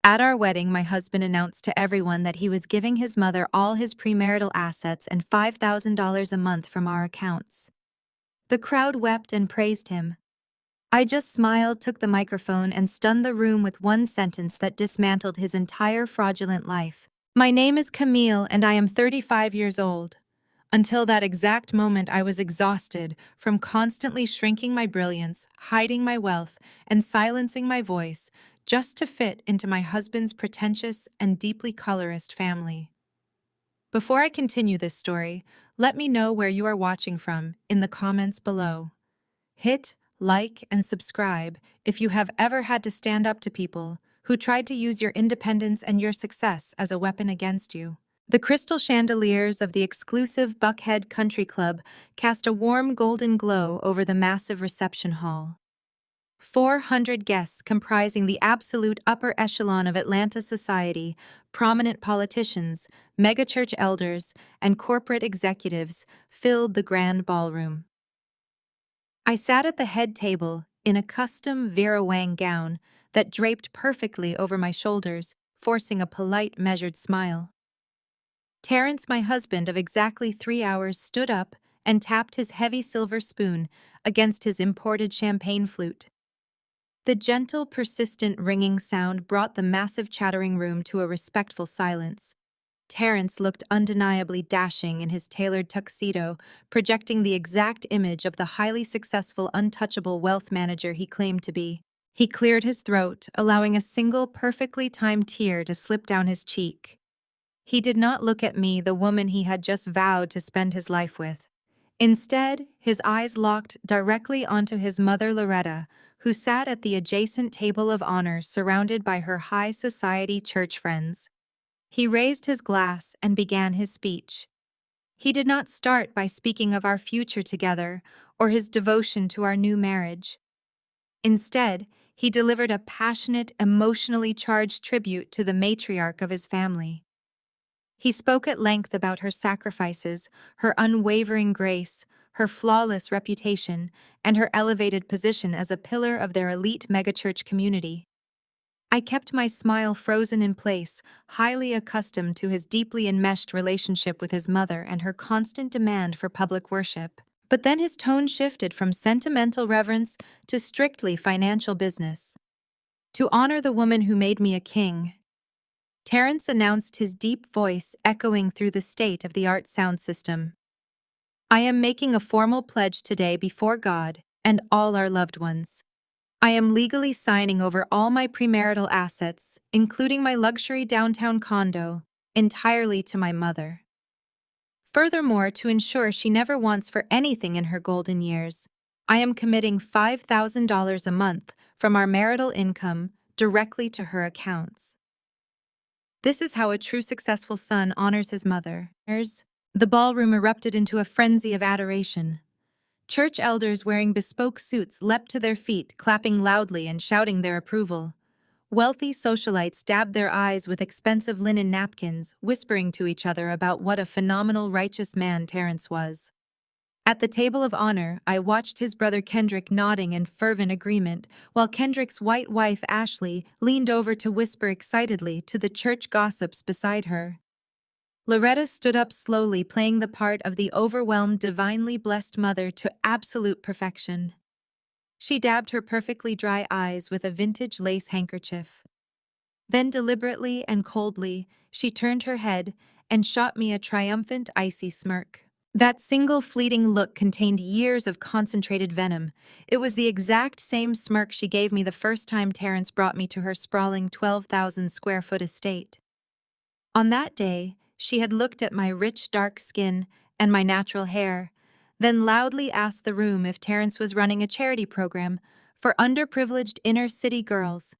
At our wedding, my husband announced to everyone that he was giving his mother all his premarital assets and $5,000 a month from our accounts. The crowd wept and praised him. I just smiled, took the microphone, and stunned the room with one sentence that dismantled his entire fraudulent life. My name is Camille, and I am 35 years old. Until that exact moment, I was exhausted from constantly shrinking my brilliance, hiding my wealth, and silencing my voice just to fit into my husband's pretentious and deeply colorist family. Before I continue this story, let me know where you are watching from in the comments below. Hit like and subscribe if you have ever had to stand up to people who tried to use your independence and your success as a weapon against you. The crystal chandeliers of the exclusive Buckhead Country Club cast a warm golden glow over the massive reception hall. 400 guests comprising the absolute upper echelon of Atlanta society, prominent politicians, megachurch elders, and corporate executives filled the grand ballroom. I sat at the head table in a custom Vera Wang gown that draped perfectly over my shoulders, forcing a polite, measured smile. Terrence, my husband of exactly 3 hours, stood up and tapped his heavy silver spoon against his imported champagne flute. The gentle, persistent ringing sound brought the massive chattering room to a respectful silence. Terrence looked undeniably dashing in his tailored tuxedo, projecting the exact image of the highly successful, untouchable wealth manager he claimed to be. He cleared his throat, allowing a single, perfectly timed tear to slip down his cheek. He did not look at me, the woman he had just vowed to spend his life with. Instead, his eyes locked directly onto his mother, Loretta, who sat at the adjacent table of honor surrounded by her high society church friends. He raised his glass and began his speech. He did not start by speaking of our future together or his devotion to our new marriage. Instead, he delivered a passionate, emotionally charged tribute to the matriarch of his family. He spoke at length about her sacrifices, her unwavering grace, her flawless reputation, and her elevated position as a pillar of their elite megachurch community. I kept my smile frozen in place, highly accustomed to his deeply enmeshed relationship with his mother and her constant demand for public worship. But then his tone shifted from sentimental reverence to strictly financial business. To honor the woman who made me a king, Terrence announced, his deep voice echoing through the state-of-the-art sound system. I am making a formal pledge today before God and all our loved ones. I am legally signing over all my premarital assets, including my luxury downtown condo, entirely to my mother. Furthermore, to ensure she never wants for anything in her golden years, I am committing $5,000 a month from our marital income directly to her accounts. This is how a true successful son honors his mother. The ballroom erupted into a frenzy of adoration. Church elders wearing bespoke suits leapt to their feet, clapping loudly and shouting their approval. Wealthy socialites dabbed their eyes with expensive linen napkins, whispering to each other about what a phenomenal, righteous man Terrence was. At the table of honor, I watched his brother Kendrick nodding in fervent agreement, while Kendrick's white wife Ashley leaned over to whisper excitedly to the church gossips beside her. Loretta stood up slowly, playing the part of the overwhelmed, divinely blessed mother to absolute perfection. She dabbed her perfectly dry eyes with a vintage lace handkerchief. Then deliberately and coldly, she turned her head and shot me a triumphant, icy smirk. That single fleeting look contained years of concentrated venom. It was the exact same smirk she gave me the first time Terrence brought me to her sprawling 12,000-square-foot estate. On that day, she had looked at my rich, dark skin and my natural hair, then loudly asked the room if Terrence was running a charity program for underprivileged inner-city girls.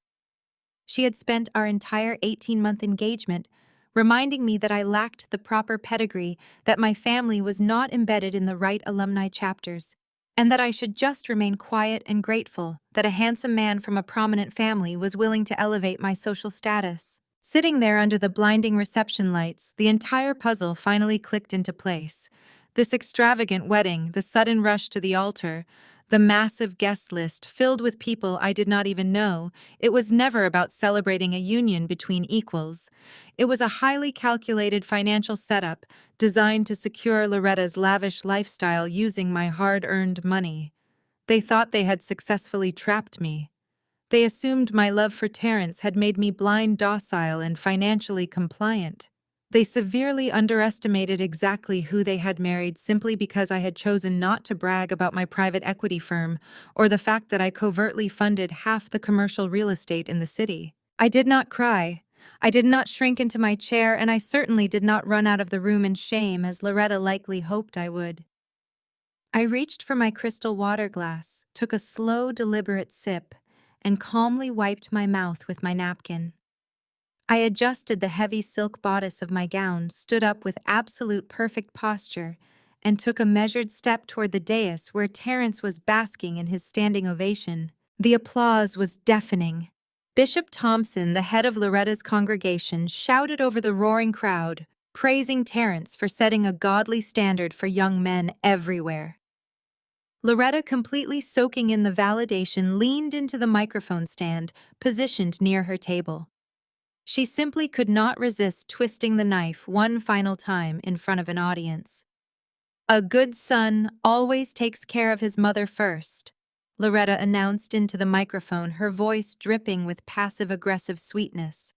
She had spent our entire 18-month engagement reminding me that I lacked the proper pedigree, that my family was not embedded in the right alumni chapters, and that I should just remain quiet and grateful that a handsome man from a prominent family was willing to elevate my social status. Sitting there under the blinding reception lights, the entire puzzle finally clicked into place. This extravagant wedding, the sudden rush to the altar, The massive guest list filled with people I did not even know. It was never about celebrating a union between equals. It was a highly calculated financial setup designed to secure Loretta's lavish lifestyle using my hard-earned money. They thought they had successfully trapped me. They assumed my love for Terrence had made me blind, docile, and financially compliant. They severely underestimated exactly who they had married simply because I had chosen not to brag about my private equity firm or the fact that I covertly funded half the commercial real estate in the city. I did not cry. I did not shrink into my chair, and I certainly did not run out of the room in shame as Loretta likely hoped I would. I reached for my crystal water glass, took a slow, deliberate sip, and calmly wiped my mouth with my napkin. I adjusted the heavy silk bodice of my gown, stood up with absolute perfect posture, and took a measured step toward the dais where Terrence was basking in his standing ovation. The applause was deafening. Bishop Thompson, the head of Loretta's congregation, shouted over the roaring crowd, praising Terrence for setting a godly standard for young men everywhere. Loretta, completely soaking in the validation, leaned into the microphone stand, positioned near her table. She simply could not resist twisting the knife one final time in front of an audience. "A good son always takes care of his mother first," Loretta announced into the microphone, her voice dripping with passive-aggressive sweetness.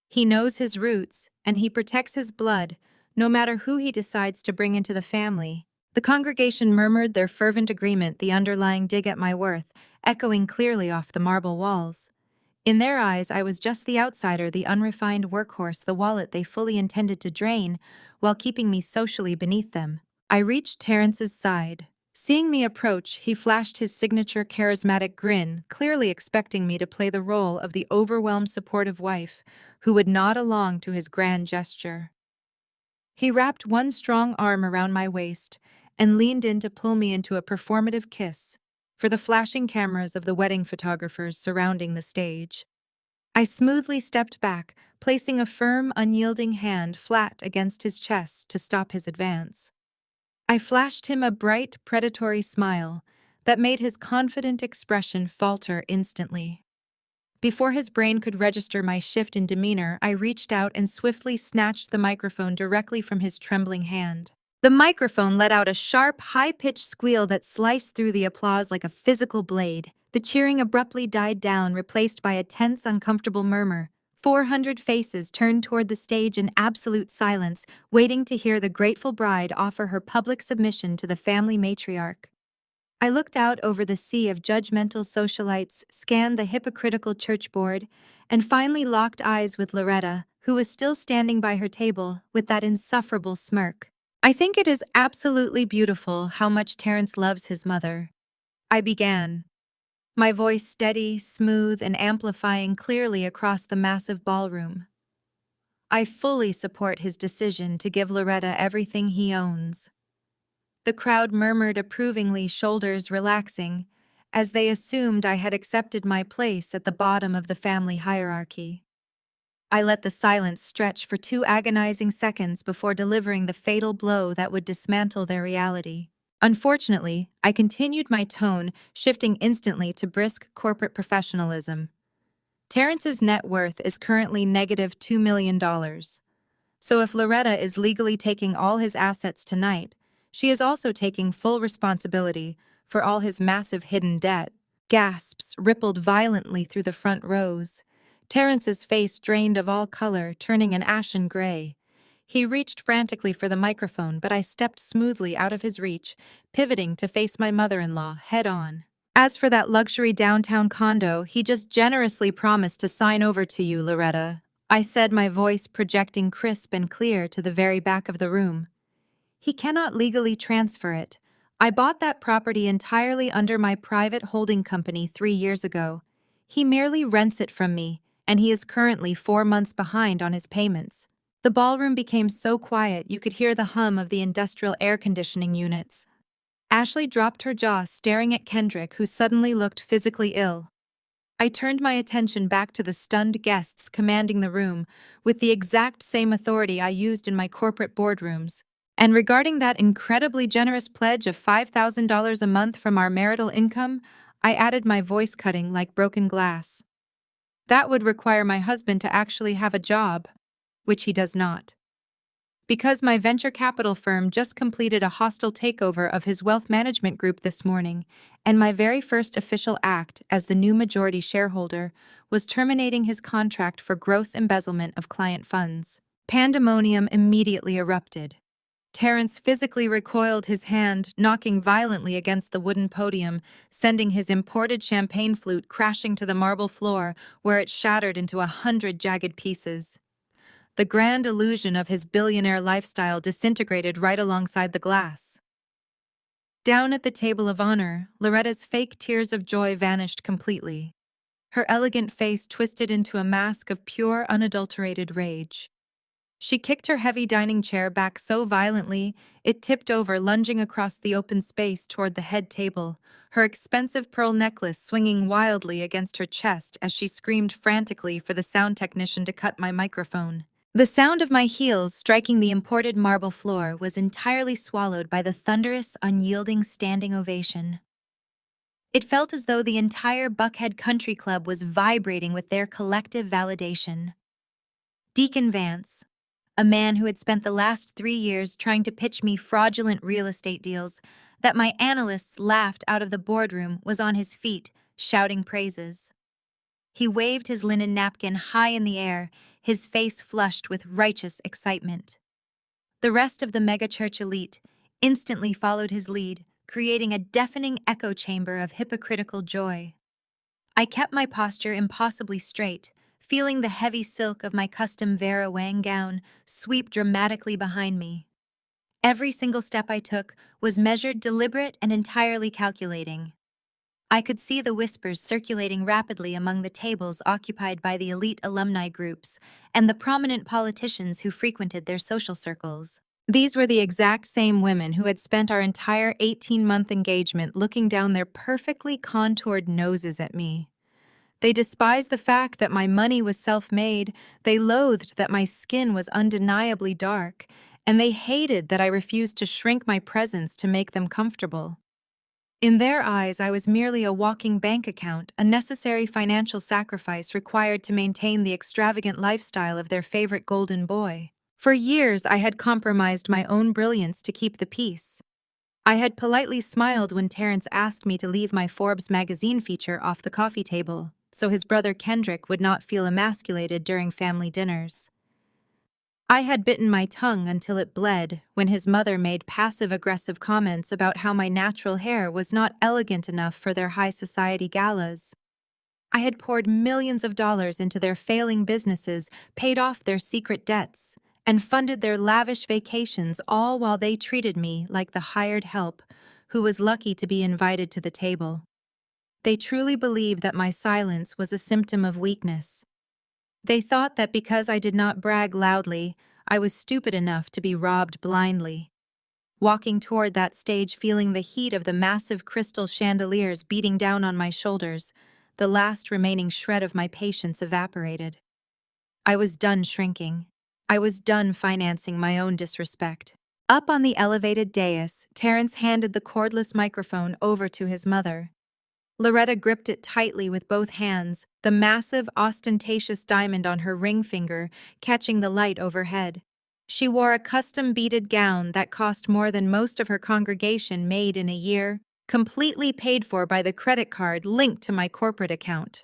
"He knows his roots, and he protects his blood, no matter who he decides to bring into the family." The congregation murmured their fervent agreement, the underlying dig at my worth, echoing clearly off the marble walls. In their eyes, I was just the outsider, the unrefined workhorse, the wallet they fully intended to drain, while keeping me socially beneath them. I reached Terrence's side. Seeing me approach, he flashed his signature charismatic grin, clearly expecting me to play the role of the overwhelmed supportive wife who would nod along to his grand gesture. He wrapped one strong arm around my waist and leaned in to pull me into a performative kiss for the flashing cameras of the wedding photographers surrounding the stage. I smoothly stepped back, placing a firm, unyielding hand flat against his chest to stop his advance. I flashed him a bright, predatory smile that made his confident expression falter instantly. Before his brain could register my shift in demeanor, I reached out and swiftly snatched the microphone directly from his trembling hand. The microphone let out a sharp, high-pitched squeal that sliced through the applause like a physical blade. The cheering abruptly died down, replaced by a tense, uncomfortable murmur. 400 faces turned toward the stage in absolute silence, waiting to hear the grateful bride offer her public submission to the family matriarch. I looked out over the sea of judgmental socialites, scanned the hypocritical church board, and finally locked eyes with Loretta, who was still standing by her table with that insufferable smirk. "I think it is absolutely beautiful how much Terrence loves his mother," I began, my voice steady, smooth, and amplifying clearly across the massive ballroom. "I fully support his decision to give Loretta everything he owns." The crowd murmured approvingly, shoulders relaxing, as they assumed I had accepted my place at the bottom of the family hierarchy. I let the silence stretch for 2 agonizing seconds before delivering the fatal blow that would dismantle their reality. Unfortunately, I continued my tone, shifting instantly to brisk corporate professionalism. Terrence's net worth is currently negative $2 million. So if Loretta is legally taking all his assets tonight, she is also taking full responsibility for all his massive hidden debt. Gasps rippled violently through the front rows. Terrence's face drained of all color, turning an ashen gray. He reached frantically for the microphone, but I stepped smoothly out of his reach, pivoting to face my mother-in-law head-on. "As for that luxury downtown condo, he just generously promised to sign over to you, Loretta," I said, my voice projecting crisp and clear to the very back of the room. "He cannot legally transfer it. I bought that property entirely under my private holding company 3 years ago. He merely rents it from me, and he is currently 4 months behind on his payments." The ballroom became so quiet you could hear the hum of the industrial air conditioning units. Ashley dropped her jaw, staring at Kendrick, who suddenly looked physically ill. I turned my attention back to the stunned guests commanding the room with the exact same authority I used in my corporate boardrooms. And regarding that incredibly generous pledge of $5,000 a month from our marital income, I added my voice cutting like broken glass. That would require my husband to actually have a job, which he does not. Because my venture capital firm just completed a hostile takeover of his wealth management group this morning, and my very first official act as the new majority shareholder was terminating his contract for gross embezzlement of client funds. Pandemonium immediately erupted. Terence physically recoiled his hand, knocking violently against the wooden podium, sending his imported champagne flute crashing to the marble floor, where it shattered into 100 jagged pieces. The grand illusion of his billionaire lifestyle disintegrated right alongside the glass. Down at the table of honor, Loretta's fake tears of joy vanished completely. Her elegant face twisted into a mask of pure, unadulterated rage. She kicked her heavy dining chair back so violently it tipped over, lunging across the open space toward the head table, her expensive pearl necklace swinging wildly against her chest as she screamed frantically for the sound technician to cut my microphone. The sound of my heels striking the imported marble floor was entirely swallowed by the thunderous, unyielding standing ovation. It felt as though the entire Buckhead Country Club was vibrating with their collective validation. Deacon Vance, a man who had spent the last 3 years trying to pitch me fraudulent real estate deals that my analysts laughed out of the boardroom, was on his feet, shouting praises. He waved his linen napkin high in the air, his face flushed with righteous excitement. The rest of the megachurch elite instantly followed his lead, creating a deafening echo chamber of hypocritical joy. I kept my posture impossibly straight, feeling the heavy silk of my custom Vera Wang gown sweep dramatically behind me. Every single step I took was measured, deliberate, and entirely calculating. I could see the whispers circulating rapidly among the tables occupied by the elite alumni groups and the prominent politicians who frequented their social circles. These were the exact same women who had spent our entire 18-month engagement looking down their perfectly contoured noses at me. They despised the fact that my money was self-made, they loathed that my skin was undeniably dark, and they hated that I refused to shrink my presence to make them comfortable. In their eyes, I was merely a walking bank account, a necessary financial sacrifice required to maintain the extravagant lifestyle of their favorite golden boy. For years, I had compromised my own brilliance to keep the peace. I had politely smiled when Terence asked me to leave my Forbes magazine feature off the coffee table, so his brother Kendrick would not feel emasculated during family dinners. I had bitten my tongue until it bled when his mother made passive-aggressive comments about how my natural hair was not elegant enough for their high society galas. I had poured millions of dollars into their failing businesses, paid off their secret debts, and funded their lavish vacations, all while they treated me like the hired help who was lucky to be invited to the table. They truly believed that my silence was a symptom of weakness. They thought that because I did not brag loudly, I was stupid enough to be robbed blindly. Walking toward that stage, feeling the heat of the massive crystal chandeliers beating down on my shoulders, the last remaining shred of my patience evaporated. I was done shrinking. I was done financing my own disrespect. Up on the elevated dais, Terence handed the cordless microphone over to his mother. Loretta gripped it tightly with both hands, the massive, ostentatious diamond on her ring finger catching the light overhead. She wore a custom beaded gown that cost more than most of her congregation made in a year, completely paid for by the credit card linked to my corporate account.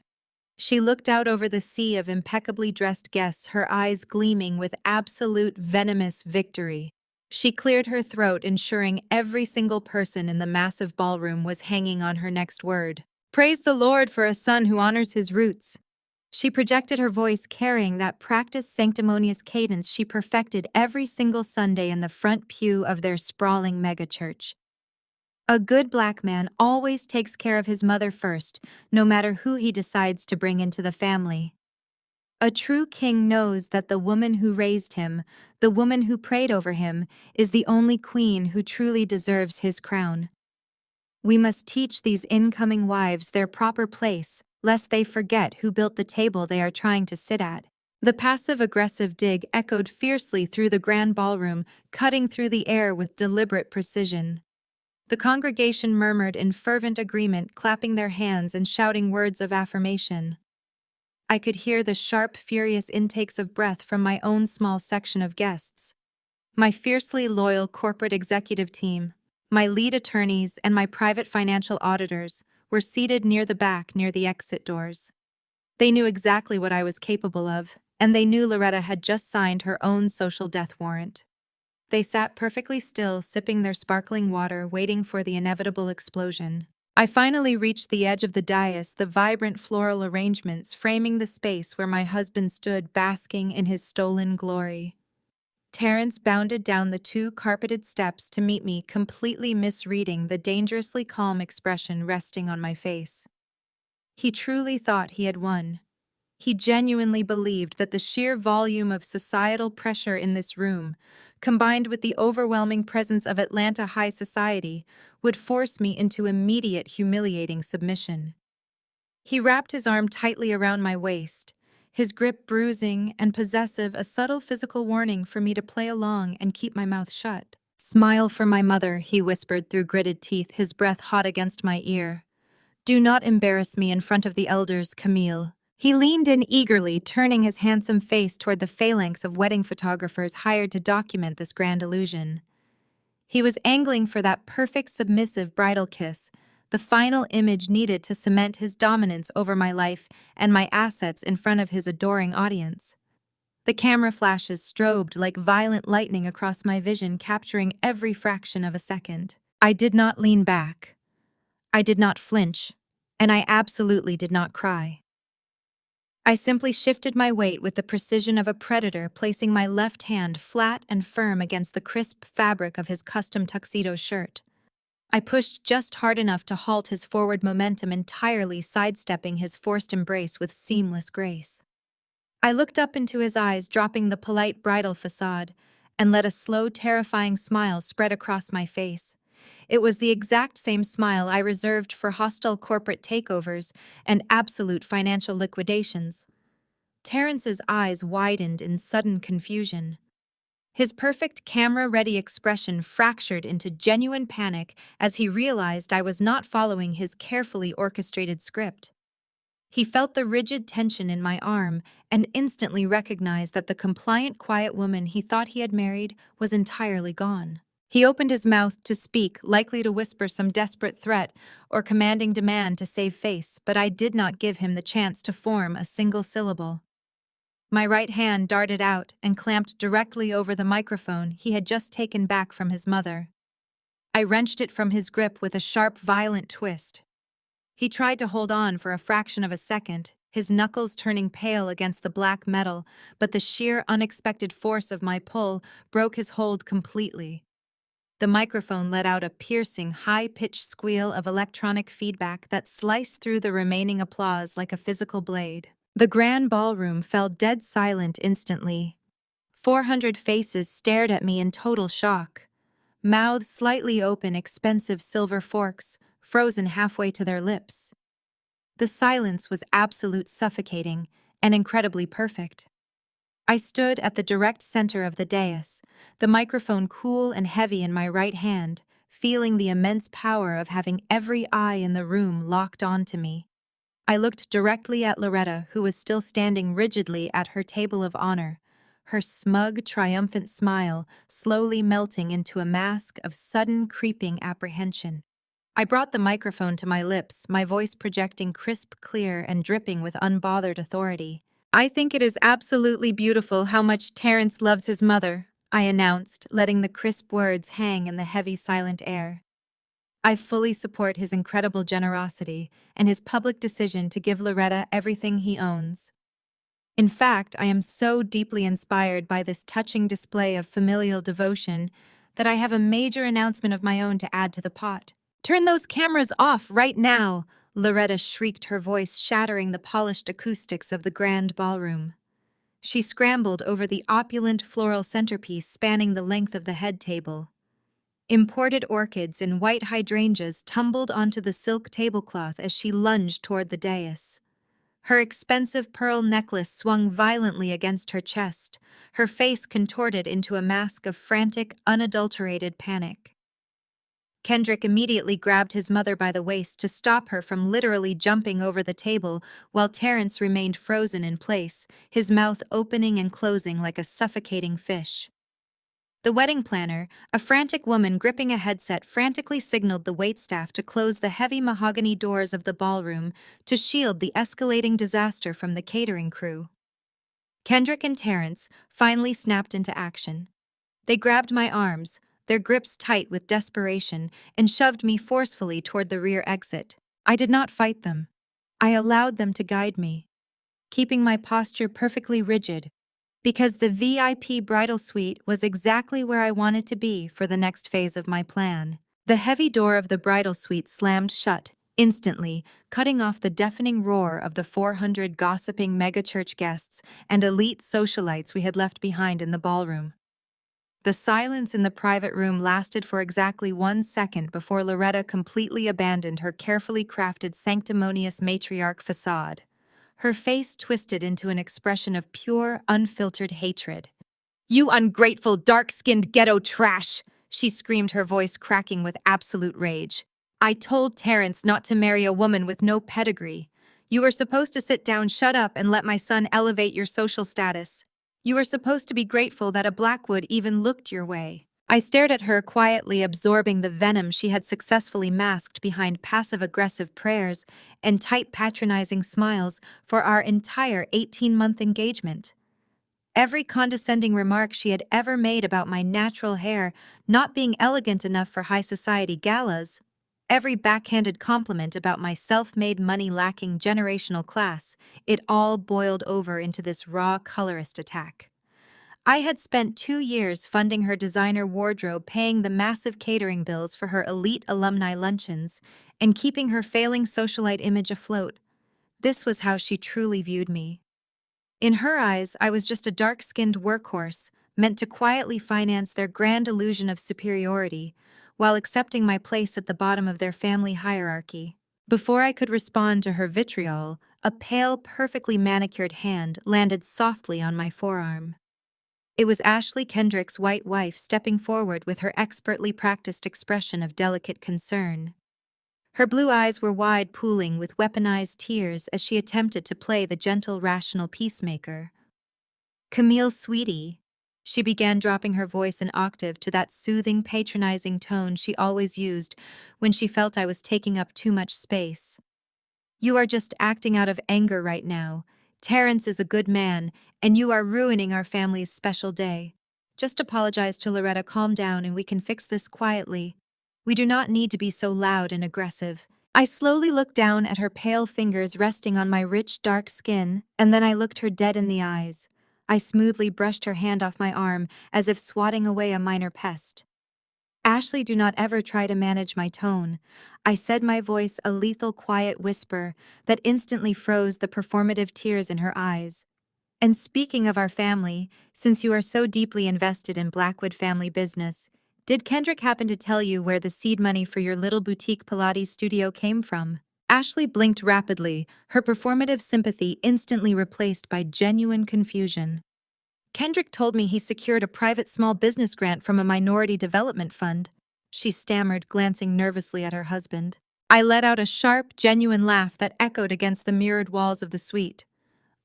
She looked out over the sea of impeccably dressed guests, her eyes gleaming with absolute venomous victory. She cleared her throat, ensuring every single person in the massive ballroom was hanging on her next word. Praise the Lord for a son who honors his roots. She projected her voice, carrying that practiced sanctimonious cadence she perfected every single Sunday in the front pew of their sprawling megachurch. A good black man always takes care of his mother first, no matter who he decides to bring into the family. A true king knows that the woman who raised him, the woman who prayed over him, is the only queen who truly deserves his crown. We must teach these incoming wives their proper place, lest they forget who built the table they are trying to sit at. The passive-aggressive dig echoed fiercely through the grand ballroom, cutting through the air with deliberate precision. The congregation murmured in fervent agreement, clapping their hands and shouting words of affirmation. I could hear the sharp, furious intakes of breath from my own small section of guests. My fiercely loyal corporate executive team, my lead attorneys, and my private financial auditors were seated near the back near the exit doors. They knew exactly what I was capable of, and they knew Loretta had just signed her own social death warrant. They sat perfectly still, sipping their sparkling water, waiting for the inevitable explosion. I finally reached the edge of the dais, the vibrant floral arrangements framing the space where my husband stood basking in his stolen glory. Terrence bounded down the 2 carpeted steps to meet me, completely misreading the dangerously calm expression resting on my face. He truly thought he had won. He genuinely believed that the sheer volume of societal pressure in this room, combined with the overwhelming presence of Atlanta high society, would force me into immediate humiliating submission. He wrapped his arm tightly around my waist, his grip bruising and possessive, a subtle physical warning for me to play along and keep my mouth shut. "Smile for my mother," he whispered through gritted teeth, his breath hot against my ear. "Do not embarrass me in front of the elders, Camille." He leaned in eagerly, turning his handsome face toward the phalanx of wedding photographers hired to document this grand illusion. He was angling for that perfect submissive bridal kiss, the final image needed to cement his dominance over my life and my assets in front of his adoring audience. The camera flashes strobed like violent lightning across my vision, capturing every fraction of a second. I did not lean back. I did not flinch, and I absolutely did not cry. I simply shifted my weight with the precision of a predator, placing my left hand flat and firm against the crisp fabric of his custom tuxedo shirt. I pushed just hard enough to halt his forward momentum, entirely sidestepping his forced embrace with seamless grace. I looked up into his eyes, dropping the polite bridal facade, and let a slow, terrifying smile spread across my face. It was the exact same smile I reserved for hostile corporate takeovers and absolute financial liquidations. Terrence's eyes widened in sudden confusion. His perfect camera-ready expression fractured into genuine panic as he realized I was not following his carefully orchestrated script. He felt the rigid tension in my arm and instantly recognized that the compliant, quiet woman he thought he had married was entirely gone. He opened his mouth to speak, likely to whisper some desperate threat or commanding demand to save face, but I did not give him the chance to form a single syllable. My right hand darted out and clamped directly over the microphone he had just taken back from his mother. I wrenched it from his grip with a sharp, violent twist. He tried to hold on for a fraction of a second, his knuckles turning pale against the black metal, but the sheer, unexpected force of my pull broke his hold completely. The microphone let out a piercing, high-pitched squeal of electronic feedback that sliced through the remaining applause like a physical blade. The grand ballroom fell dead silent instantly. 400 faces stared at me in total shock. Mouths slightly open, expensive silver forks frozen halfway to their lips. The silence was absolute, suffocating, and incredibly perfect. I stood at the direct center of the dais, the microphone cool and heavy in my right hand, feeling the immense power of having every eye in the room locked onto me. I looked directly at Loretta, who was still standing rigidly at her table of honor, her smug, triumphant smile slowly melting into a mask of sudden, creeping apprehension. I brought the microphone to my lips, my voice projecting crisp, clear, and dripping with unbothered authority. "I think it is absolutely beautiful how much Terrence loves his mother," I announced, letting the crisp words hang in the heavy, silent air. "I fully support his incredible generosity and his public decision to give Loretta everything he owns. In fact, I am so deeply inspired by this touching display of familial devotion that I have a major announcement of my own to add to the pot." "Turn those cameras off right now!" Loretta shrieked, her voice shattering the polished acoustics of the grand ballroom. She scrambled over the opulent floral centerpiece spanning the length of the head table. Imported orchids and white hydrangeas tumbled onto the silk tablecloth as she lunged toward the dais. Her expensive pearl necklace swung violently against her chest, her face contorted into a mask of frantic, unadulterated panic. Kendrick immediately grabbed his mother by the waist to stop her from literally jumping over the table, while Terrence remained frozen in place, his mouth opening and closing like a suffocating fish. The wedding planner, a frantic woman gripping a headset, frantically signaled the waitstaff to close the heavy mahogany doors of the ballroom to shield the escalating disaster from the catering crew. Kendrick and Terrence finally snapped into action. They grabbed my arms, their grips tight with desperation, and shoved me forcefully toward the rear exit. I did not fight them. I allowed them to guide me, keeping my posture perfectly rigid, because the VIP bridal suite was exactly where I wanted to be for the next phase of my plan. The heavy door of the bridal suite slammed shut, instantly, cutting off the deafening roar of the 400 gossiping megachurch guests and elite socialites we had left behind in the ballroom. The silence in the private room lasted for exactly 1 second before Loretta completely abandoned her carefully crafted sanctimonious matriarch facade. Her face twisted into an expression of pure, unfiltered hatred. "You ungrateful, dark-skinned ghetto trash!" she screamed, her voice cracking with absolute rage. "I told Terrence not to marry a woman with no pedigree. You were supposed to sit down, shut up, and let my son elevate your social status. You were supposed to be grateful that a Blackwood even looked your way." I stared at her, quietly absorbing the venom she had successfully masked behind passive-aggressive prayers and tight, patronizing smiles for our entire 18-month engagement. Every condescending remark she had ever made about my natural hair not being elegant enough for high society galas, every backhanded compliment about my self-made money-lacking generational class, it all boiled over into this raw colorist attack. I had spent 2 years funding her designer wardrobe, paying the massive catering bills for her elite alumni luncheons, and keeping her failing socialite image afloat. This was how she truly viewed me. In her eyes, I was just a dark-skinned workhorse, meant to quietly finance their grand illusion of superiority, while accepting my place at the bottom of their family hierarchy. Before I could respond to her vitriol, a pale, perfectly manicured hand landed softly on my forearm. It was Ashley Kendrick's white wife stepping forward with her expertly practiced expression of delicate concern. Her blue eyes were wide, pooling with weaponized tears as she attempted to play the gentle, rational peacemaker. "Camille, sweetie," she began, dropping her voice an octave to that soothing, patronizing tone she always used when she felt I was taking up too much space. "You are just acting out of anger right now. Terrence is a good man, and you are ruining our family's special day. Just apologize to Loretta, calm down, and we can fix this quietly. We do not need to be so loud and aggressive." I slowly looked down at her pale fingers resting on my rich, dark skin, and then I looked her dead in the eyes. I smoothly brushed her hand off my arm, as if swatting away a minor pest. "Ashley, do not ever try to manage my tone," I said, my voice a lethal, quiet whisper that instantly froze the performative tears in her eyes. "And speaking of our family, since you are so deeply invested in Blackwood family business, did Kendrick happen to tell you where the seed money for your little boutique Pilates studio came from?" Ashley blinked rapidly, her performative sympathy instantly replaced by genuine confusion. "Kendrick told me he secured a private small business grant from a minority development fund," she stammered, glancing nervously at her husband. I let out a sharp, genuine laugh that echoed against the mirrored walls of the suite.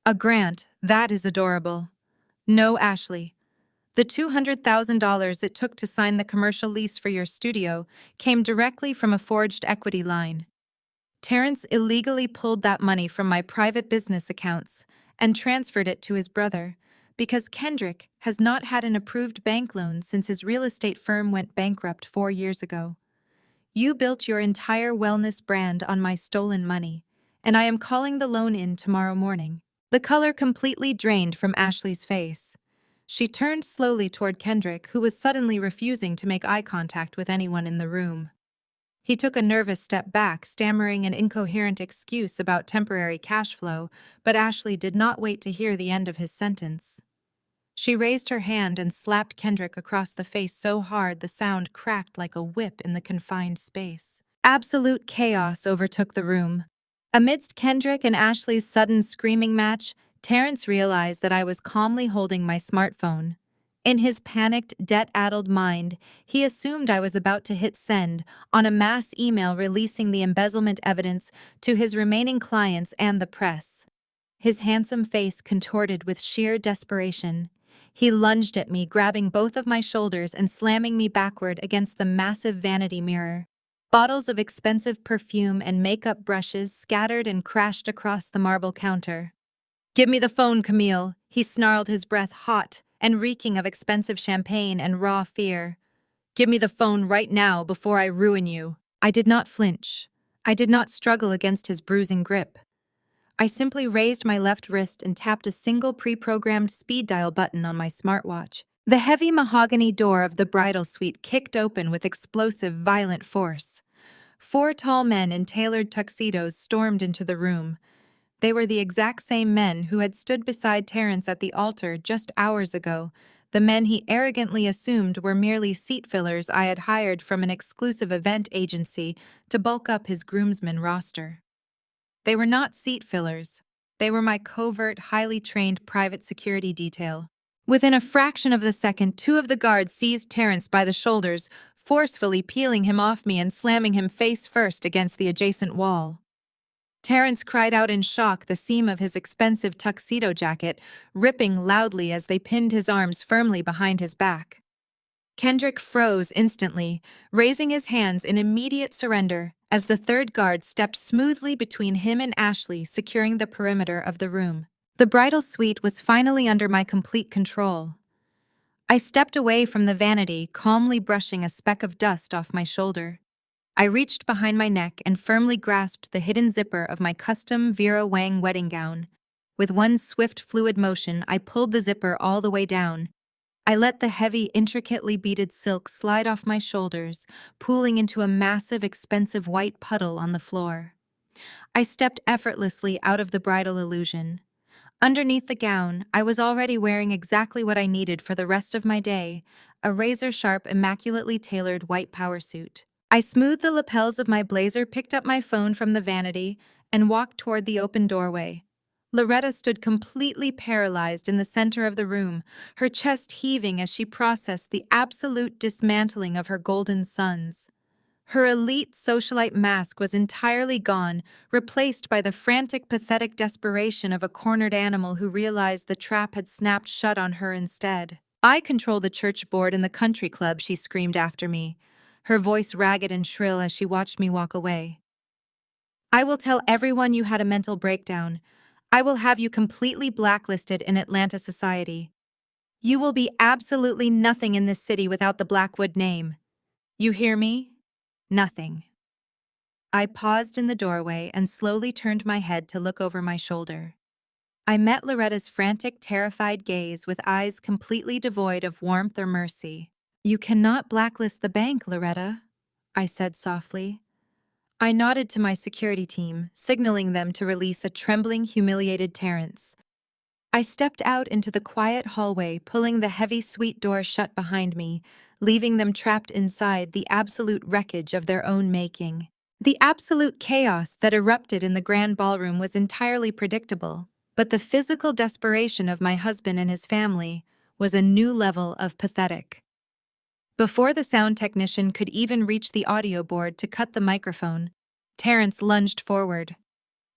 "A grant, that is adorable. No, Ashley. The $200,000 it took to sign the commercial lease for your studio came directly from a forged equity line. Terrence illegally pulled that money from my private business accounts and transferred it to his brother, because Kendrick has not had an approved bank loan since his real estate firm went bankrupt 4 years ago. You built your entire wellness brand on my stolen money, and I am calling the loan in tomorrow morning." The color completely drained from Ashley's face. She turned slowly toward Kendrick, who was suddenly refusing to make eye contact with anyone in the room. He took a nervous step back, stammering an incoherent excuse about temporary cash flow, but Ashley did not wait to hear the end of his sentence. She raised her hand and slapped Kendrick across the face so hard the sound cracked like a whip in the confined space. Absolute chaos overtook the room. Amidst Kendrick and Ashley's sudden screaming match, Terrence realized that I was calmly holding my smartphone. In his panicked, debt-addled mind, he assumed I was about to hit send on a mass email releasing the embezzlement evidence to his remaining clients and the press. His handsome face contorted with sheer desperation. He lunged at me, grabbing both of my shoulders and slamming me backward against the massive vanity mirror. Bottles of expensive perfume and makeup brushes scattered and crashed across the marble counter. "Give me the phone, Camille," he snarled, his breath hot and reeking of expensive champagne and raw fear. "Give me the phone right now before I ruin you." I did not flinch. I did not struggle against his bruising grip. I simply raised my left wrist and tapped a single pre-programmed speed dial button on my smartwatch. The heavy mahogany door of the bridal suite kicked open with explosive, violent force. 4 tall men in tailored tuxedos stormed into the room. They were the exact same men who had stood beside Terrence at the altar just hours ago, the men he arrogantly assumed were merely seat fillers I had hired from an exclusive event agency to bulk up his groomsmen roster. They were not seat fillers. They were my covert, highly trained private security detail. Within a fraction of a second, 2 of the guards seized Terrence by the shoulders, forcefully peeling him off me and slamming him face first against the adjacent wall. Terrence cried out in shock, the seam of his expensive tuxedo jacket ripping loudly as they pinned his arms firmly behind his back. Kendrick froze instantly, raising his hands in immediate surrender as the 3rd guard stepped smoothly between him and Ashley, securing the perimeter of the room. The bridal suite was finally under my complete control. I stepped away from the vanity, calmly brushing a speck of dust off my shoulder. I reached behind my neck and firmly grasped the hidden zipper of my custom Vera Wang wedding gown. With one swift, fluid motion, I pulled the zipper all the way down. I let the heavy, intricately beaded silk slide off my shoulders, pooling into a massive, expensive white puddle on the floor. I stepped effortlessly out of the bridal illusion. Underneath the gown, I was already wearing exactly what I needed for the rest of my day, a razor-sharp, immaculately tailored white power suit. I smoothed the lapels of my blazer, picked up my phone from the vanity, and walked toward the open doorway. Loretta stood completely paralyzed in the center of the room, her chest heaving as she processed the absolute dismantling of her golden sons. Her elite socialite mask was entirely gone, replaced by the frantic, pathetic desperation of a cornered animal who realized the trap had snapped shut on her instead. "I control the church board in the country club," she screamed after me, her voice ragged and shrill as she watched me walk away. "I will tell everyone you had a mental breakdown. I will have you completely blacklisted in Atlanta society. You will be absolutely nothing in this city without the Blackwood name. You hear me? Nothing." I paused in the doorway and slowly turned my head to look over my shoulder. I met Loretta's frantic, terrified gaze with eyes completely devoid of warmth or mercy. "You cannot blacklist the bank, Loretta," I said softly. I nodded to my security team, signaling them to release a trembling, humiliated Terrence. I stepped out into the quiet hallway, pulling the heavy suite door shut behind me, leaving them trapped inside the absolute wreckage of their own making. The absolute chaos that erupted in the grand ballroom was entirely predictable, but the physical desperation of my husband and his family was a new level of pathetic. Before the sound technician could even reach the audio board to cut the microphone, Terrence lunged forward.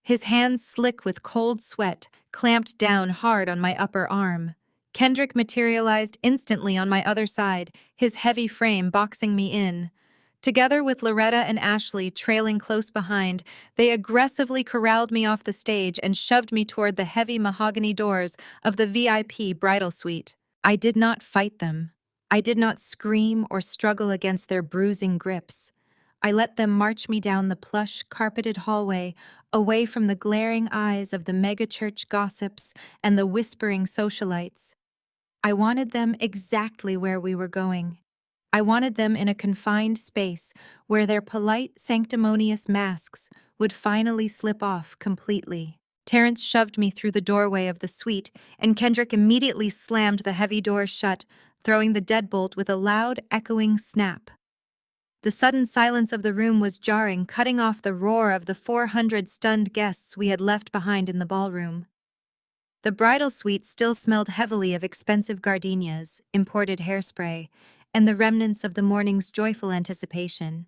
His hands, slick with cold sweat, clamped down hard on my upper arm. Kendrick materialized instantly on my other side, his heavy frame boxing me in. Together with Loretta and Ashley trailing close behind, they aggressively corralled me off the stage and shoved me toward the heavy mahogany doors of the VIP bridal suite. I did not fight them. I did not scream or struggle against their bruising grips. I let them march me down the plush, carpeted hallway, away from the glaring eyes of the megachurch gossips and the whispering socialites. I wanted them exactly where we were going. I wanted them in a confined space where their polite, sanctimonious masks would finally slip off completely. Terrence shoved me through the doorway of the suite, and Kendrick immediately slammed the heavy doors shut, throwing the deadbolt with a loud, echoing snap. The sudden silence of the room was jarring, cutting off the roar of the 400 stunned guests we had left behind in the ballroom. The bridal suite still smelled heavily of expensive gardenias, imported hairspray, and the remnants of the morning's joyful anticipation.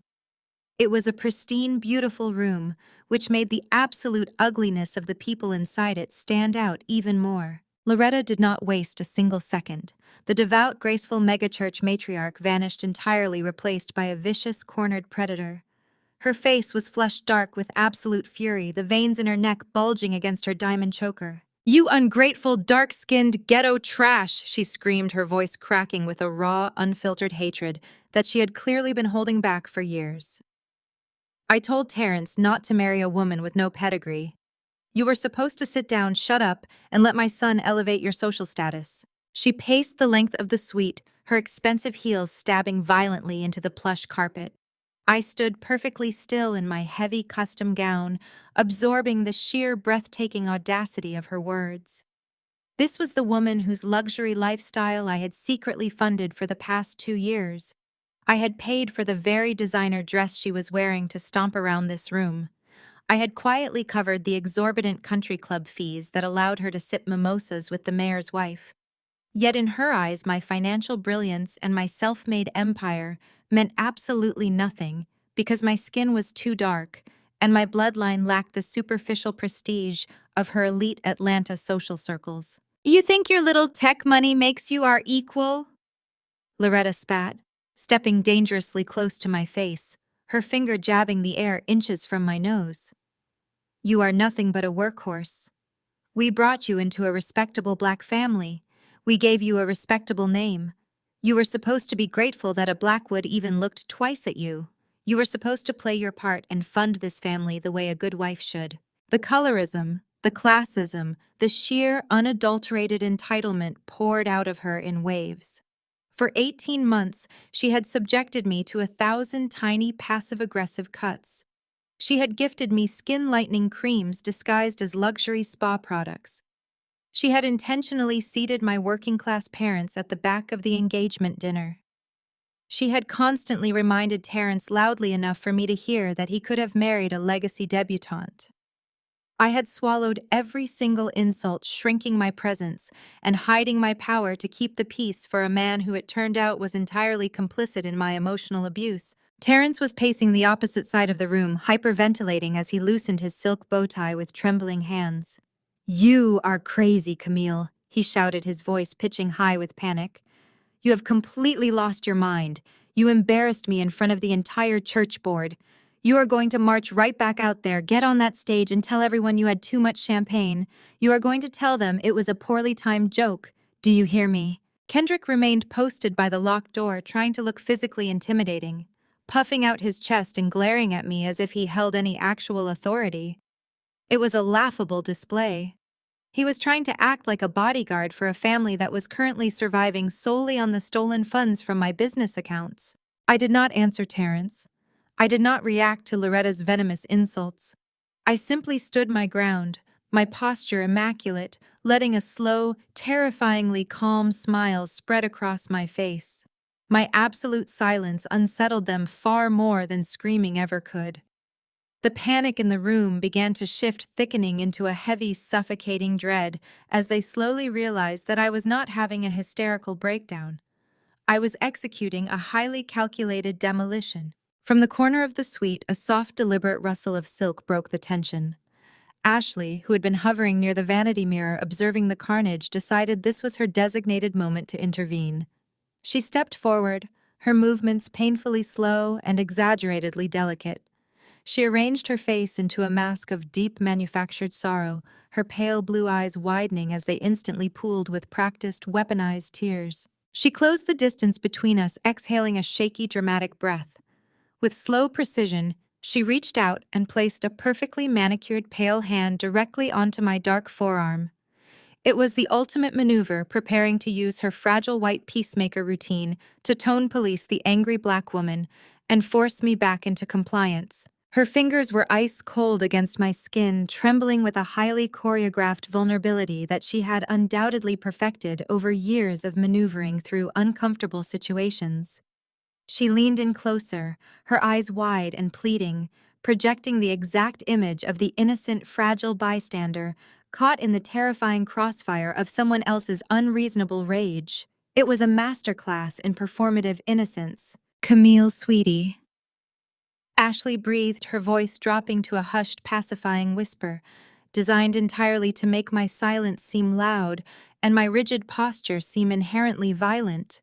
It was a pristine, beautiful room, which made the absolute ugliness of the people inside it stand out even more. Loretta did not waste a single second. The devout, graceful megachurch matriarch vanished entirely, replaced by a vicious, cornered predator. Her face was flushed dark with absolute fury, the veins in her neck bulging against her diamond choker. "You ungrateful, dark-skinned ghetto trash!" she screamed, her voice cracking with a raw, unfiltered hatred that she had clearly been holding back for years. "I told Terrence not to marry a woman with no pedigree. You were supposed to sit down, shut up, and let my son elevate your social status." She paced the length of the suite, her expensive heels stabbing violently into the plush carpet. I stood perfectly still in my heavy custom gown, absorbing the sheer breathtaking audacity of her words. This was the woman whose luxury lifestyle I had secretly funded for the past 2 years. I had paid for the very designer dress she was wearing to stomp around this room. I had quietly covered the exorbitant country club fees that allowed her to sip mimosas with the mayor's wife. Yet in her eyes, my financial brilliance and my self-made empire meant absolutely nothing because my skin was too dark and my bloodline lacked the superficial prestige of her elite Atlanta social circles. "You think your little tech money makes you our equal?" Loretta spat, stepping dangerously close to my face, her finger jabbing the air inches from my nose. "You are nothing but a workhorse. We brought you into a respectable black family. We gave you a respectable name. You were supposed to be grateful that a Blackwood even looked twice at you. You were supposed to play your part and fund this family the way a good wife should." The colorism, the classism, the sheer, unadulterated entitlement poured out of her in waves. For 18 months, she had subjected me to 1,000 tiny passive-aggressive cuts. She had gifted me skin-lightening creams disguised as luxury spa products. She had intentionally seated my working-class parents at the back of the engagement dinner. She had constantly reminded Terrence loudly enough for me to hear that he could have married a legacy debutante. I had swallowed every single insult, shrinking my presence and hiding my power to keep the peace for a man who it turned out was entirely complicit in my emotional abuse. Terrence was pacing the opposite side of the room, hyperventilating as he loosened his silk bow tie with trembling hands. "You are crazy, Camille," he shouted, his voice pitching high with panic. "You have completely lost your mind. You embarrassed me in front of the entire church board. You are going to march right back out there, get on that stage and tell everyone you had too much champagne. You are going to tell them it was a poorly timed joke. Do you hear me?" Kendrick remained posted by the locked door, trying to look physically intimidating, puffing out his chest and glaring at me as if he held any actual authority. It was a laughable display. He was trying to act like a bodyguard for a family that was currently surviving solely on the stolen funds from my business accounts. I did not answer Terrence. I did not react to Loretta's venomous insults. I simply stood my ground, my posture immaculate, letting a slow, terrifyingly calm smile spread across my face. My absolute silence unsettled them far more than screaming ever could. The panic in the room began to shift, thickening into a heavy, suffocating dread as they slowly realized that I was not having a hysterical breakdown. I was executing a highly calculated demolition. From the corner of the suite, a soft, deliberate rustle of silk broke the tension. Ashley, who had been hovering near the vanity mirror observing the carnage, decided this was her designated moment to intervene. She stepped forward, her movements painfully slow and exaggeratedly delicate. She arranged her face into a mask of deep manufactured sorrow, her pale blue eyes widening as they instantly pooled with practiced, weaponized tears. She closed the distance between us, exhaling a shaky, dramatic breath. With slow precision, she reached out and placed a perfectly manicured pale hand directly onto my dark forearm. It was the ultimate maneuver, preparing to use her fragile white peacemaker routine to tone police the angry black woman and force me back into compliance. Her fingers were ice cold against my skin, trembling with a highly choreographed vulnerability that she had undoubtedly perfected over years of maneuvering through uncomfortable situations. She leaned in closer, her eyes wide and pleading, projecting the exact image of the innocent, fragile bystander caught in the terrifying crossfire of someone else's unreasonable rage. It was a masterclass in performative innocence. Camille, sweetie. Ashley breathed, her voice dropping to a hushed, pacifying whisper, designed entirely to make my silence seem loud and my rigid posture seem inherently violent.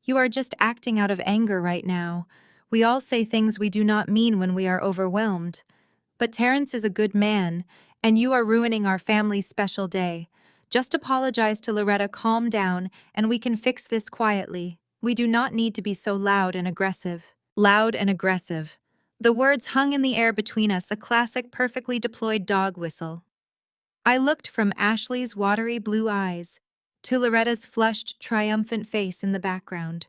You are just acting out of anger right now. We all say things we do not mean when we are overwhelmed. But Terrence is a good man, and you are ruining our family's special day. Just apologize to Loretta, calm down, and we can fix this quietly. We do not need to be so loud and aggressive. Loud and aggressive. The words hung in the air between us, a classic perfectly deployed dog whistle. I looked from Ashley's watery blue eyes to Loretta's flushed, triumphant face in the background.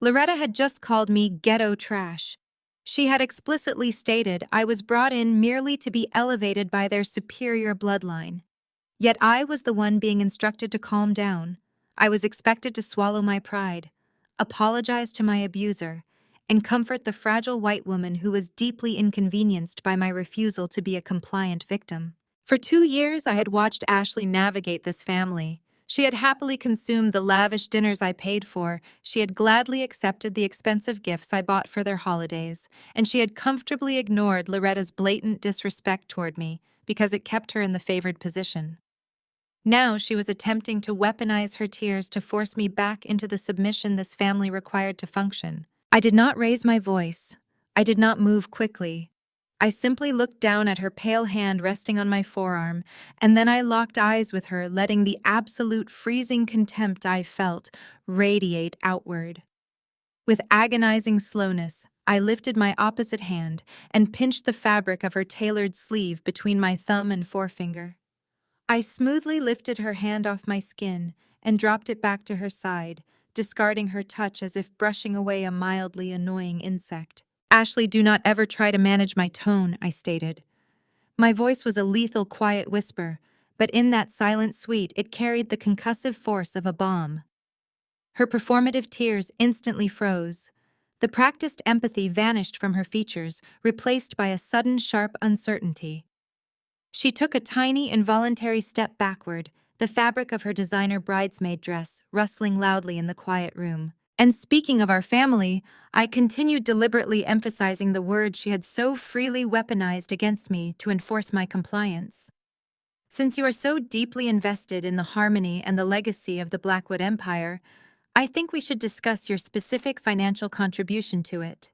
Loretta had just called me ghetto trash. She had explicitly stated I was brought in merely to be elevated by their superior bloodline. Yet I was the one being instructed to calm down. I was expected to swallow my pride, apologize to my abuser, and comfort the fragile white woman who was deeply inconvenienced by my refusal to be a compliant victim. For 2 years, I had watched Ashley navigate this family. She had happily consumed the lavish dinners I paid for, she had gladly accepted the expensive gifts I bought for their holidays, and she had comfortably ignored Loretta's blatant disrespect toward me because it kept her in the favored position. Now she was attempting to weaponize her tears to force me back into the submission this family required to function. I did not raise my voice. I did not move quickly. I simply looked down at her pale hand resting on my forearm, and then I locked eyes with her, letting the absolute freezing contempt I felt radiate outward. With agonizing slowness, I lifted my opposite hand and pinched the fabric of her tailored sleeve between my thumb and forefinger. I smoothly lifted her hand off my skin and dropped it back to her side, discarding her touch as if brushing away a mildly annoying insect. Ashley, do not ever try to manage my tone, I stated. My voice was a lethal, quiet whisper, but in that silent suite it carried the concussive force of a bomb. Her performative tears instantly froze. The practiced empathy vanished from her features, replaced by a sudden, sharp uncertainty. She took a tiny, involuntary step backward, the fabric of her designer bridesmaid dress rustling loudly in the quiet room. And speaking of our family, I continued deliberately emphasizing the words she had so freely weaponized against me to enforce my compliance. Since you are so deeply invested in the harmony and the legacy of the Blackwood Empire, I think we should discuss your specific financial contribution to it.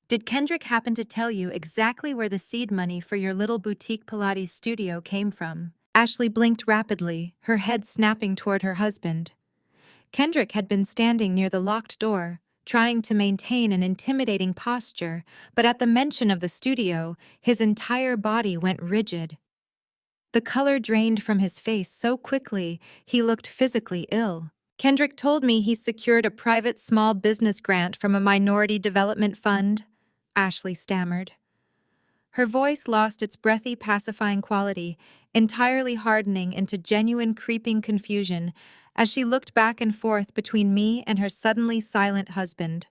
Did Kendrick happen to tell you exactly where the seed money for your little boutique Pilates studio came from? Ashley blinked rapidly, her head snapping toward her husband. Kendrick had been standing near the locked door, trying to maintain an intimidating posture, but at the mention of the studio, his entire body went rigid. The color drained from his face so quickly, he looked physically ill. Kendrick told me he secured a private small business grant from a minority development fund, Ashley stammered. Her voice lost its breathy, pacifying quality, entirely hardening into genuine creeping confusion as she looked back and forth between me and her suddenly silent husband.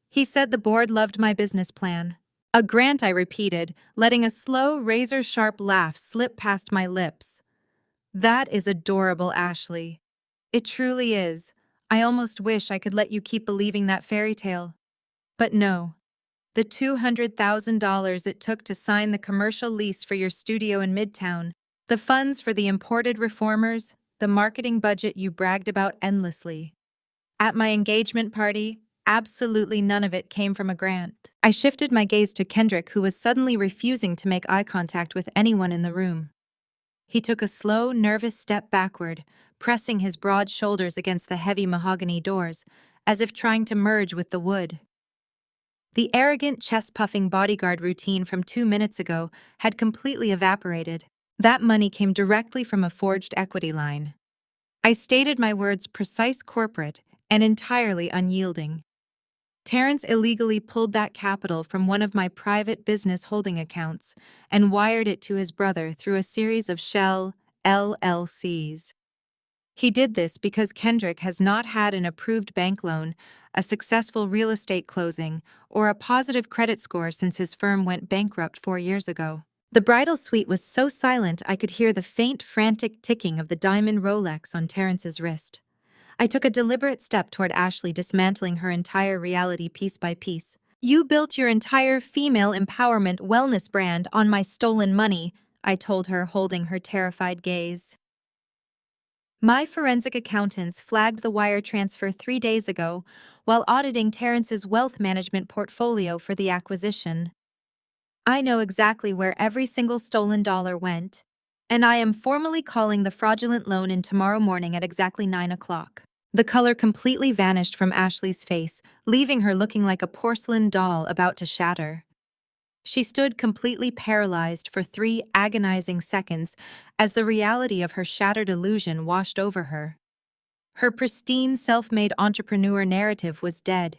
He said the board loved my business plan. A grant, I repeated, letting a slow, razor-sharp laugh slip past my lips. That is adorable, Ashley. It truly is. I almost wish I could let you keep believing that fairy tale. But no. The $200,000 it took to sign the commercial lease for your studio in Midtown, the funds for the imported reformers, the marketing budget you bragged about endlessly. At my engagement party, absolutely none of it came from a grant. I shifted my gaze to Kendrick, who was suddenly refusing to make eye contact with anyone in the room. He took a slow, nervous step backward, pressing his broad shoulders against the heavy mahogany doors, as if trying to merge with the wood. The arrogant, chest-puffing bodyguard routine from 2 minutes ago had completely evaporated. That money came directly from a forged equity line. I stated my words precise, corporate, and entirely unyielding. Terrence illegally pulled that capital from one of my private business holding accounts and wired it to his brother through a series of shell LLCs. He did this because Kendrick has not had an approved bank loan, a successful real estate closing, or a positive credit score since his firm went bankrupt 4 years ago. The bridal suite was so silent I could hear the faint, frantic ticking of the diamond Rolex on Terrence's wrist. I took a deliberate step toward Ashley, dismantling her entire reality piece by piece. "You built your entire female empowerment wellness brand on my stolen money," I told her, holding her terrified gaze. "My forensic accountants flagged the wire transfer 3 days ago while auditing Terrence's wealth management portfolio for the acquisition. I know exactly where every single stolen dollar went, and I am formally calling the fraudulent loan in tomorrow morning at exactly 9 o'clock. The color completely vanished from Ashley's face, leaving her looking like a porcelain doll about to shatter. She stood completely paralyzed for 3 agonizing seconds as the reality of her shattered illusion washed over her. Her pristine self-made entrepreneur narrative was dead.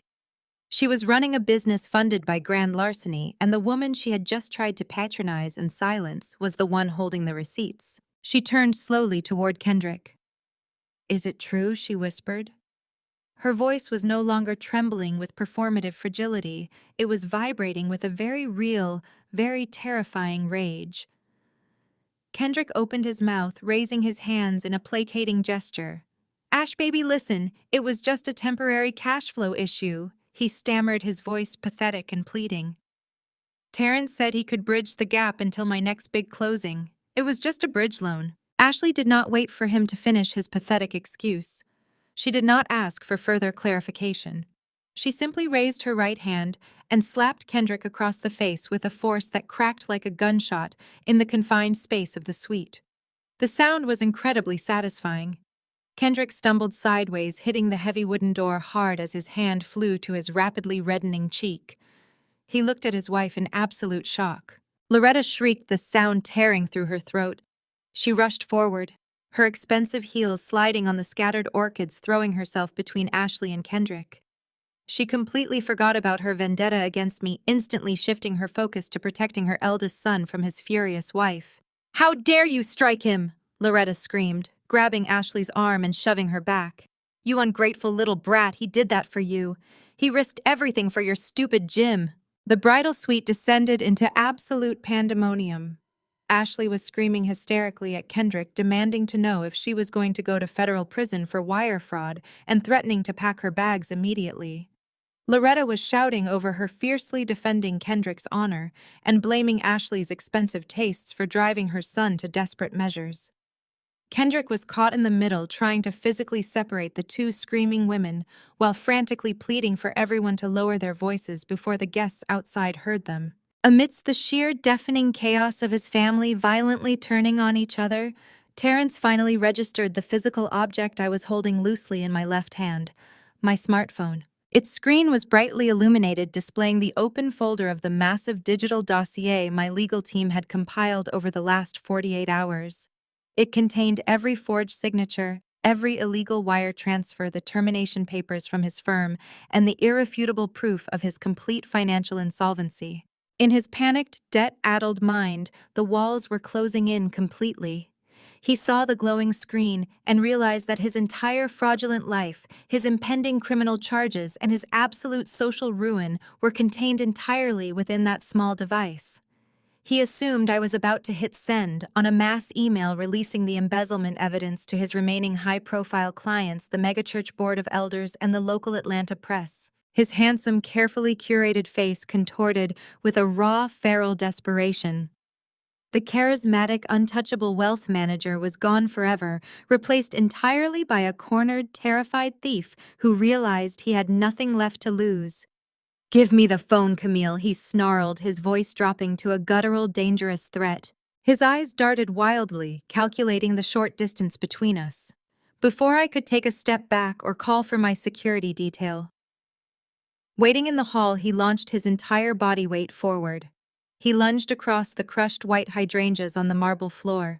She was running a business funded by grand larceny, and the woman she had just tried to patronize and silence was the one holding the receipts. She turned slowly toward Kendrick. "Is it true?" she whispered. Her voice was no longer trembling with performative fragility, it was vibrating with a very real, very terrifying rage. Kendrick opened his mouth, raising his hands in a placating gesture. "Ash baby, listen, it was just a temporary cash flow issue," he stammered, his voice pathetic and pleading. "Terrence said he could bridge the gap until my next big closing. It was just a bridge loan." Ashley did not wait for him to finish his pathetic excuse. She did not ask for further clarification. She simply raised her right hand and slapped Kendrick across the face with a force that cracked like a gunshot in the confined space of the suite. The sound was incredibly satisfying. Kendrick stumbled sideways, hitting the heavy wooden door hard as his hand flew to his rapidly reddening cheek. He looked at his wife in absolute shock. Loretta shrieked, the sound tearing through her throat. She rushed forward, her expensive heels sliding on the scattered orchids, throwing herself between Ashley and Kendrick. She completely forgot about her vendetta against me, instantly shifting her focus to protecting her eldest son from his furious wife. "How dare you strike him!" Loretta screamed, grabbing Ashley's arm and shoving her back. "You ungrateful little brat, he did that for you. He risked everything for your stupid Jim." The bridal suite descended into absolute pandemonium. Ashley was screaming hysterically at Kendrick, demanding to know if she was going to go to federal prison for wire fraud and threatening to pack her bags immediately. Loretta was shouting over her, fiercely defending Kendrick's honor and blaming Ashley's expensive tastes for driving her son to desperate measures. Kendrick was caught in the middle, trying to physically separate the two screaming women while frantically pleading for everyone to lower their voices before the guests outside heard them. Amidst the sheer deafening chaos of his family violently turning on each other, Terrence finally registered the physical object I was holding loosely in my left hand, my smartphone. Its screen was brightly illuminated, displaying the open folder of the massive digital dossier my legal team had compiled over the last 48 hours. It contained every forged signature, every illegal wire transfer, the termination papers from his firm, and the irrefutable proof of his complete financial insolvency. In his panicked, debt-addled mind, the walls were closing in completely. He saw the glowing screen and realized that his entire fraudulent life, his impending criminal charges, and his absolute social ruin were contained entirely within that small device. He assumed I was about to hit send on a mass email releasing the embezzlement evidence to his remaining high-profile clients, the megachurch board of elders and the local Atlanta press. His handsome, carefully curated face contorted with a raw, feral desperation. The charismatic, untouchable wealth manager was gone forever, replaced entirely by a cornered, terrified thief who realized he had nothing left to lose. "Give me the phone, Camille," he snarled, his voice dropping to a guttural, dangerous threat. His eyes darted wildly, calculating the short distance between us. Before I could take a step back or call for my security detail. Waiting in the hall, he launched his entire body weight forward. He lunged across the crushed white hydrangeas on the marble floor,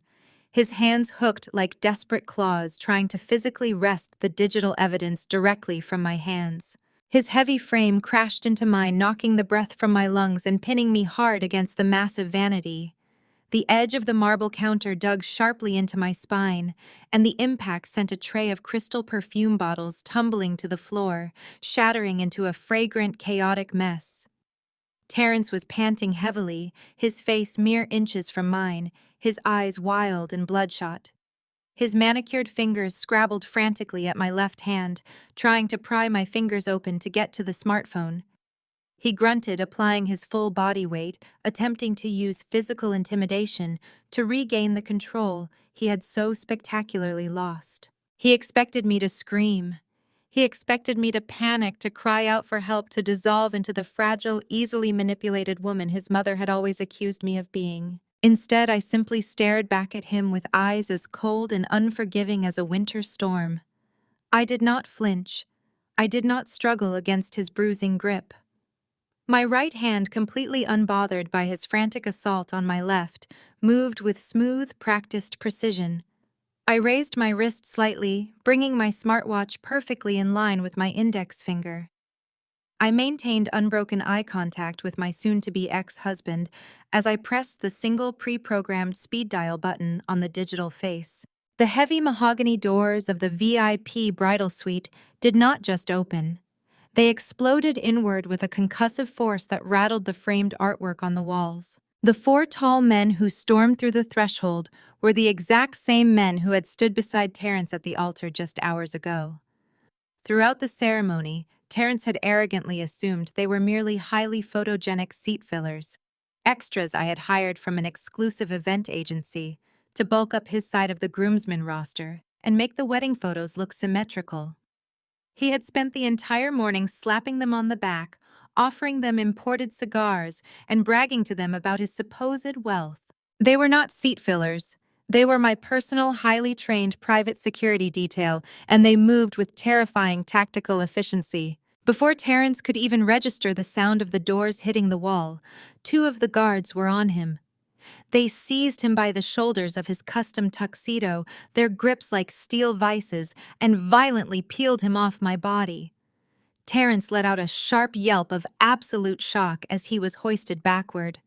his hands hooked like desperate claws, trying to physically wrest the digital evidence directly from my hands. His heavy frame crashed into mine, knocking the breath from my lungs and pinning me hard against the massive vanity. The edge of the marble counter dug sharply into my spine, and the impact sent a tray of crystal perfume bottles tumbling to the floor, shattering into a fragrant, chaotic mess. Terrence was panting heavily, his face mere inches from mine, his eyes wild and bloodshot. His manicured fingers scrabbled frantically at my left hand, trying to pry my fingers open to get to the smartphone. He grunted, applying his full body weight, attempting to use physical intimidation to regain the control he had so spectacularly lost. He expected me to scream. He expected me to panic, to cry out for help, to dissolve into the fragile, easily manipulated woman his mother had always accused me of being. Instead, I simply stared back at him with eyes as cold and unforgiving as a winter storm. I did not flinch. I did not struggle against his bruising grip. My right hand, completely unbothered by his frantic assault on my left, moved with smooth, practiced precision. I raised my wrist slightly, bringing my smartwatch perfectly in line with my index finger. I maintained unbroken eye contact with my soon-to-be ex-husband as I pressed the single pre-programmed speed dial button on the digital face. The heavy mahogany doors of the VIP bridal suite did not just open. They exploded inward with a concussive force that rattled the framed artwork on the walls. The four tall men who stormed through the threshold were the exact same men who had stood beside Terrence at the altar just hours ago. Throughout the ceremony, Terrence had arrogantly assumed they were merely highly photogenic seat fillers, extras I had hired from an exclusive event agency to bulk up his side of the groomsmen roster and make the wedding photos look symmetrical. He had spent the entire morning slapping them on the back, offering them imported cigars, and bragging to them about his supposed wealth. They were not seat fillers. They were my personal, highly trained private security detail, and they moved with terrifying tactical efficiency. Before Terrence could even register the sound of the doors hitting the wall, two of the guards were on him. They seized him by the shoulders of his custom tuxedo, their grips like steel vices, and violently peeled him off my body. Terrence let out a sharp yelp of absolute shock as he was hoisted backward.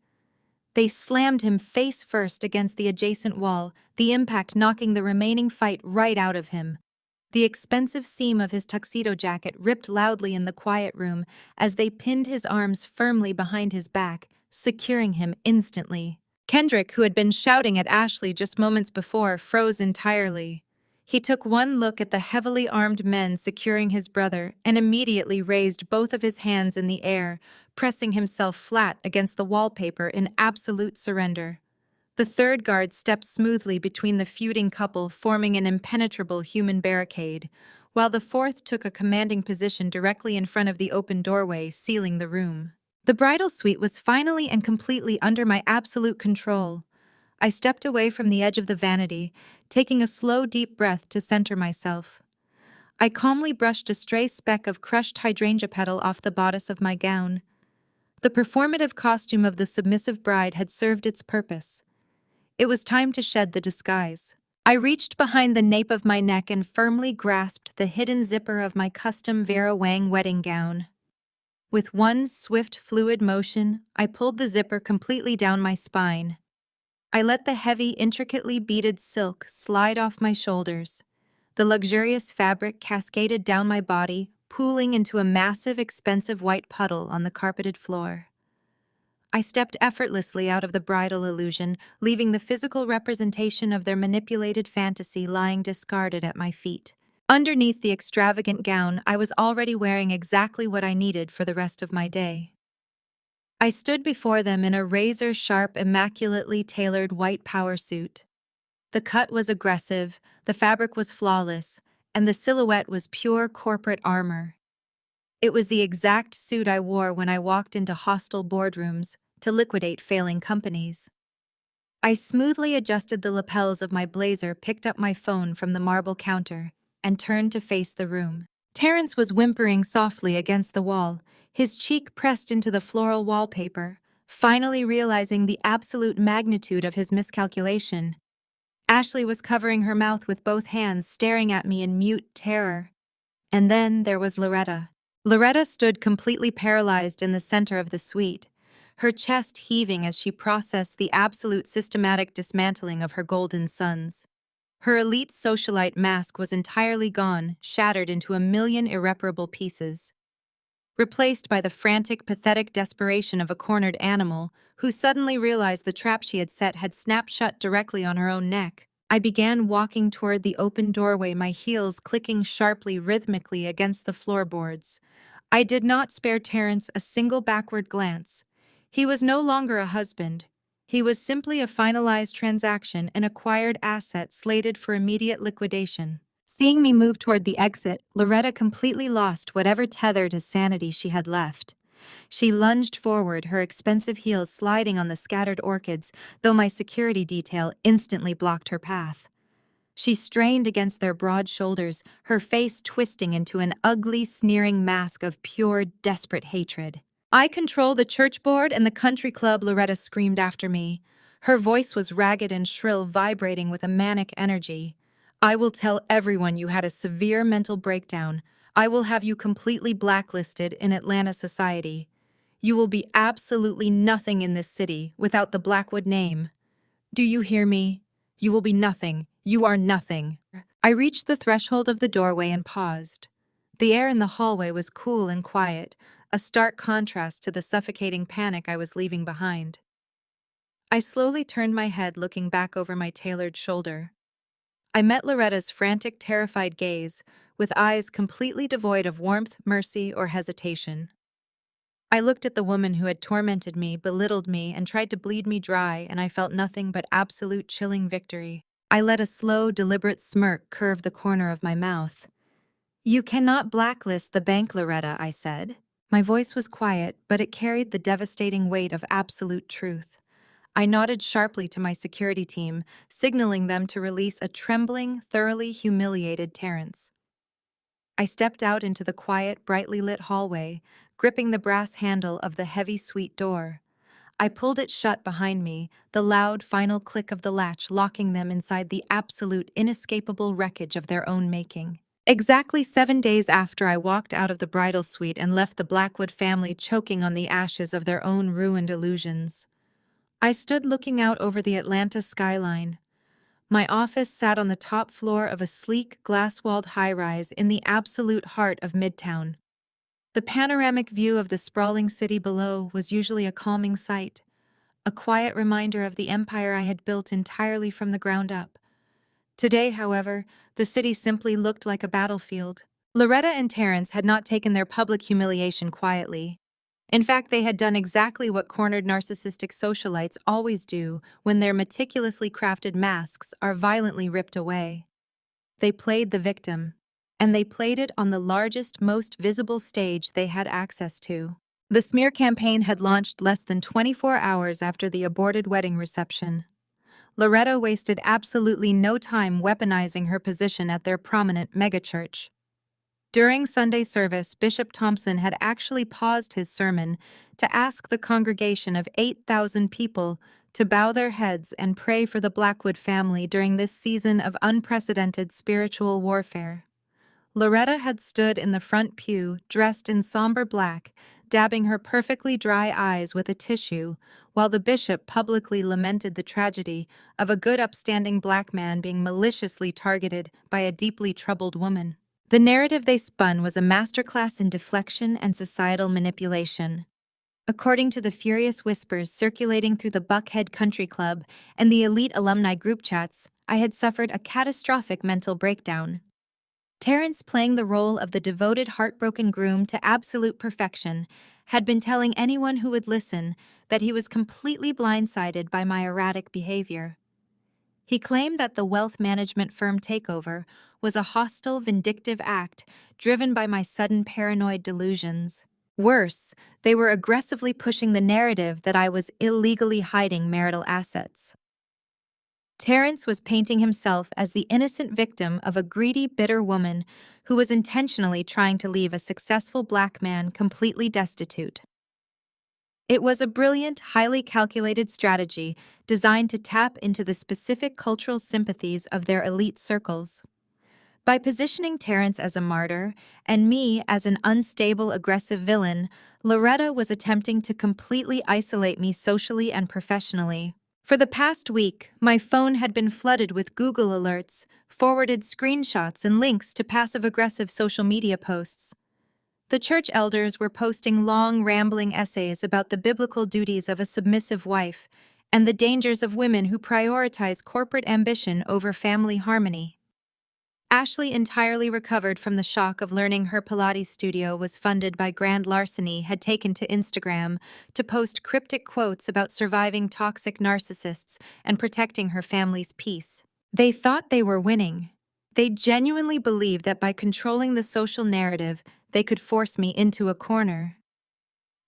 They slammed him face first against the adjacent wall, the impact knocking the remaining fight right out of him. The expensive seam of his tuxedo jacket ripped loudly in the quiet room as they pinned his arms firmly behind his back, securing him instantly. Kendrick, who had been shouting at Ashley just moments before, froze entirely. He took one look at the heavily armed men securing his brother and immediately raised both of his hands in the air, pressing himself flat against the wallpaper in absolute surrender. The third guard stepped smoothly between the feuding couple, forming an impenetrable human barricade, while the fourth took a commanding position directly in front of the open doorway, sealing the room. The bridal suite was finally and completely under my absolute control. I stepped away from the edge of the vanity, taking a slow, deep breath to center myself. I calmly brushed a stray speck of crushed hydrangea petal off the bodice of my gown. The performative costume of the submissive bride had served its purpose. It was time to shed the disguise. I reached behind the nape of my neck and firmly grasped the hidden zipper of my custom Vera Wang wedding gown. With one swift, fluid motion, I pulled the zipper completely down my spine. I let the heavy, intricately beaded silk slide off my shoulders. The luxurious fabric cascaded down my body, pooling into a massive, expensive white puddle on the carpeted floor. I stepped effortlessly out of the bridal illusion, leaving the physical representation of their manipulated fantasy lying discarded at my feet. Underneath the extravagant gown, I was already wearing exactly what I needed for the rest of my day. I stood before them in a razor-sharp, immaculately tailored white power suit. The cut was aggressive, the fabric was flawless, and the silhouette was pure corporate armor. It was the exact suit I wore when I walked into hostile boardrooms to liquidate failing companies. I smoothly adjusted the lapels of my blazer, picked up my phone from the marble counter, and turned to face the room. Terrence was whimpering softly against the wall, his cheek pressed into the floral wallpaper, finally realizing the absolute magnitude of his miscalculation. Ashley was covering her mouth with both hands, staring at me in mute terror. And then there was Loretta. Loretta stood completely paralyzed in the center of the suite, her chest heaving as she processed the absolute systematic dismantling of her golden sons. Her elite socialite mask was entirely gone, shattered into a million irreparable pieces, replaced by the frantic, pathetic desperation of a cornered animal who suddenly realized the trap she had set had snapped shut directly on her own neck. I began walking toward the open doorway, my heels clicking sharply, rhythmically against the floorboards. I did not spare Terence a single backward glance. He was no longer a husband. He was simply a finalized transaction, an acquired asset slated for immediate liquidation. Seeing me move toward the exit, Loretta completely lost whatever tether to sanity she had left. She lunged forward, her expensive heels sliding on the scattered orchids, though my security detail instantly blocked her path. She strained against their broad shoulders, her face twisting into an ugly, sneering mask of pure, desperate hatred. "I control the church board and the country club," Loretta screamed after me. Her voice was ragged and shrill, vibrating with a manic energy. "I will tell everyone you had a severe mental breakdown. I will have you completely blacklisted in Atlanta society. You will be absolutely nothing in this city without the Blackwood name. Do you hear me? You will be nothing. You are nothing." I reached the threshold of the doorway and paused. The air in the hallway was cool and quiet, a stark contrast to the suffocating panic I was leaving behind. I slowly turned my head, looking back over my tailored shoulder. I met Loretta's frantic, terrified gaze, with eyes completely devoid of warmth, mercy, or hesitation. I looked at the woman who had tormented me, belittled me, and tried to bleed me dry, and I felt nothing but absolute chilling victory. I let a slow, deliberate smirk curve the corner of my mouth. "You cannot blacklist the bank, Loretta," I said. My voice was quiet, but it carried the devastating weight of absolute truth. I nodded sharply to my security team, signaling them to release a trembling, thoroughly humiliated Terence. I stepped out into the quiet, brightly lit hallway, gripping the brass handle of the heavy suite door. I pulled it shut behind me, the loud, final click of the latch locking them inside the absolute, inescapable wreckage of their own making. Exactly 7 days after I walked out of the bridal suite and left the Blackwood family choking on the ashes of their own ruined illusions, I stood looking out over the Atlanta skyline. My office sat on the top floor of a sleek, glass-walled high-rise in the absolute heart of Midtown. The panoramic view of the sprawling city below was usually a calming sight, a quiet reminder of the empire I had built entirely from the ground up. Today, however, the city simply looked like a battlefield. Loretta and Terence had not taken their public humiliation quietly. In fact, they had done exactly what cornered narcissistic socialites always do when their meticulously crafted masks are violently ripped away. They played the victim, and they played it on the largest, most visible stage they had access to. The smear campaign had launched less than 24 hours after the aborted wedding reception. Loretta wasted absolutely no time weaponizing her position at their prominent megachurch. During Sunday service, Bishop Thompson had actually paused his sermon to ask the congregation of 8,000 people to bow their heads and pray for the Blackwood family during this season of unprecedented spiritual warfare. Loretta had stood in the front pew, dressed in somber black, dabbing her perfectly dry eyes with a tissue, while the bishop publicly lamented the tragedy of a good upstanding black man being maliciously targeted by a deeply troubled woman. The narrative they spun was a masterclass in deflection and societal manipulation. According to the furious whispers circulating through the Buckhead Country Club and the elite alumni group chats, I had suffered a catastrophic mental breakdown. Terence, playing the role of the devoted, heartbroken groom to absolute perfection, had been telling anyone who would listen that he was completely blindsided by my erratic behavior. He claimed that the wealth management firm takeover was a hostile, vindictive act driven by my sudden paranoid delusions. Worse, they were aggressively pushing the narrative that I was illegally hiding marital assets. Terence was painting himself as the innocent victim of a greedy, bitter woman who was intentionally trying to leave a successful black man completely destitute. It was a brilliant, highly calculated strategy designed to tap into the specific cultural sympathies of their elite circles. By positioning Terence as a martyr and me as an unstable, aggressive villain, Loretta was attempting to completely isolate me socially and professionally. For the past week, my phone had been flooded with Google alerts, forwarded screenshots, and links to passive-aggressive social media posts. The church elders were posting long, rambling essays about the biblical duties of a submissive wife and the dangers of women who prioritize corporate ambition over family harmony. Ashley, entirely recovered from the shock of learning her Pilates studio was funded by grand larceny, had taken to Instagram to post cryptic quotes about surviving toxic narcissists and protecting her family's peace. They thought they were winning. They genuinely believed that by controlling the social narrative, they could force me into a corner.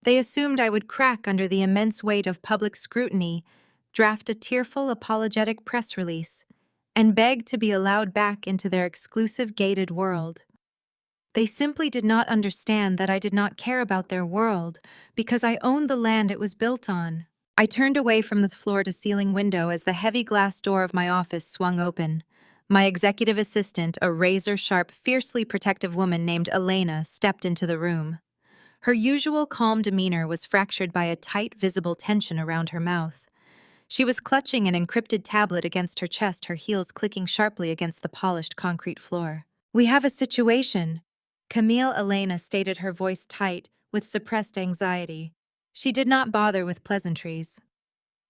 They assumed I would crack under the immense weight of public scrutiny, draft a tearful, apologetic press release, and beg to be allowed back into their exclusive gated world. They simply did not understand that I did not care about their world because I owned the land it was built on. I turned away from the floor-to-ceiling window as the heavy glass door of my office swung open. My executive assistant, a razor-sharp, fiercely protective woman named Elena, stepped into the room. Her usual calm demeanor was fractured by a tight, visible tension around her mouth. She was clutching an encrypted tablet against her chest, her heels clicking sharply against the polished concrete floor. "We have a situation," Camille Elena stated, her voice tight, with suppressed anxiety. She did not bother with pleasantries.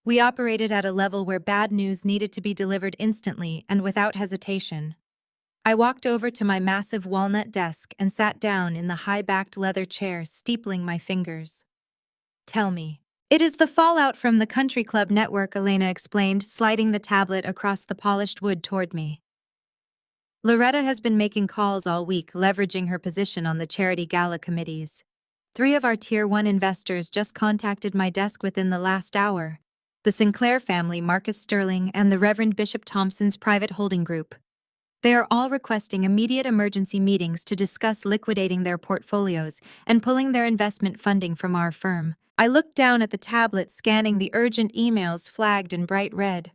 We operated at a level where bad news needed to be delivered instantly and without hesitation. I walked over to my massive walnut desk and sat down in the high-backed leather chair, steepling my fingers. "Tell me." "It is the fallout from the country club network," Elena explained, sliding the tablet across the polished wood toward me. "Loretta has been making calls all week, leveraging her position on the charity gala committees. 3 of our Tier 1 investors just contacted my desk within the last hour. The Sinclair family, Marcus Sterling, and the Reverend Bishop Thompson's private holding group. They are all requesting immediate emergency meetings to discuss liquidating their portfolios and pulling their investment funding from our firm." I looked down at the tablet, scanning the urgent emails flagged in bright red.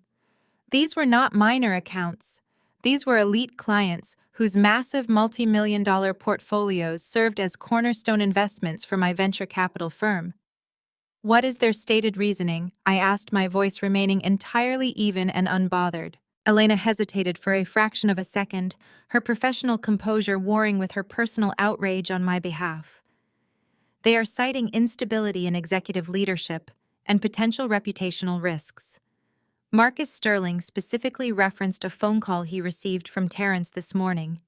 These were not minor accounts. These were elite clients whose massive multi-million-dollar portfolios served as cornerstone investments for my venture capital firm. "What is their stated reasoning?" I asked, my voice remaining entirely even and unbothered. Elena hesitated for a fraction of a second, her professional composure warring with her personal outrage on my behalf. "They are citing instability in executive leadership and potential reputational risks." Marcus Sterling specifically referenced a phone call he received from Terrence this morning.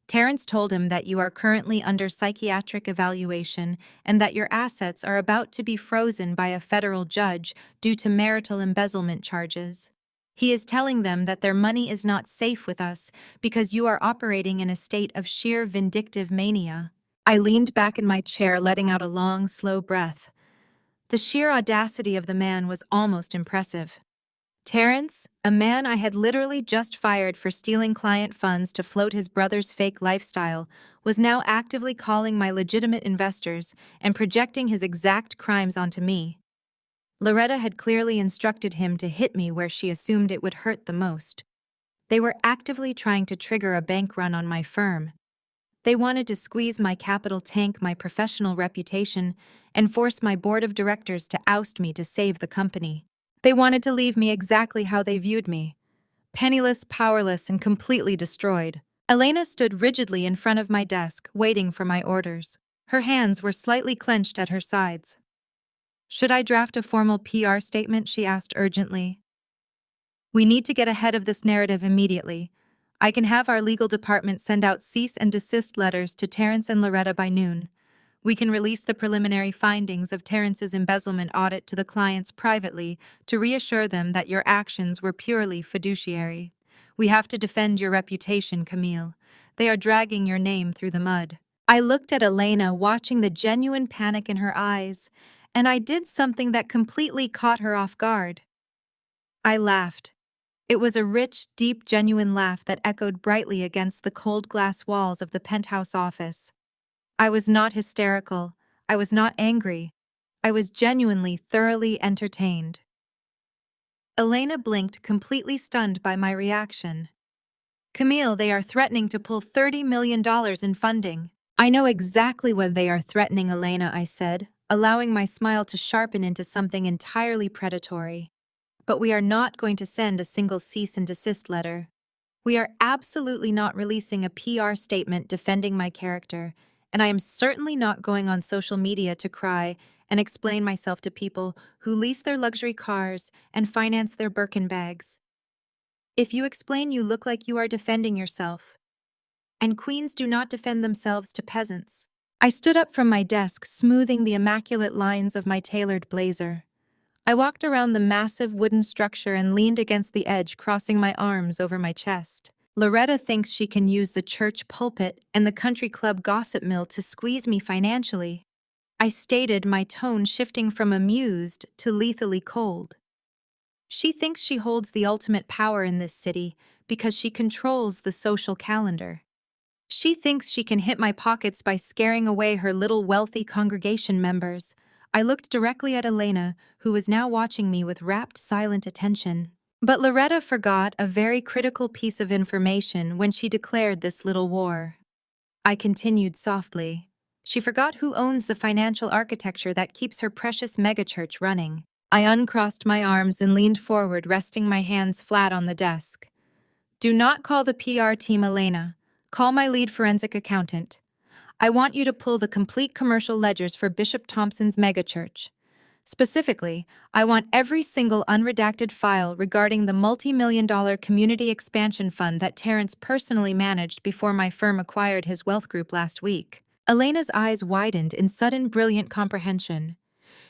Terrence told him that you are currently under psychiatric evaluation and that your assets are about to be frozen by a federal judge due to marital embezzlement charges. He is telling them that their money is not safe with us because you are operating in a state of sheer vindictive mania. I leaned back in my chair, letting out a long, slow breath. The sheer audacity of the man was almost impressive. Terrence, a man I had literally just fired for stealing client funds to float his brother's fake lifestyle, was now actively calling my legitimate investors and projecting his exact crimes onto me. Loretta had clearly instructed him to hit me where she assumed it would hurt the most. They were actively trying to trigger a bank run on my firm. They wanted to squeeze my capital, tank my professional reputation, and force my board of directors to oust me to save the company. They wanted to leave me exactly how they viewed me: penniless, powerless, and completely destroyed. Elena stood rigidly in front of my desk, waiting for my orders. Her hands were slightly clenched at her sides. "Should I draft a formal PR statement?" she asked urgently. "We need to get ahead of this narrative immediately. I can have our legal department send out cease and desist letters to Terrence and Loretta by noon. We can release the preliminary findings of Terrence's embezzlement audit to the clients privately to reassure them that your actions were purely fiduciary. We have to defend your reputation, Camille. They are dragging your name through the mud." I looked at Elena, watching the genuine panic in her eyes, and I did something that completely caught her off guard. I laughed. It was a rich, deep, genuine laugh that echoed brightly against the cold glass walls of the penthouse office. I was not hysterical. I was not angry. I was genuinely, thoroughly entertained. Elena blinked, completely stunned by my reaction. "Camille, they are threatening to pull $30 million in funding." "I know exactly what they are threatening, Elena," I said. allowing my smile to sharpen into something entirely predatory. But we are not going to send a single cease and desist letter. We are absolutely not releasing a PR statement defending my character, and I am certainly not going on social media to cry and explain myself to people who lease their luxury cars and finance their Birkin bags. If you explain, you look like you are defending yourself. And queens do not defend themselves to peasants. I stood up from my desk, smoothing the immaculate lines of my tailored blazer. I walked around the massive wooden structure and leaned against the edge, crossing my arms over my chest. Loretta thinks she can use the church pulpit and the country club gossip mill to squeeze me financially. I stated, my tone shifting from amused to lethally cold. She thinks she holds the ultimate power in this city because she controls the social calendar. She thinks she can hit my pockets by scaring away her little wealthy congregation members. I looked directly at Elena, who was now watching me with rapt, silent attention. But Loretta forgot a very critical piece of information when she declared this little war. I continued softly. She forgot who owns the financial architecture that keeps her precious megachurch running. I uncrossed my arms and leaned forward, resting my hands flat on the desk. Do not call the PR team, Elena. Call my lead forensic accountant. I want you to pull the complete commercial ledgers for Bishop Thompson's megachurch. Specifically, I want every single unredacted file regarding the multi-million-dollar community expansion fund that Terrence personally managed before my firm acquired his wealth group last week. Elena's eyes widened in sudden, brilliant comprehension.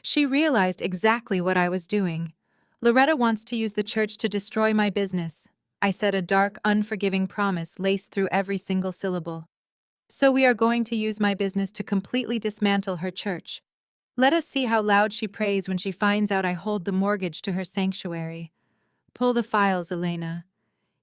She realized exactly what I was doing. Loretta wants to use the church to destroy my business. I said, a dark, unforgiving promise laced through every single syllable. So we are going to use my business to completely dismantle her church. Let us see how loud she prays when she finds out I hold the mortgage to her sanctuary. Pull the files, Elena.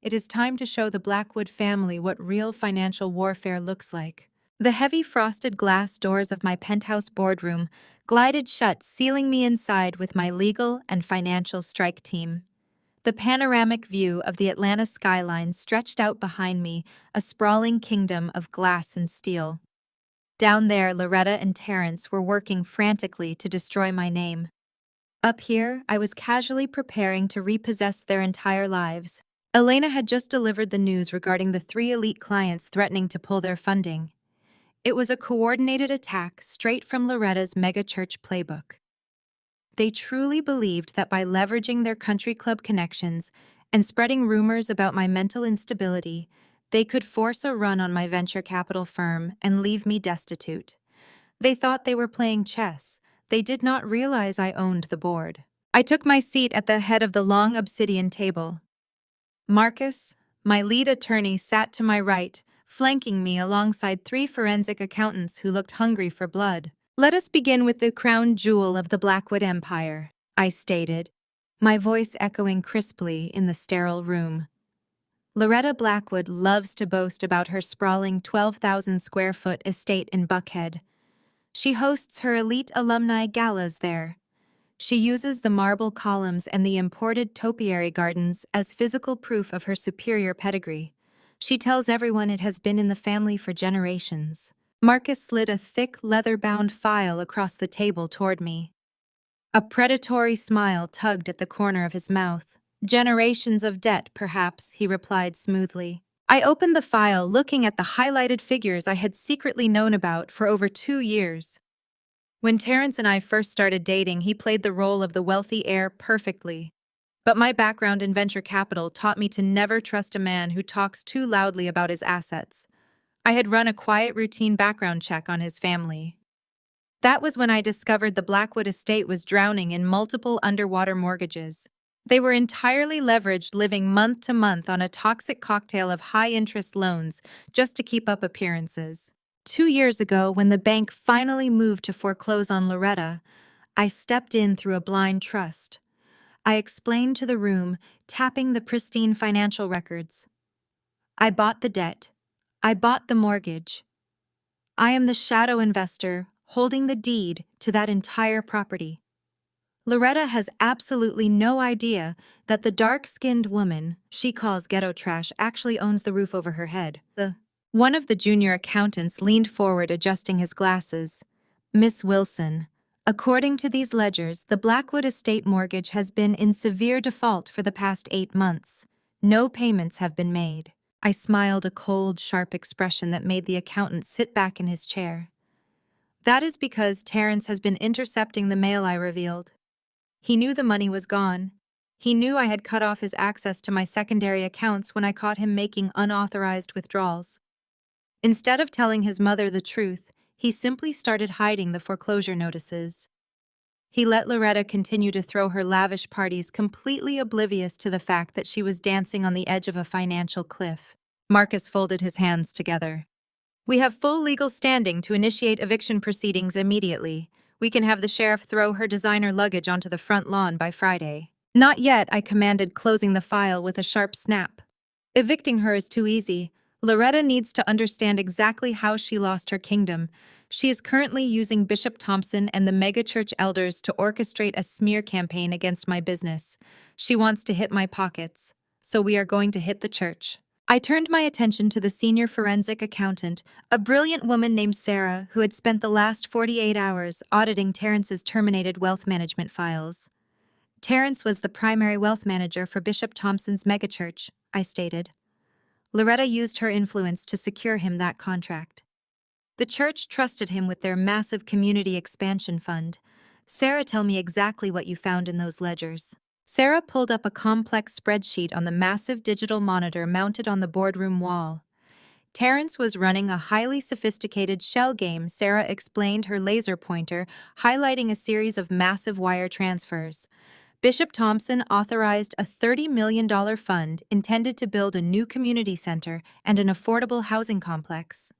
It is time to show the Blackwood family what real financial warfare looks like. The heavy frosted glass doors of my penthouse boardroom glided shut, sealing me inside with my legal and financial strike team. The panoramic view of the Atlanta skyline stretched out behind me, a sprawling kingdom of glass and steel. Down there, Loretta and Terrence were working frantically to destroy my name. Up here, I was casually preparing to repossess their entire lives. Elena had just delivered the news regarding the 3 elite clients threatening to pull their funding. It was a coordinated attack straight from Loretta's megachurch playbook. They truly believed that by leveraging their country club connections and spreading rumors about my mental instability, they could force a run on my venture capital firm and leave me destitute. They thought they were playing chess. They did not realize I owned the board. I took my seat at the head of the long obsidian table. Marcus, my lead attorney, sat to my right, flanking me alongside 3 forensic accountants who looked hungry for blood. Let us begin with the crown jewel of the Blackwood Empire, I stated, my voice echoing crisply in the sterile room. Loretta Blackwood loves to boast about her sprawling 12,000-square-foot estate in Buckhead. She hosts her elite alumni galas there. She uses the marble columns and the imported topiary gardens as physical proof of her superior pedigree. She tells everyone it has been in the family for generations. Marcus slid a thick, leather-bound file across the table toward me. A predatory smile tugged at the corner of his mouth. Generations of debt, perhaps, he replied smoothly. I opened the file, looking at the highlighted figures I had secretly known about for over 2 years. When Terrence and I first started dating, he played the role of the wealthy heir perfectly. But my background in venture capital taught me to never trust a man who talks too loudly about his assets. I had run a quiet, routine background check on his family. That was when I discovered the Blackwood estate was drowning in multiple underwater mortgages. They were entirely leveraged, living month to month on a toxic cocktail of high-interest loans just to keep up appearances. 2 years ago, when the bank finally moved to foreclose on Loretta, I stepped in through a blind trust. I explained to the room, tapping the pristine financial records. I bought the debt. I bought the mortgage. I am the shadow investor holding the deed to that entire property. Loretta has absolutely no idea that the dark-skinned woman she calls ghetto trash actually owns the roof over her head. One of the junior accountants leaned forward, adjusting his glasses. Miss Wilson, According to these ledgers, the Blackwood estate mortgage has been in severe default for the past 8 months. No payments have been made. I smiled, a cold, sharp expression that made the accountant sit back in his chair. That is because Terrence has been intercepting the mail, I revealed. He knew the money was gone. He knew I had cut off his access to my secondary accounts when I caught him making unauthorized withdrawals. Instead of telling his mother the truth, he simply started hiding the foreclosure notices. He let Loretta continue to throw her lavish parties, completely oblivious to the fact that she was dancing on the edge of a financial cliff. Marcus folded his hands together. We have full legal standing to initiate eviction proceedings immediately. We can have the sheriff throw her designer luggage onto the front lawn by Friday. Not yet, I commanded, closing the file with a sharp snap. Evicting her is too easy. Loretta needs to understand exactly how she lost her kingdom. She is currently using Bishop Thompson and the megachurch elders to orchestrate a smear campaign against my business. She wants to hit my pockets, so we are going to hit the church. I turned my attention to the senior forensic accountant, a brilliant woman named Sarah, who had spent the last 48 hours auditing Terrence's terminated wealth management files. Terrence was the primary wealth manager for Bishop Thompson's megachurch, I stated. Loretta used her influence to secure him that contract. The church trusted him with their massive community expansion fund. Sarah, tell me exactly what you found in those ledgers. Sarah pulled up a complex spreadsheet on the massive digital monitor mounted on the boardroom wall. Terrence was running a highly sophisticated shell game, Sarah explained, her laser pointer highlighting a series of massive wire transfers. Bishop Thompson authorized a $30 million fund intended to build a new community center and an affordable housing complex.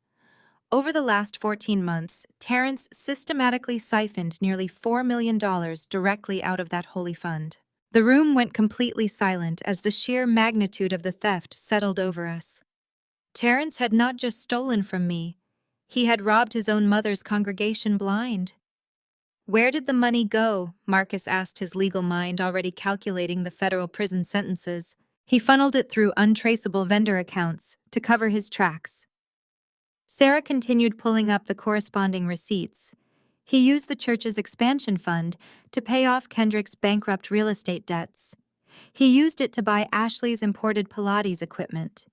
Over the last 14 months, Terrence systematically siphoned nearly $4 million directly out of that holy fund. The room went completely silent as the sheer magnitude of the theft settled over us. Terrence had not just stolen from me, he had robbed his own mother's congregation blind. Where did the money go? Marcus asked, his legal mind already calculating the federal prison sentences. He funneled it through untraceable vendor accounts to cover his tracks. Sarah continued pulling up the corresponding receipts. He used the church's expansion fund to pay off Kendrick's bankrupt real estate debts. He used it to buy Ashley's imported Pilates equipment.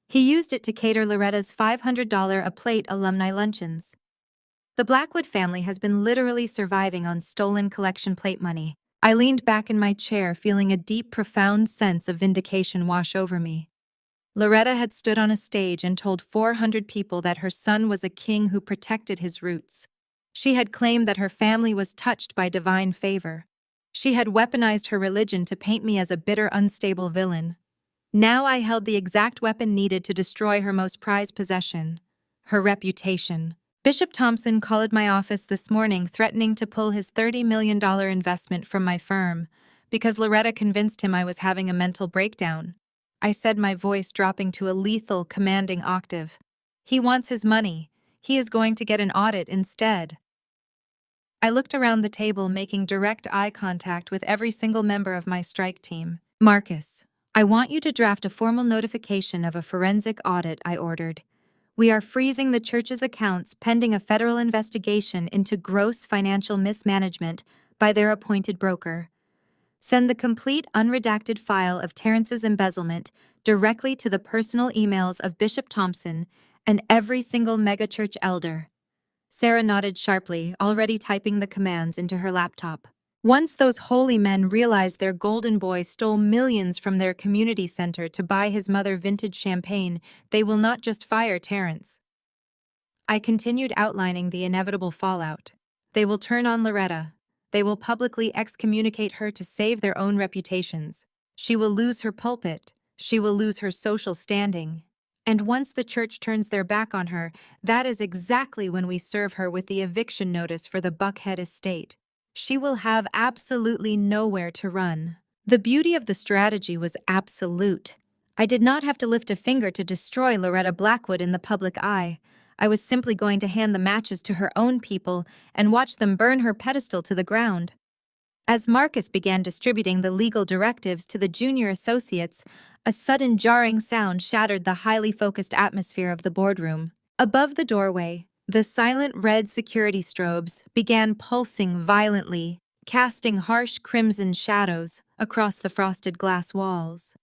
He used it to cater Loretta's $500 a plate alumni luncheons. The Blackwood family has been literally surviving on stolen collection plate money. I leaned back in my chair, feeling a deep, profound sense of vindication wash over me. Loretta had stood on a stage and told 400 people that her son was a king who protected his roots. She had claimed that her family was touched by divine favor. She had weaponized her religion to paint me as a bitter, unstable villain. Now I held the exact weapon needed to destroy her most prized possession, her reputation. Bishop Thompson called my office this morning, threatening to pull his $30 million investment from my firm because Loretta convinced him I was having a mental breakdown. I said, my voice dropping to a lethal, commanding octave. He wants his money. He is going to get an audit instead. I looked around the table, making direct eye contact with every single member of my strike team. Marcus, I want you to draft a formal notification of a forensic audit, I ordered. We are freezing the church's accounts pending a federal investigation into gross financial mismanagement by their appointed broker. Send the complete unredacted file of Terrence's embezzlement directly to the personal emails of Bishop Thompson and every single megachurch elder. Sarah nodded sharply, already typing the commands into her laptop. Once those holy men realized their golden boy stole millions from their community center to buy his mother vintage champagne, they will not just fire Terrence. I continued outlining the inevitable fallout. They will turn on Loretta. They will publicly excommunicate her to save their own reputations. She will lose her pulpit. She will lose her social standing. And once the church turns their back on her, that is exactly when we serve her with the eviction notice for the Buckhead estate. She will have absolutely nowhere to run. The beauty of the strategy was absolute. I did not have to lift a finger to destroy Loretta Blackwood in the public eye. I was simply going to hand the matches to her own people and watch them burn her pedestal to the ground. As Marcus began distributing the legal directives to the junior associates, a sudden jarring sound shattered the highly focused atmosphere of the boardroom. Above the doorway, The silent red security strobes began pulsing violently, casting harsh crimson shadows across the frosted glass walls.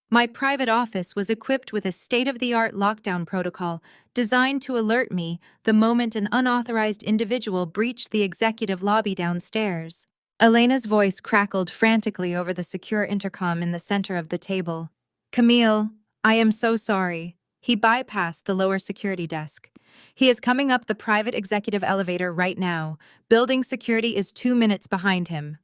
My private office was equipped with a state-of-the-art lockdown protocol designed to alert me the moment an unauthorized individual breached the executive lobby downstairs. Elena's voice crackled frantically over the secure intercom in the center of the table. "Camille, I am so sorry." He bypassed the lower security desk. "He is coming up the private executive elevator right now. Building security is 2 minutes behind him."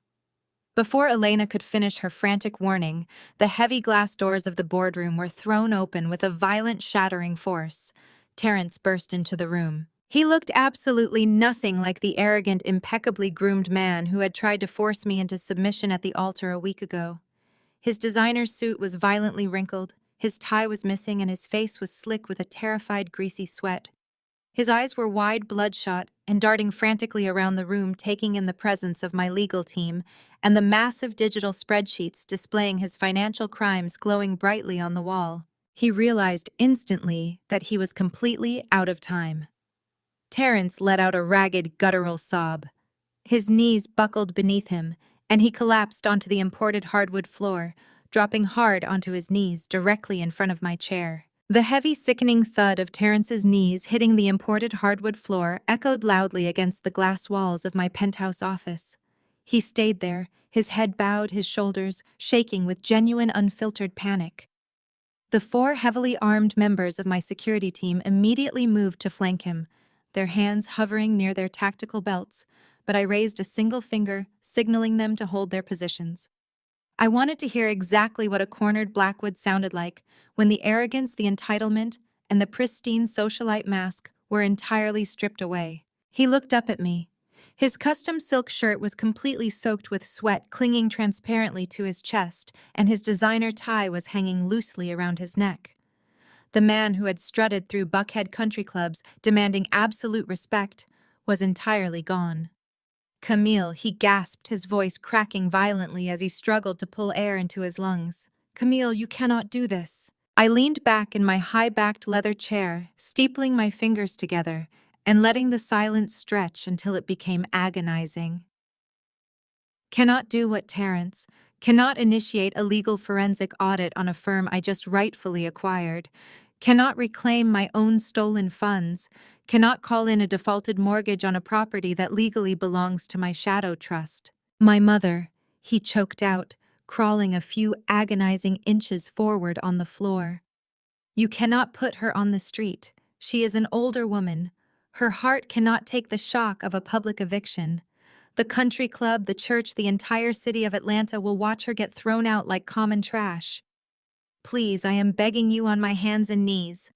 Before Elena could finish her frantic warning, the heavy glass doors of the boardroom were thrown open with a violent shattering force. Terrence burst into the room. He looked absolutely nothing like the arrogant, impeccably groomed man who had tried to force me into submission at the altar a week ago. His designer suit was violently wrinkled, his tie was missing, and his face was slick with a terrified, greasy sweat. His eyes were wide, bloodshot, and darting frantically around the room, taking in the presence of my legal team and the massive digital spreadsheets displaying his financial crimes glowing brightly on the wall. He realized instantly that he was completely out of time. Terrence let out a ragged, guttural sob. His knees buckled beneath him, and he collapsed onto the imported hardwood floor, dropping hard onto his knees directly in front of my chair. The heavy, sickening thud of Terrence's knees hitting the imported hardwood floor echoed loudly against the glass walls of my penthouse office. He stayed there, his head bowed, his shoulders shaking with genuine, unfiltered panic. The 4 heavily armed members of my security team immediately moved to flank him, their hands hovering near their tactical belts, but I raised a single finger, signaling them to hold their positions. I wanted to hear exactly what a cornered Blackwood sounded like when the arrogance, the entitlement, and the pristine socialite mask were entirely stripped away. He looked up at me. His custom silk shirt was completely soaked with sweat, clinging transparently to his chest, and his designer tie was hanging loosely around his neck. The man who had strutted through Buckhead country clubs, demanding absolute respect, was entirely gone. "Camille," he gasped, his voice cracking violently as he struggled to pull air into his lungs. "Camille, you cannot do this." I leaned back in my high-backed leather chair, steepling my fingers together and letting the silence stretch until it became agonizing. "Cannot do what, Terrence? Cannot initiate a legal forensic audit on a firm I just rightfully acquired. Cannot reclaim my own stolen funds. Cannot call in a defaulted mortgage on a property that legally belongs to my shadow trust. My mother," he choked out, crawling a few agonizing inches forward on the floor. "You cannot put her on the street. She is an older woman. Her heart cannot take the shock of a public eviction. The country club, the church, the entire city of Atlanta will watch her get thrown out like common trash. Please, I am begging you on my hands and knees.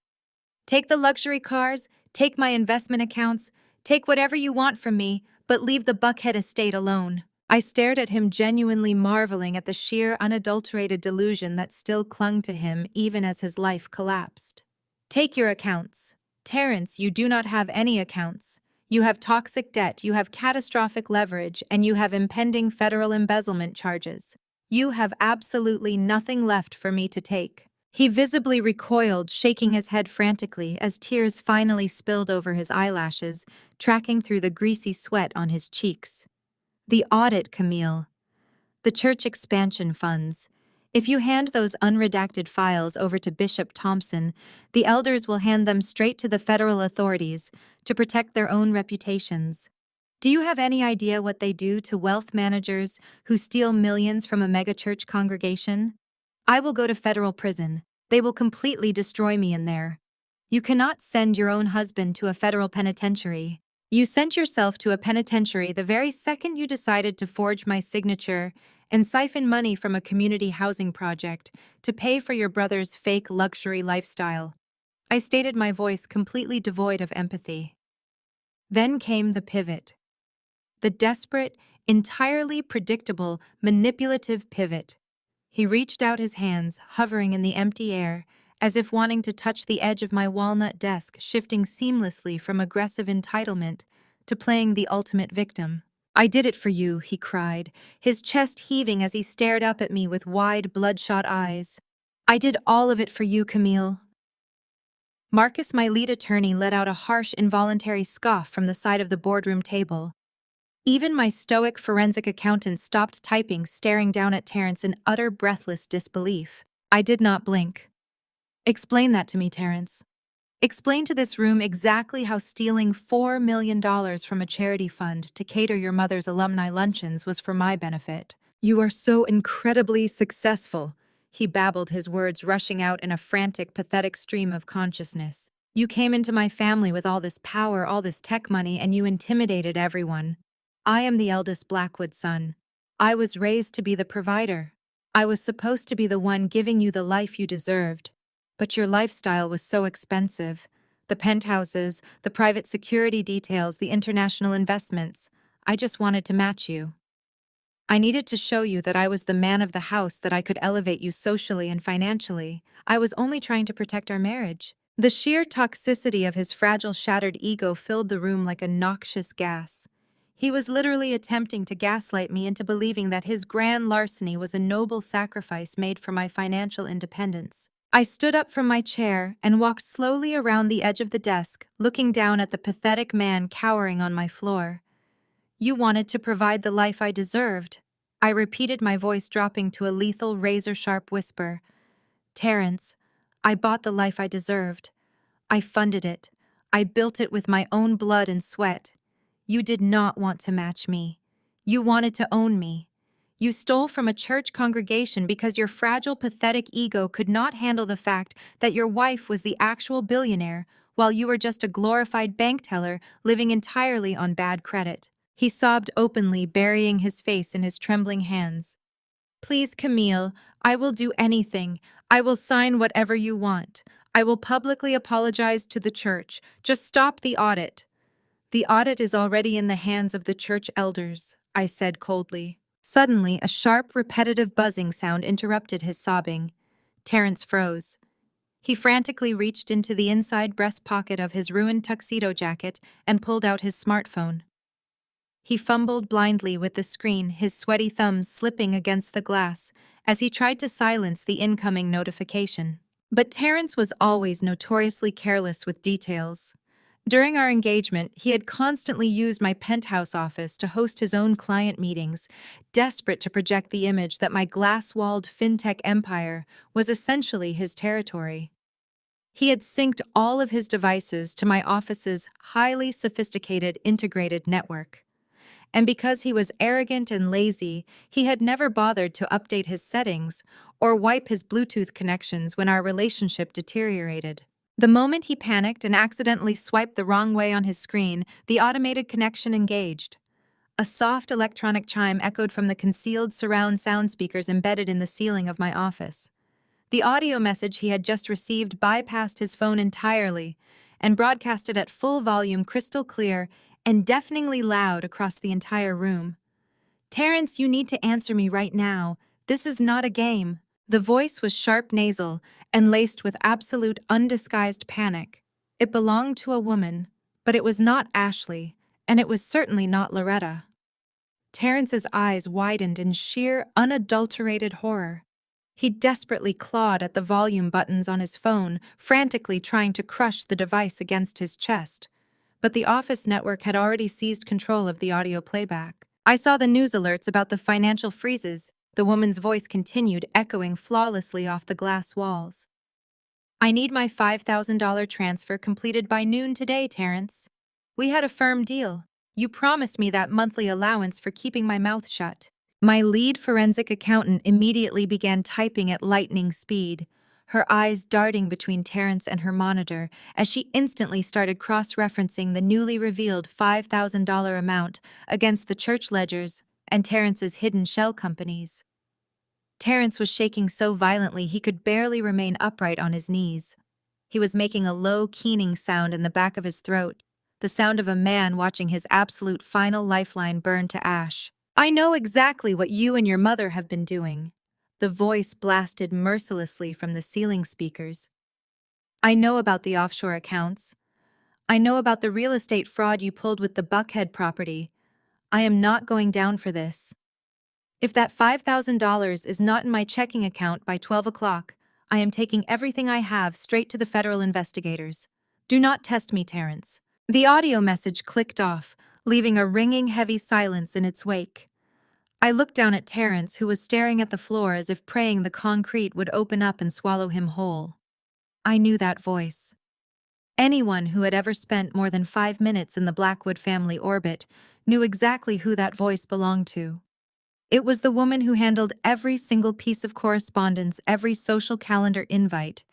Take the luxury cars, take my investment accounts, take whatever you want from me, but leave the Buckhead estate alone." I stared at him, genuinely marveling at the sheer, unadulterated delusion that still clung to him even as his life collapsed. "Take your accounts. Terrence, you do not have any accounts. You have toxic debt, you have catastrophic leverage, and you have impending federal embezzlement charges. You have absolutely nothing left for me to take." He visibly recoiled, shaking his head frantically as tears finally spilled over his eyelashes, tracking through the greasy sweat on his cheeks. "The audit, Camille. The church expansion funds. If you hand those unredacted files over to Bishop Thompson, the elders will hand them straight to the federal authorities to protect their own reputations. Do you have any idea what they do to wealth managers who steal millions from a megachurch congregation? I will go to federal prison. They will completely destroy me in there. You cannot send your own husband to a federal penitentiary. You sent yourself to a penitentiary the very second you decided to forge my signature and siphon money from a community housing project to pay for your brother's fake luxury lifestyle." I stated, my voice completely devoid of empathy. Then came the pivot. The desperate, entirely predictable, manipulative pivot. He reached out his hands, hovering in the empty air, as if wanting to touch the edge of my walnut desk, shifting seamlessly from aggressive entitlement to playing the ultimate victim. "I did it for you," he cried, his chest heaving as he stared up at me with wide, bloodshot eyes. "I did all of it for you, Camille." Marcus, my lead attorney, let out a harsh, involuntary scoff from the side of the boardroom table. Even my stoic forensic accountant stopped typing, staring down at Terrence in utter breathless disbelief. I did not blink. Explain that to me, Terrence. Explain to this room exactly how stealing $4 million from a charity fund to cater your mother's alumni luncheons was for my benefit. You are so incredibly successful, he babbled, his words rushing out in a frantic, pathetic stream of consciousness. You came into my family with all this power, all this tech money, and you intimidated everyone. I am the eldest Blackwood son. I was raised to be the provider. I was supposed to be the one giving you the life you deserved. But your lifestyle was so expensive. The penthouses, the private security details, the international investments. I just wanted to match you. I needed to show you that I was the man of the house, that I could elevate you socially and financially. I was only trying to protect our marriage. The sheer toxicity of his fragile, shattered ego filled the room like a noxious gas. He was literally attempting to gaslight me into believing that his grand larceny was a noble sacrifice made for my financial independence. I stood up from my chair and walked slowly around the edge of the desk, looking down at the pathetic man cowering on my floor. You wanted to provide the life I deserved. I repeated, my voice dropping to a lethal, razor-sharp whisper. Terrence, I bought the life I deserved. I funded it. I built it with my own blood and sweat. You did not want to match me. You wanted to own me. You stole from a church congregation because your fragile, pathetic ego could not handle the fact that your wife was the actual billionaire, while you were just a glorified bank teller living entirely on bad credit. He sobbed openly, burying his face in his trembling hands. Please, Camille, I will do anything. I will sign whatever you want. I will publicly apologize to the church. Just stop the audit. The audit is already in the hands of the church elders, I said coldly. Suddenly, a sharp, repetitive buzzing sound interrupted his sobbing. Terrence froze. He frantically reached into the inside breast pocket of his ruined tuxedo jacket and pulled out his smartphone. He fumbled blindly with the screen, his sweaty thumbs slipping against the glass as he tried to silence the incoming notification. But Terrence was always notoriously careless with details. During our engagement, he had constantly used my penthouse office to host his own client meetings, desperate to project the image that my glass-walled fintech empire was essentially his territory. He had synced all of his devices to my office's highly sophisticated integrated network. And because he was arrogant and lazy, he had never bothered to update his settings or wipe his Bluetooth connections when our relationship deteriorated. The moment he panicked and accidentally swiped the wrong way on his screen, the automated connection engaged. A soft electronic chime echoed from the concealed surround sound speakers embedded in the ceiling of my office. The audio message he had just received bypassed his phone entirely and broadcasted at full volume, crystal clear, and deafeningly loud across the entire room. Terrence, you need to answer me right now. This is not a game. The voice was sharp, nasal, and laced with absolute, undisguised panic. It belonged to a woman, but it was not Ashley, and it was certainly not Loretta. Terrence's eyes widened in sheer, unadulterated horror. He desperately clawed at the volume buttons on his phone, frantically trying to crush the device against his chest. But the office network had already seized control of the audio playback. I saw the news alerts about the financial freezes. The woman's voice continued, echoing flawlessly off the glass walls. I need my $5,000 transfer completed by noon today, Terrence. We had a firm deal. You promised me that monthly allowance for keeping my mouth shut. My lead forensic accountant immediately began typing at lightning speed, her eyes darting between Terrence and her monitor as she instantly started cross-referencing the newly revealed $5,000 amount against the church ledgers and Terrence's hidden shell companies. Terrence was shaking so violently he could barely remain upright on his knees. He was making a low, keening sound in the back of his throat, the sound of a man watching his absolute final lifeline burn to ash. I know exactly what you and your mother have been doing. The voice blasted mercilessly from the ceiling speakers. I know about the offshore accounts. I know about the real estate fraud you pulled with the Buckhead property. I am not going down for this. If that $5,000 is not in my checking account by 12 o'clock, I am taking everything I have straight to the federal investigators. Do not test me, Terrence." The audio message clicked off, leaving a ringing, heavy silence in its wake. I looked down at Terrence, who was staring at the floor as if praying the concrete would open up and swallow him whole. I knew that voice. Anyone who had ever spent more than 5 minutes in the Blackwood family orbit knew exactly who that voice belonged to. It was the woman who handled every single piece of correspondence, every social calendar invite,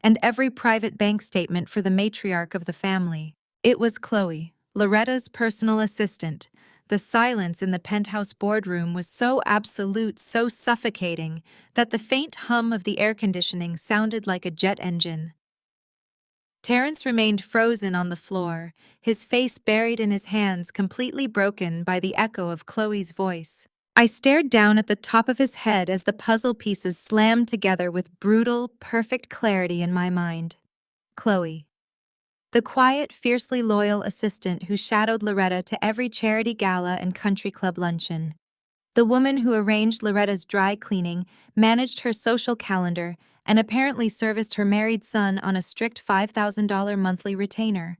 and every private bank statement for the matriarch of the family. It was Chloe, Loretta's personal assistant. The silence in the penthouse boardroom was so absolute, so suffocating, that the faint hum of the air conditioning sounded like a jet engine. Terrence remained frozen on the floor, his face buried in his hands, completely broken by the echo of Chloe's voice. I stared down at the top of his head as the puzzle pieces slammed together with brutal, perfect clarity in my mind. Chloe. The quiet, fiercely loyal assistant who shadowed Loretta to every charity gala and country club luncheon. The woman who arranged Loretta's dry cleaning, managed her social calendar, and apparently serviced her married son on a strict $5,000 monthly retainer.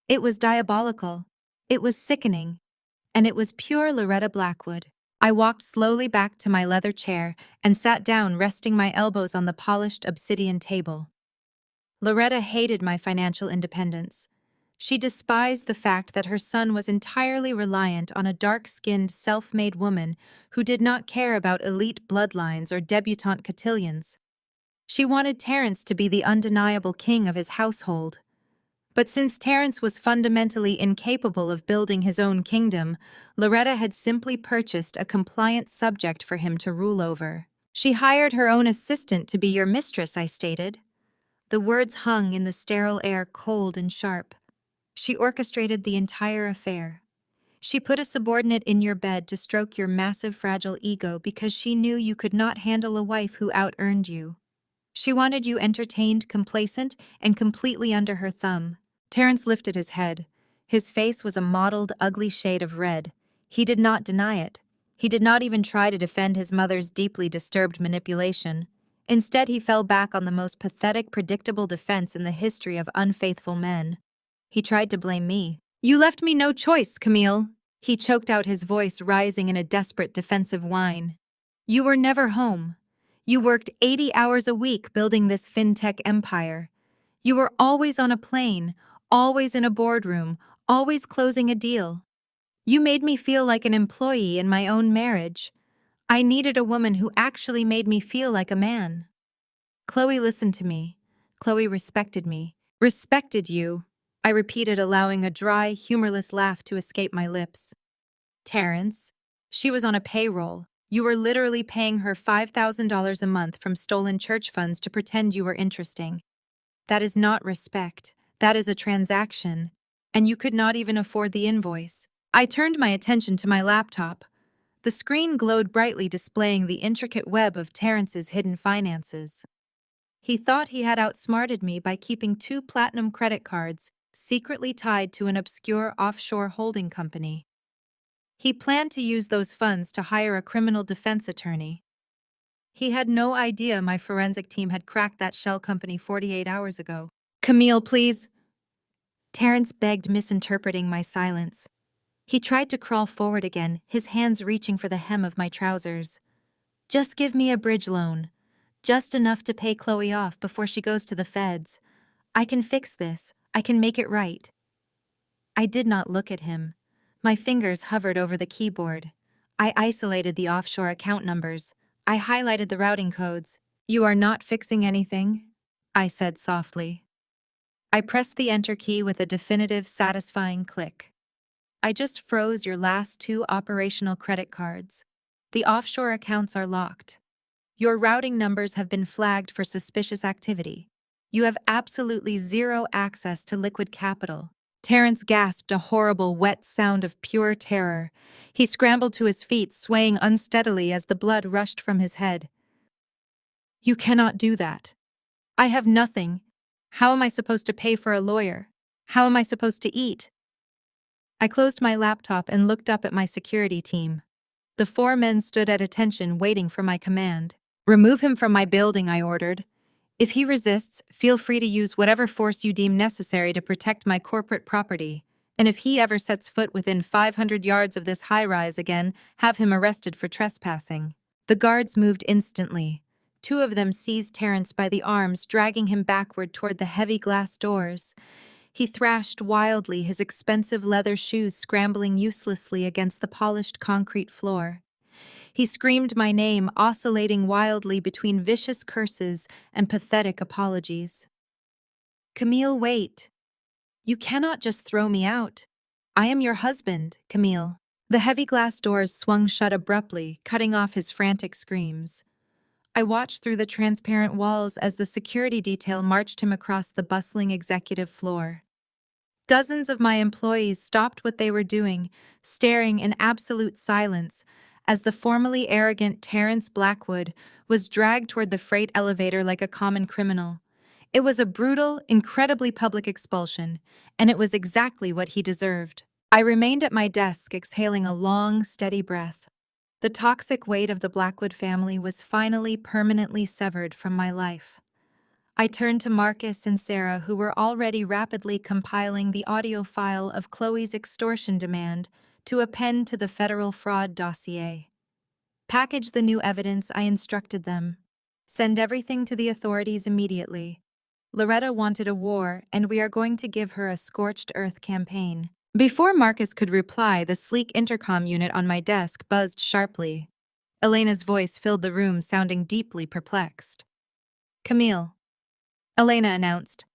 It was diabolical. It was sickening. And it was pure Loretta Blackwood. I walked slowly back to my leather chair and sat down, resting my elbows on the polished obsidian table. Loretta hated my financial independence. She despised the fact that her son was entirely reliant on a dark-skinned, self-made woman who did not care about elite bloodlines or debutante cotillions. She wanted Terrence to be the undeniable king of his household. But since Terrence was fundamentally incapable of building his own kingdom, Loretta had simply purchased a compliant subject for him to rule over. "She hired her own assistant to be your mistress," I stated. The words hung in the sterile air, cold and sharp. "She orchestrated the entire affair. She put a subordinate in your bed to stroke your massive, fragile ego because she knew you could not handle a wife who out-earned you. She wanted you entertained, complacent, and completely under her thumb." Terrence lifted his head. His face was a mottled, ugly shade of red. He did not deny it. He did not even try to defend his mother's deeply disturbed manipulation. Instead, he fell back on the most pathetic, predictable defense in the history of unfaithful men. He tried to blame me. "You left me no choice, Camille." He choked out, his voice rising in a desperate, defensive whine. "You were never home. You worked 80 hours a week building this fintech empire. You were always on a plane, always in a boardroom, always closing a deal. You made me feel like an employee in my own marriage. I needed a woman who actually made me feel like a man." Chloe listened to me. Chloe respected me. "Respected you," I repeated, allowing a dry, humorless laugh to escape my lips. "Terrence, she was on a payroll. You were literally paying her $5,000 a month from stolen church funds to pretend you were interesting. That is not respect. That is a transaction. And you could not even afford the invoice." I turned my attention to my laptop. The screen glowed brightly, displaying the intricate web of Terrence's hidden finances. He thought he had outsmarted me by keeping 2 platinum credit cards secretly tied to an obscure offshore holding company. He planned to use those funds to hire a criminal defense attorney. He had no idea my forensic team had cracked that shell company 48 hours ago. "Camille, please." Terrence begged, misinterpreting my silence. He tried to crawl forward again, his hands reaching for the hem of my trousers. "Just give me a bridge loan. Just enough to pay Chloe off before she goes to the feds. I can fix this. I can make it right." I did not look at him. My fingers hovered over the keyboard. I isolated the offshore account numbers. I highlighted the routing codes. "You are not fixing anything," I said softly. I pressed the enter key with a definitive, satisfying click. "I just froze your last 2 operational credit cards. The offshore accounts are locked. Your routing numbers have been flagged for suspicious activity. You have absolutely zero access to liquid capital." Terrence gasped, a horrible, wet sound of pure terror. He scrambled to his feet, swaying unsteadily as the blood rushed from his head. "You cannot do that. I have nothing. How am I supposed to pay for a lawyer? How am I supposed to eat?" I closed my laptop and looked up at my security team. The 4 men stood at attention, waiting for my command. "Remove him from my building," I ordered. If he resists, feel free to use whatever force you deem necessary to protect my corporate property. And if he ever sets foot within 500 yards of this high-rise again, have him arrested for trespassing." The guards moved instantly. Two of them seized Terrence by the arms, dragging him backward toward the heavy glass doors. He thrashed wildly, his expensive leather shoes scrambling uselessly against the polished concrete floor. He screamed my name, oscillating wildly between vicious curses and pathetic apologies. "Camille, wait. You cannot just throw me out. I am your husband, Camille." The heavy glass doors swung shut abruptly, cutting off his frantic screams. I watched through the transparent walls as the security detail marched him across the bustling executive floor. Dozens of my employees stopped what they were doing, staring in absolute silence as the formerly arrogant Terrence Blackwood was dragged toward the freight elevator like a common criminal. It was a brutal, incredibly public expulsion, and it was exactly what he deserved. I remained at my desk, exhaling a long, steady breath. The toxic weight of the Blackwood family was finally permanently severed from my life. I turned to Marcus and Sarah, who were already rapidly compiling the audio file of Chloe's extortion demand to append to the federal fraud dossier. "Package the new evidence," I instructed them. "Send everything to the authorities immediately. Loretta wanted a war, and we are going to give her a scorched earth campaign." Before Marcus could reply, the sleek intercom unit on my desk buzzed sharply. Elena's voice filled the room, sounding deeply perplexed. "Camille," Elena announced.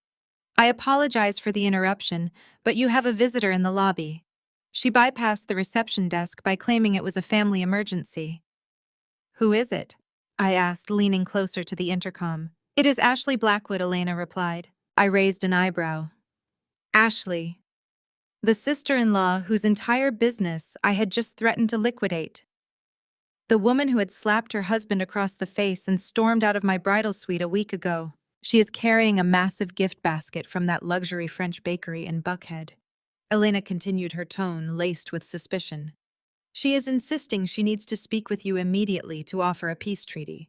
"I apologize for the interruption, but you have a visitor in the lobby." She bypassed the reception desk by claiming it was a family emergency. "Who is it?" I asked, leaning closer to the intercom. "It is Ashley Blackwood," Elena replied. I raised an eyebrow. Ashley, the sister-in-law whose entire business I had just threatened to liquidate. The woman who had slapped her husband across the face and stormed out of my bridal suite a week ago. She is carrying a massive gift basket from that luxury French bakery in Buckhead. Elena continued, her tone laced with suspicion. "She is insisting she needs to speak with you immediately to offer a peace treaty."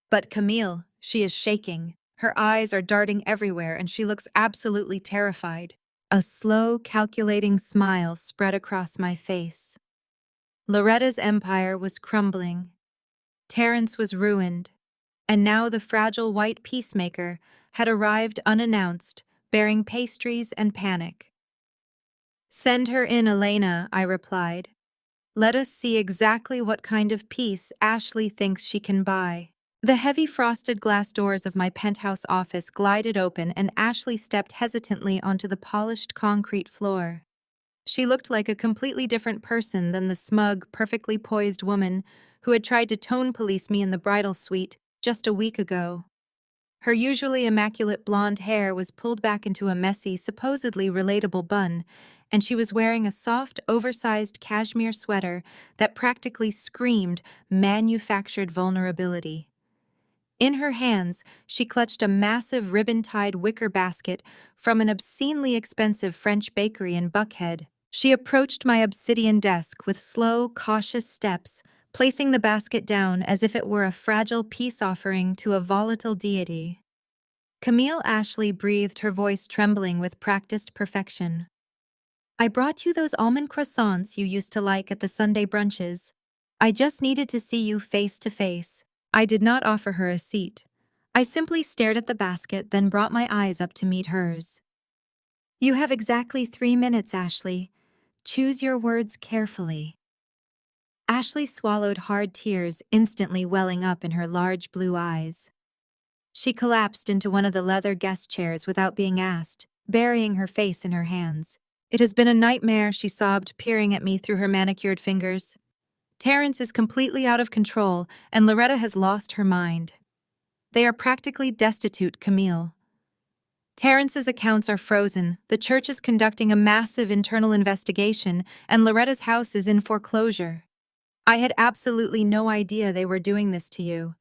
"But Camille," she is shaking. Her eyes are darting everywhere and she looks absolutely terrified. A slow, calculating smile spread across my face. Loretta's empire was crumbling. Terrence was ruined. And now the fragile white peacemaker had arrived unannounced, bearing pastries and panic. "Send her in, Elena," I replied. "Let us see exactly what kind of peace Ashley thinks she can buy." The heavy frosted glass doors of my penthouse office glided open and Ashley stepped hesitantly onto the polished concrete floor. She looked like a completely different person than the smug, perfectly poised woman who had tried to tone police me in the bridal suite just a week ago. Her usually immaculate blonde hair was pulled back into a messy, supposedly relatable bun, and she was wearing a soft, oversized cashmere sweater that practically screamed manufactured vulnerability. In her hands, she clutched a massive ribbon-tied wicker basket from an obscenely expensive French bakery in Buckhead. She approached my obsidian desk with slow, cautious steps, placing the basket down as if it were a fragile peace offering to a volatile deity. Camille, Ashley breathed, her voice trembling with practiced perfection. "I brought you those almond croissants you used to like at the Sunday brunches. I just needed to see you face to face." I did not offer her a seat. I simply stared at the basket, then brought my eyes up to meet hers. "You have exactly 3 minutes, Ashley. Choose your words carefully." Ashley swallowed hard tears, instantly welling up in her large blue eyes. She collapsed into one of the leather guest chairs without being asked, burying her face in her hands. "It has been a nightmare," she sobbed, peering at me through her manicured fingers. "Terrence is completely out of control, and Loretta has lost her mind. They are practically destitute, Camille. Terrence's accounts are frozen, the church is conducting a massive internal investigation, and Loretta's house is in foreclosure. I had absolutely no idea they were doing this to you.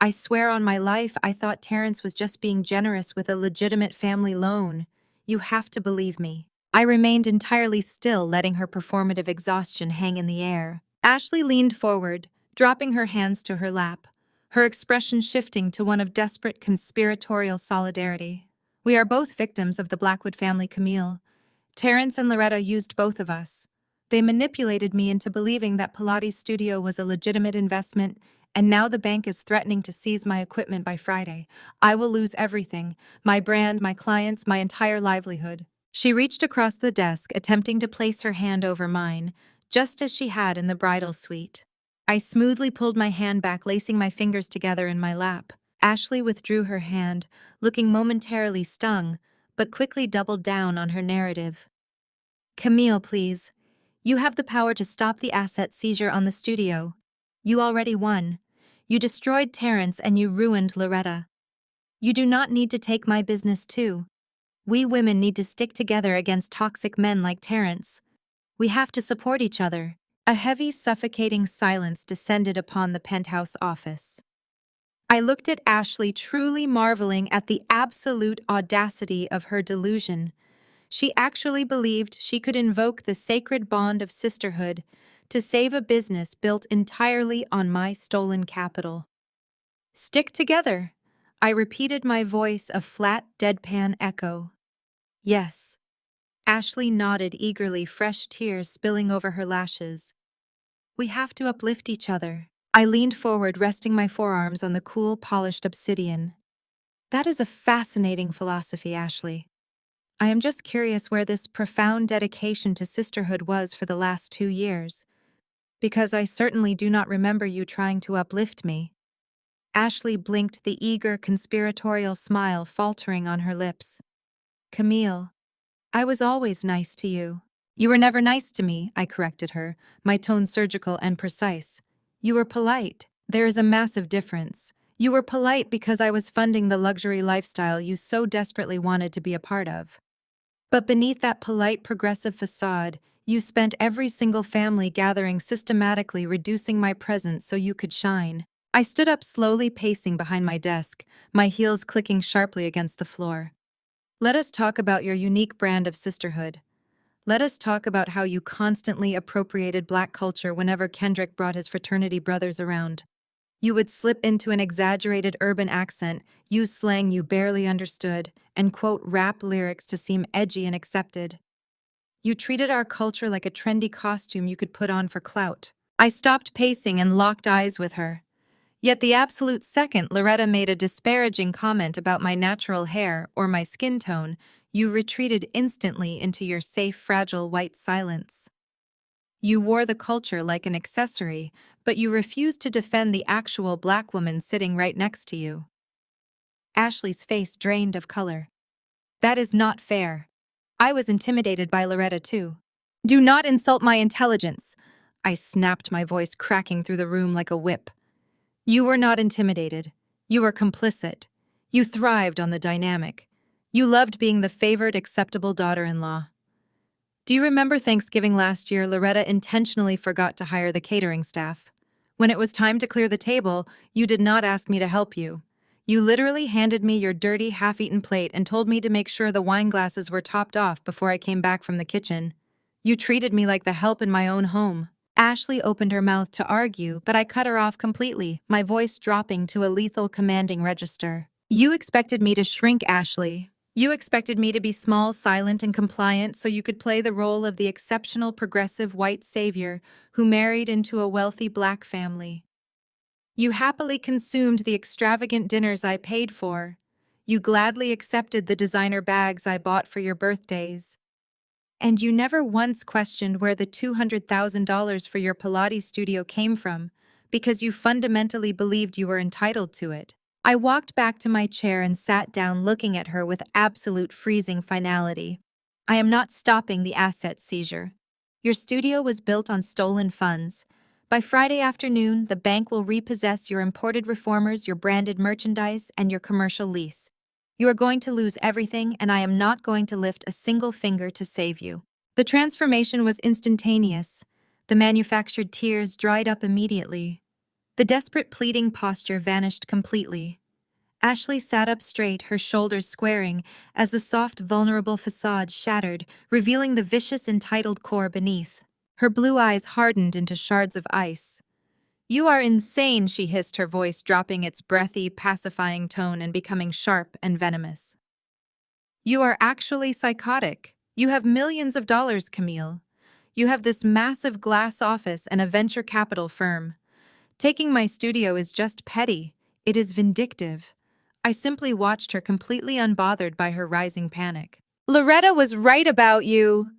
I swear on my life I thought Terrence was just being generous with a legitimate family loan. You have to believe me." I remained entirely still, letting her performative exhaustion hang in the air. Ashley leaned forward, dropping her hands to her lap. her expression shifting to one of desperate conspiratorial solidarity. We are both victims of the Blackwood family, Camille. Terrence and Loretta used both of us. They manipulated me into believing that Pilates studio was a legitimate investment, and now the bank is threatening to seize my equipment by Friday. I will lose everything, my brand, my clients, my entire livelihood. She reached across the desk, attempting to place her hand over mine, just as she had in the bridal suite. I smoothly pulled my hand back, lacing my fingers together in my lap. Ashley withdrew her hand, looking momentarily stung, but quickly doubled down on her narrative. Camille, please. You have the power to stop the asset seizure on the studio. You already won. You destroyed Terrence and you ruined Loretta. You do not need to take my business too. We women need to stick together against toxic men like Terrence. We have to support each other. A heavy, suffocating silence descended upon the penthouse office. I looked at Ashley, truly marveling at the absolute audacity of her delusion. She actually believed she could invoke the sacred bond of sisterhood to save a business built entirely on my stolen capital. Stick together, I repeated, my voice a flat, deadpan echo. Yes. Ashley nodded eagerly, fresh tears spilling over her lashes. We have to uplift each other. I leaned forward, resting my forearms on the cool, polished obsidian. That is a fascinating philosophy, Ashley. I am just curious where this profound dedication to sisterhood was for the last 2 years, because I certainly do not remember you trying to uplift me. Ashley blinked, the eager, conspiratorial smile faltering on her lips. Camille, I was always nice to you. You were never nice to me, I corrected her, my tone surgical and precise. You were polite. There is a massive difference. You were polite because I was funding the luxury lifestyle you so desperately wanted to be a part of. But beneath that polite, progressive facade, you spent every single family gathering, systematically reducing my presence so you could shine. I stood up, slowly pacing behind my desk, my heels clicking sharply against the floor. Let us talk about your unique brand of sisterhood. Let us talk about how you constantly appropriated Black culture whenever Kendrick brought his fraternity brothers around. You would slip into an exaggerated urban accent, use slang you barely understood, and quote rap lyrics to seem edgy and accepted. You treated our culture like a trendy costume you could put on for clout. I stopped pacing and locked eyes with her. Yet the absolute second Loretta made a disparaging comment about my natural hair or my skin tone, you retreated instantly into your safe, fragile white silence. You wore the culture like an accessory, but you refused to defend the actual Black woman sitting right next to you. Ashley's face drained of color. That is not fair. I was intimidated by Loretta too. Do not insult my intelligence, I snapped, my voice cracking through the room like a whip. You were not intimidated. You were complicit. You thrived on the dynamic. You loved being the favored, acceptable daughter-in-law. Do you remember Thanksgiving last year? Loretta intentionally forgot to hire the catering staff. When it was time to clear the table, you did not ask me to help you. You literally handed me your dirty, half-eaten plate and told me to make sure the wine glasses were topped off before I came back from the kitchen. You treated me like the help in my own home. Ashley opened her mouth to argue, but I cut her off completely, my voice dropping to a lethal, commanding register. You expected me to shrink, Ashley. You expected me to be small, silent, and compliant so you could play the role of the exceptional, progressive white savior who married into a wealthy Black family. You happily consumed the extravagant dinners I paid for. You gladly accepted the designer bags I bought for your birthdays. And you never once questioned where the $200,000 for your Pilates studio came from, because you fundamentally believed you were entitled to it. I walked back to my chair and sat down, looking at her with absolute freezing finality. I am not stopping the asset seizure. Your studio was built on stolen funds. By Friday afternoon, the bank will repossess your imported reformers, your branded merchandise, and your commercial lease. You are going to lose everything, and I am not going to lift a single finger to save you. The transformation was instantaneous. The manufactured tears dried up immediately. The desperate pleading posture vanished completely. Ashley sat up straight, her shoulders squaring, as the soft, vulnerable facade shattered, revealing the vicious, entitled core beneath. Her blue eyes hardened into shards of ice. You are insane, she hissed, her voice dropping its breathy, pacifying tone and becoming sharp and venomous. You are actually psychotic. You have millions of dollars, Camille. You have this massive glass office and a venture capital firm. Taking my studio is just petty. It is vindictive. I simply watched her, completely unbothered by her rising panic. Loretta was right about you,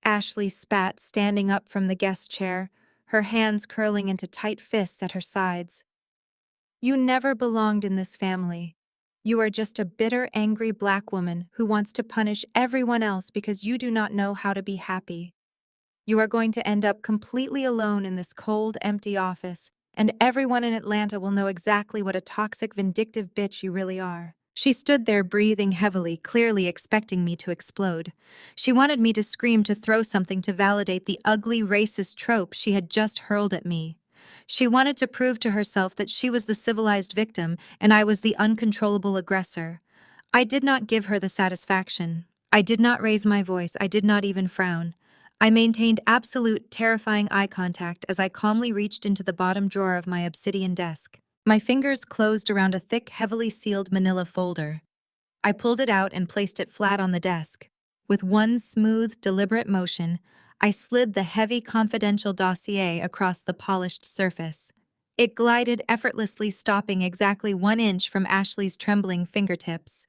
Ashley spat, standing up from the guest chair, her hands curling into tight fists at her sides. You never belonged in this family. You are just a bitter, angry black woman who wants to punish everyone else because you do not know how to be happy. You are going to end up completely alone in this cold, empty office, and everyone in Atlanta will know exactly what a toxic, vindictive bitch you really are. She stood there breathing heavily, clearly expecting me to explode. She wanted me to scream, to throw something to validate the ugly, racist trope she had just hurled at me. She wanted to prove to herself that she was the civilized victim and I was the uncontrollable aggressor. I did not give her the satisfaction. I did not raise my voice. I did not even frown. I maintained absolute, terrifying eye contact as I calmly reached into the bottom drawer of my obsidian desk. My fingers closed around a thick, heavily sealed manila folder. I pulled it out and placed it flat on the desk. With one smooth, deliberate motion, I slid the heavy, confidential dossier across the polished surface. It glided effortlessly, stopping exactly 1 inch from Ashley's trembling fingertips.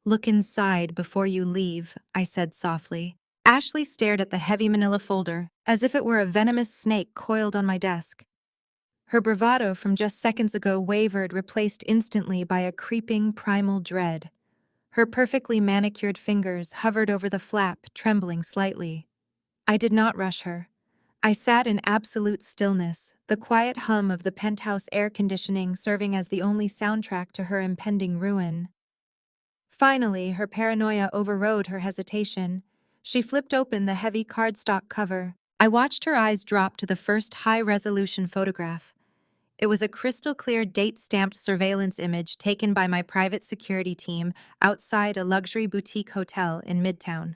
Look inside before you leave, I said softly. Ashley stared at the heavy manila folder, as if it were a venomous snake coiled on my desk. Her bravado from just seconds ago wavered, replaced instantly by a creeping, primal dread. Her perfectly manicured fingers hovered over the flap, trembling slightly. I did not rush her. I sat in absolute stillness, the quiet hum of the penthouse air conditioning serving as the only soundtrack to her impending ruin. Finally, her paranoia overrode her hesitation. She flipped open the heavy cardstock cover. I watched her eyes drop to the first high-resolution photograph. It was a crystal-clear, date-stamped surveillance image taken by my private security team outside a luxury boutique hotel in Midtown.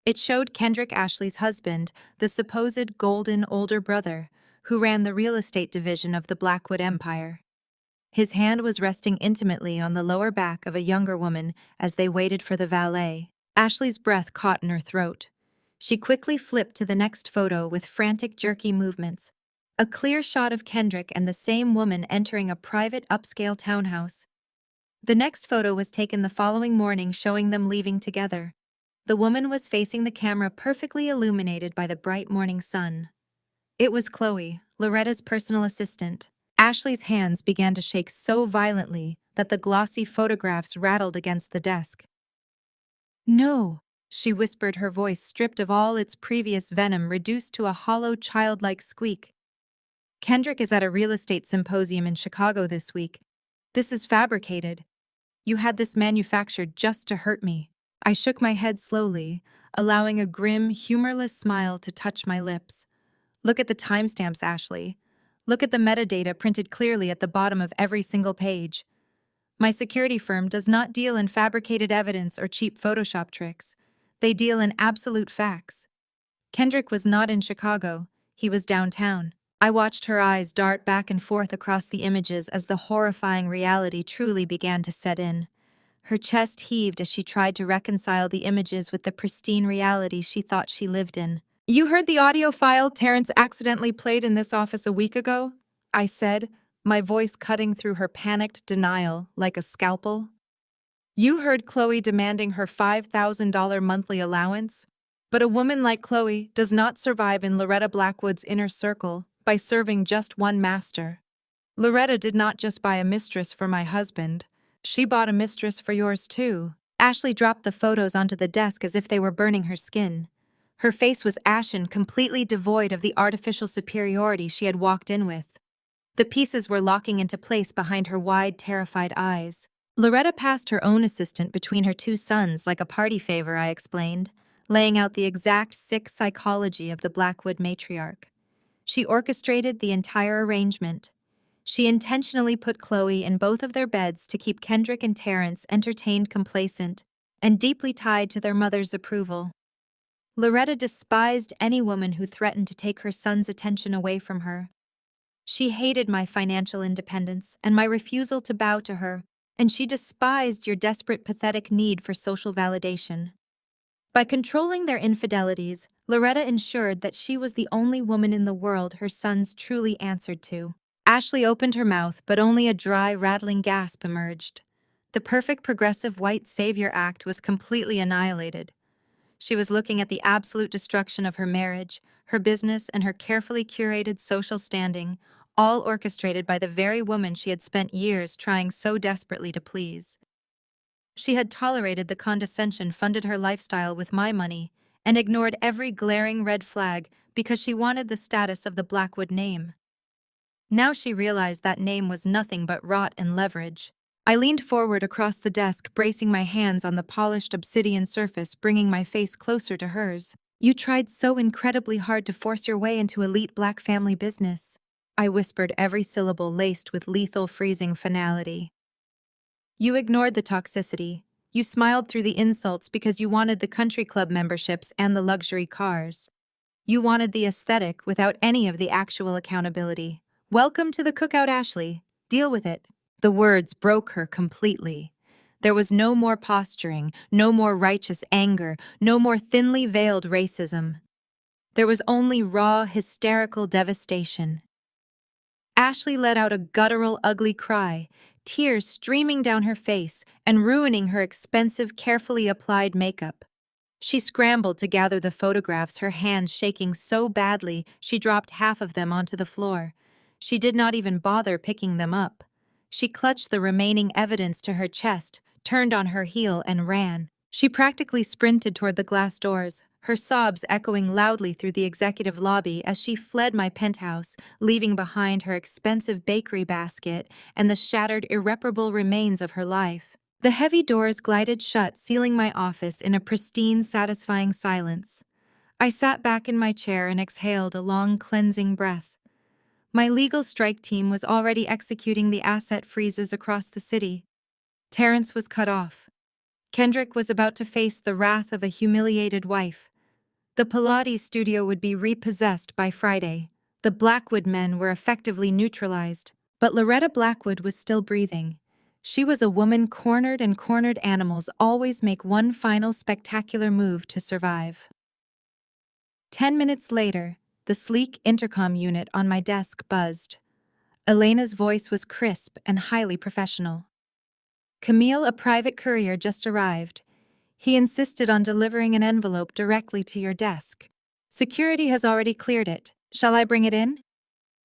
It showed Kendrick Ashley's husband, the supposed golden older brother, who ran the real estate division of the Blackwood Empire. His hand was resting intimately on the lower back of a younger woman as they waited for the valet. Ashley's breath caught in her throat. She quickly flipped to the next photo with frantic, jerky movements. A clear shot of Kendrick and the same woman entering a private, upscale townhouse. The next photo was taken the following morning, showing them leaving together. The woman was facing the camera, perfectly illuminated by the bright morning sun. It was Chloe, Loretta's personal assistant. Ashley's hands began to shake so violently that the glossy photographs rattled against the desk. "No," she whispered, her voice stripped of all its previous venom, reduced to a hollow, childlike squeak. "Kendrick is at a real estate symposium in Chicago this week. This is fabricated. You had this manufactured just to hurt me." I shook my head slowly, allowing a grim, humorless smile to touch my lips. "Look at the timestamps, Ashley. Look at the metadata printed clearly at the bottom of every single page. My security firm does not deal in fabricated evidence or cheap Photoshop tricks. They deal in absolute facts. Kendrick was not in Chicago. He was downtown." I watched her eyes dart back and forth across the images as the horrifying reality truly began to set in. Her chest heaved as she tried to reconcile the images with the pristine reality she thought she lived in. "You heard the audio file Terrence accidentally played in this office a week ago?" I said, my voice cutting through her panicked denial like a scalpel. "You heard Chloe demanding her $5,000 monthly allowance? But a woman like Chloe does not survive in Loretta Blackwood's inner circle by serving just one master. Loretta did not just buy a mistress for my husband. She bought a mistress for yours too." Ashley dropped the photos onto the desk as if they were burning her skin. Her face was ashen, completely devoid of the artificial superiority she had walked in with. The pieces were locking into place behind her wide, terrified eyes. "Loretta passed her own assistant between her two sons like a party favor," I explained, laying out the exact sick psychology of the Blackwood matriarch. She orchestrated the entire arrangement. She intentionally put Chloe in both of their beds to keep Kendrick and Terrence entertained, complacent, and deeply tied to their mother's approval. Loretta despised any woman who threatened to take her son's attention away from her. She hated my financial independence and my refusal to bow to her, and she despised your desperate, pathetic need for social validation. By controlling their infidelities, Loretta ensured that she was the only woman in the world her sons truly answered to. Ashley opened her mouth, but only a dry, rattling gasp emerged. The perfect progressive white savior act was completely annihilated. She was looking at the absolute destruction of her marriage, her business, and her carefully curated social standing, all orchestrated by the very woman she had spent years trying so desperately to please. She had tolerated the condescension funded her lifestyle with my money and ignored every glaring red flag because she wanted the status of the Blackwood name. Now she realized that name was nothing but rot and leverage. I leaned forward across the desk, bracing my hands on the polished obsidian surface, bringing my face closer to hers. You tried so incredibly hard to force your way into elite Black family business. I whispered, every syllable laced with lethal, freezing finality. You ignored the toxicity. You smiled through the insults because you wanted the country club memberships and the luxury cars. You wanted the aesthetic without any of the actual accountability. Welcome to the cookout, Ashley. Deal with it. The words broke her completely. There was no more posturing, no more righteous anger, no more thinly veiled racism. There was only raw, hysterical devastation. Ashley let out a guttural, ugly cry, tears streaming down her face and ruining her expensive, carefully applied makeup. She scrambled to gather the photographs, her hands shaking so badly she dropped half of them onto the floor. She did not even bother picking them up. She clutched the remaining evidence to her chest, turned on her heel, and ran. She practically sprinted toward the glass doors, her sobs echoing loudly through the executive lobby as she fled my penthouse, leaving behind her expensive bakery basket and the shattered, irreparable remains of her life. The heavy doors glided shut, sealing my office in a pristine, satisfying silence. I sat back in my chair and exhaled a long, cleansing breath. My legal strike team was already executing the asset freezes across the city. Terrence was cut off. Kendrick was about to face the wrath of a humiliated wife. The Pilates studio would be repossessed by Friday. The Blackwood men were effectively neutralized. But Loretta Blackwood was still breathing. She was a woman cornered, and cornered animals always make one final spectacular move to survive. 10 minutes later, the sleek intercom unit on my desk buzzed. Elena's voice was crisp and highly professional. Camille, a private courier, just arrived. He insisted on delivering an envelope directly to your desk. Security has already cleared it. Shall I bring it in?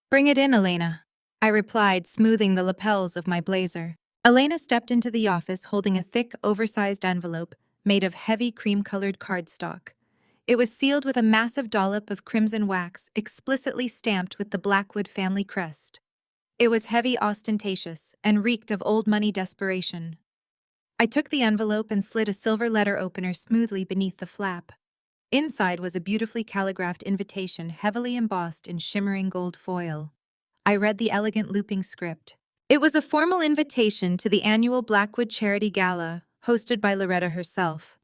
Bring it in, Elena, I replied, smoothing the lapels of my blazer. Elena stepped into the office holding a thick, oversized envelope made of heavy cream-colored cardstock. It was sealed with a massive dollop of crimson wax, explicitly stamped with the Blackwood family crest. It was heavy, ostentatious, and reeked of old money desperation. I took the envelope and slid a silver letter opener smoothly beneath the flap. Inside was a beautifully calligraphed invitation heavily embossed in shimmering gold foil. I read the elegant looping script. It was a formal invitation to the annual Blackwood Charity Gala, hosted by Loretta herself.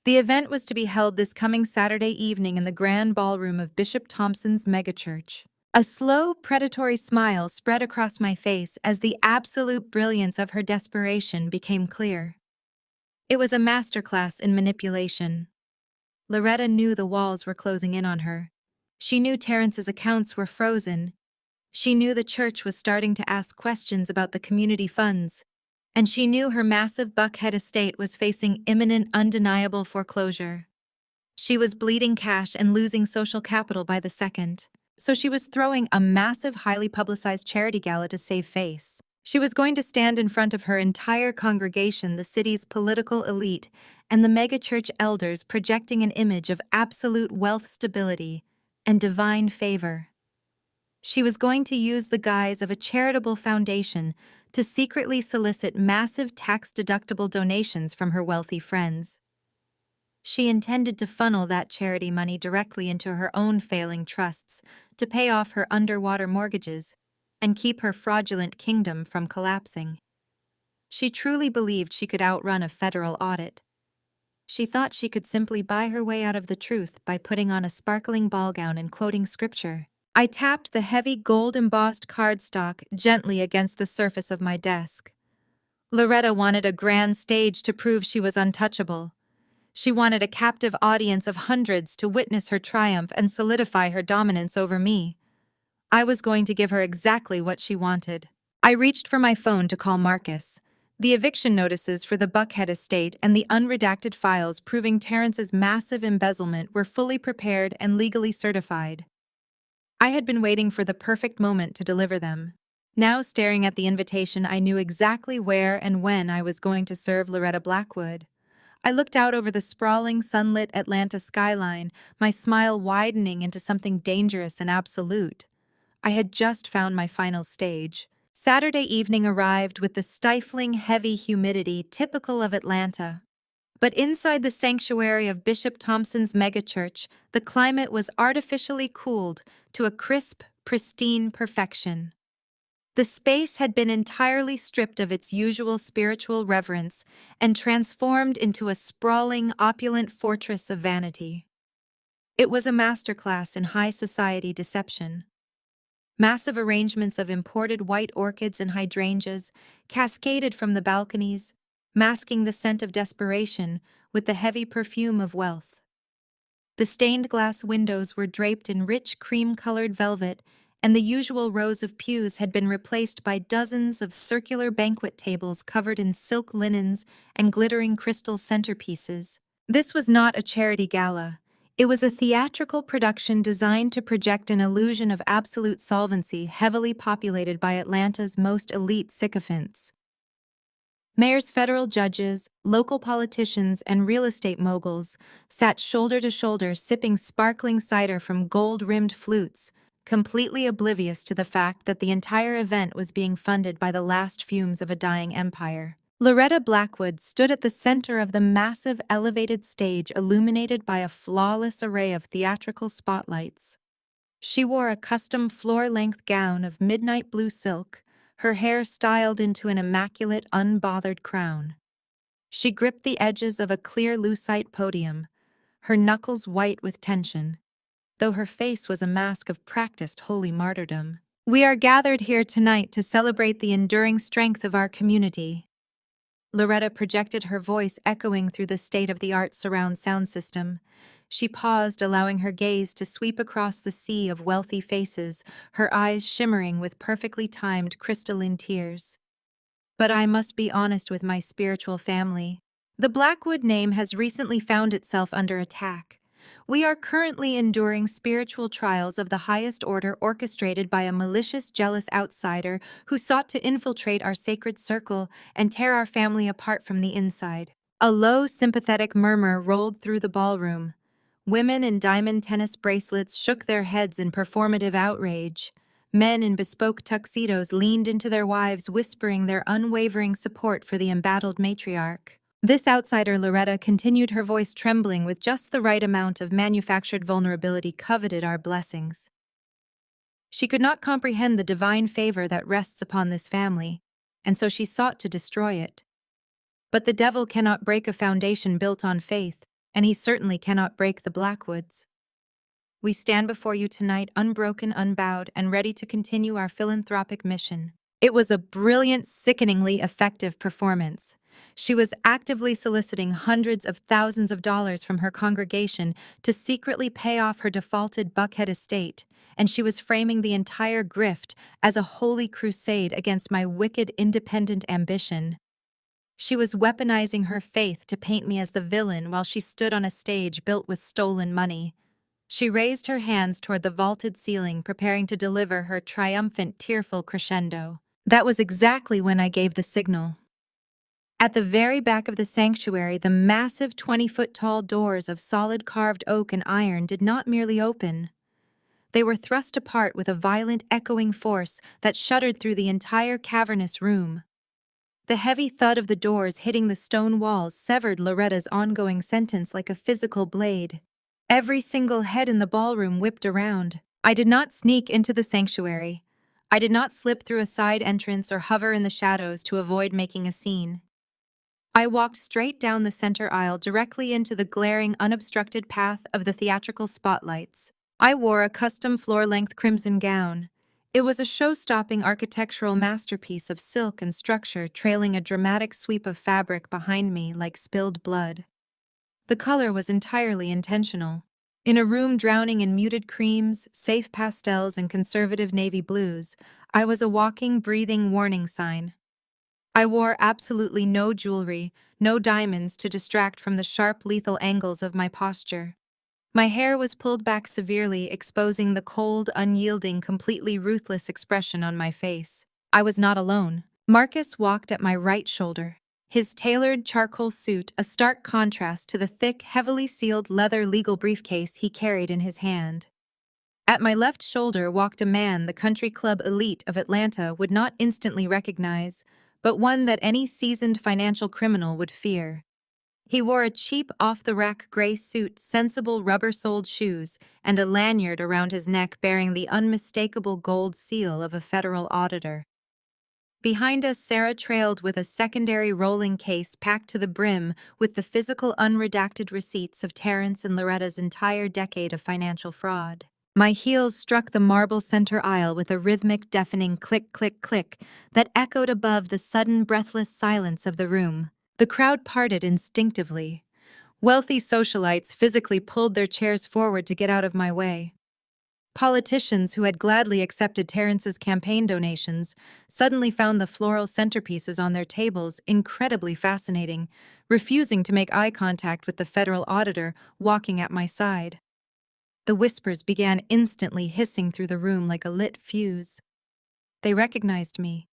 The event was to be held this coming Saturday evening in the grand ballroom of Bishop Thompson's megachurch. A slow, predatory smile spread across my face as the absolute brilliance of her desperation became clear. It was a masterclass in manipulation. Loretta knew the walls were closing in on her. She knew Terrence's accounts were frozen. She knew the church was starting to ask questions about the community funds. And she knew her massive Buckhead estate was facing imminent, undeniable foreclosure. She was bleeding cash and losing social capital by the second. So she was throwing a massive, highly publicized charity gala to save face. She was going to stand in front of her entire congregation, the city's political elite, and the megachurch elders, projecting an image of absolute wealth stability and divine favor. She was going to use the guise of a charitable foundation to secretly solicit massive tax-deductible donations from her wealthy friends. She intended to funnel that charity money directly into her own failing trusts to pay off her underwater mortgages and keep her fraudulent kingdom from collapsing. She truly believed she could outrun a federal audit. She thought she could simply buy her way out of the truth by putting on a sparkling ball gown and quoting scripture. I tapped the heavy gold-embossed cardstock gently against the surface of my desk. Loretta wanted a grand stage to prove she was untouchable. She wanted a captive audience of hundreds to witness her triumph and solidify her dominance over me. I was going to give her exactly what she wanted. I reached for my phone to call Marcus. The eviction notices for the Buckhead estate and the unredacted files proving Terrence's massive embezzlement were fully prepared and legally certified. I had been waiting for the perfect moment to deliver them. Now, staring at the invitation, I knew exactly where and when I was going to serve Loretta Blackwood. I looked out over the sprawling, sunlit Atlanta skyline, my smile widening into something dangerous and absolute. I had just found my final stage. Saturday evening arrived with the stifling, heavy humidity typical of Atlanta. But inside the sanctuary of Bishop Thompson's megachurch, the climate was artificially cooled to a crisp, pristine perfection. The space had been entirely stripped of its usual spiritual reverence and transformed into a sprawling, opulent fortress of vanity. It was a masterclass in high society deception. Massive arrangements of imported white orchids and hydrangeas cascaded from the balconies, masking the scent of desperation with the heavy perfume of wealth. The stained glass windows were draped in rich cream-colored velvet, and the usual rows of pews had been replaced by dozens of circular banquet tables covered in silk linens and glittering crystal centerpieces. This was not a charity gala. It was a theatrical production designed to project an illusion of absolute solvency heavily populated by Atlanta's most elite sycophants. Mayors, federal judges, local politicians, and real estate moguls sat shoulder to shoulder sipping sparkling cider from gold-rimmed flutes, completely oblivious to the fact that the entire event was being funded by the last fumes of a dying empire. Loretta Blackwood stood at the center of the massive elevated stage illuminated by a flawless array of theatrical spotlights. She wore a custom floor-length gown of midnight blue silk, her hair styled into an immaculate, unbothered crown. She gripped the edges of a clear lucite podium, her knuckles white with tension, though her face was a mask of practiced holy martyrdom. "We are gathered here tonight to celebrate the enduring strength of our community." Loretta projected her voice echoing through the state-of-the-art surround sound system. She paused, allowing her gaze to sweep across the sea of wealthy faces, her eyes shimmering with perfectly timed crystalline tears. "But I must be honest with my spiritual family. The Blackwood name has recently found itself under attack. We are currently enduring spiritual trials of the highest order orchestrated by a malicious, jealous outsider who sought to infiltrate our sacred circle and tear our family apart from the inside." A low, sympathetic murmur rolled through the ballroom. Women in diamond tennis bracelets shook their heads in performative outrage. Men in bespoke tuxedos leaned into their wives, whispering their unwavering support for the embattled matriarch. This outsider, Loretta, continued, her voice trembling with just the right amount of manufactured vulnerability, coveted our blessings. She could not comprehend the divine favor that rests upon this family, and so she sought to destroy it. But the devil cannot break a foundation built on faith, and he certainly cannot break the Blackwoods. We stand before you tonight unbroken, unbowed, and ready to continue our philanthropic mission. It was a brilliant, sickeningly effective performance. She was actively soliciting hundreds of thousands of dollars from her congregation to secretly pay off her defaulted Buckhead estate, and she was framing the entire grift as a holy crusade against my wicked, independent ambition. She was weaponizing her faith to paint me as the villain while she stood on a stage built with stolen money. She raised her hands toward the vaulted ceiling, preparing to deliver her triumphant, tearful crescendo. That was exactly when I gave the signal. At the very back of the sanctuary, the massive 20-foot-tall doors of solid carved oak and iron did not merely open. They were thrust apart with a violent, echoing force that shuddered through the entire cavernous room. The heavy thud of the doors hitting the stone walls severed Loretta's ongoing sentence like a physical blade. Every single head in the ballroom whipped around. I did not sneak into the sanctuary. I did not slip through a side entrance or hover in the shadows to avoid making a scene. I walked straight down the center aisle directly into the glaring, unobstructed path of the theatrical spotlights. I wore a custom floor-length crimson gown. It was a show-stopping architectural masterpiece of silk and structure, trailing a dramatic sweep of fabric behind me like spilled blood. The color was entirely intentional. In a room drowning in muted creams, safe pastels, and conservative navy blues, I was a walking, breathing warning sign. I wore absolutely no jewelry, no diamonds to distract from the sharp, lethal angles of my posture. My hair was pulled back severely, exposing the cold, unyielding, completely ruthless expression on my face. I was not alone. Marcus walked at my right shoulder, his tailored charcoal suit a stark contrast to the thick, heavily sealed leather legal briefcase he carried in his hand. At my left shoulder walked a man the country club elite of Atlanta would not instantly recognize, but one that any seasoned financial criminal would fear. He wore a cheap, off-the-rack gray suit, sensible rubber-soled shoes, and a lanyard around his neck bearing the unmistakable gold seal of a federal auditor. Behind us, Sarah trailed with a secondary rolling case packed to the brim with the physical unredacted receipts of Terrence and Loretta's entire decade of financial fraud. My heels struck the marble center aisle with a rhythmic, deafening click, click, click that echoed above the sudden, breathless silence of the room. The crowd parted instinctively. Wealthy socialites physically pulled their chairs forward to get out of my way. Politicians who had gladly accepted Terrence's campaign donations suddenly found the floral centerpieces on their tables incredibly fascinating, refusing to make eye contact with the federal auditor walking at my side. The whispers began instantly hissing through the room like a lit fuse. They recognized me.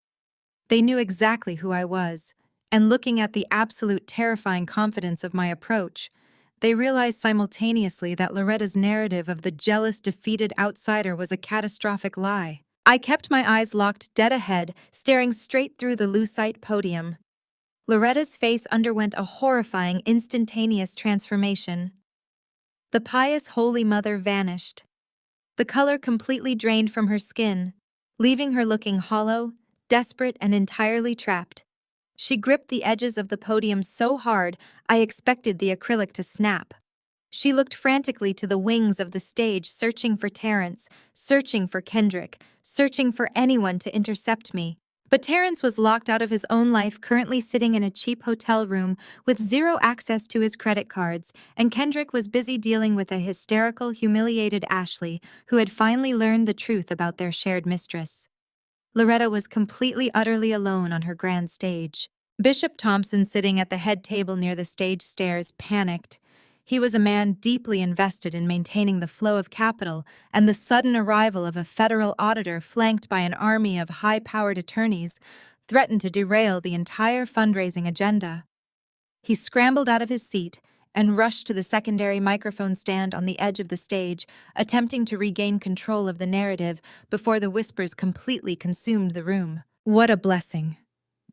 They knew exactly who I was, and looking at the absolute terrifying confidence of my approach, they realized simultaneously that Loretta's narrative of the jealous, defeated outsider was a catastrophic lie. I kept my eyes locked dead ahead, staring straight through the lucite podium. Loretta's face underwent a horrifying, instantaneous transformation. The pious Holy Mother vanished. The color completely drained from her skin, leaving her looking hollow, desperate, and entirely trapped. She gripped the edges of the podium so hard I expected the acrylic to snap. She looked frantically to the wings of the stage, searching for Terrence, searching for Kendrick, searching for anyone to intercept me. But Terrence was locked out of his own life, currently sitting in a cheap hotel room with zero access to his credit cards, and Kendrick was busy dealing with a hysterical, humiliated Ashley, who had finally learned the truth about their shared mistress. Loretta was completely, utterly alone on her grand stage. Bishop Thompson, sitting at the head table near the stage stairs, panicked. He was a man deeply invested in maintaining the flow of capital, and the sudden arrival of a federal auditor flanked by an army of high-powered attorneys threatened to derail the entire fundraising agenda. He scrambled out of his seat and rushed to the secondary microphone stand on the edge of the stage, attempting to regain control of the narrative before the whispers completely consumed the room. "What a blessing,"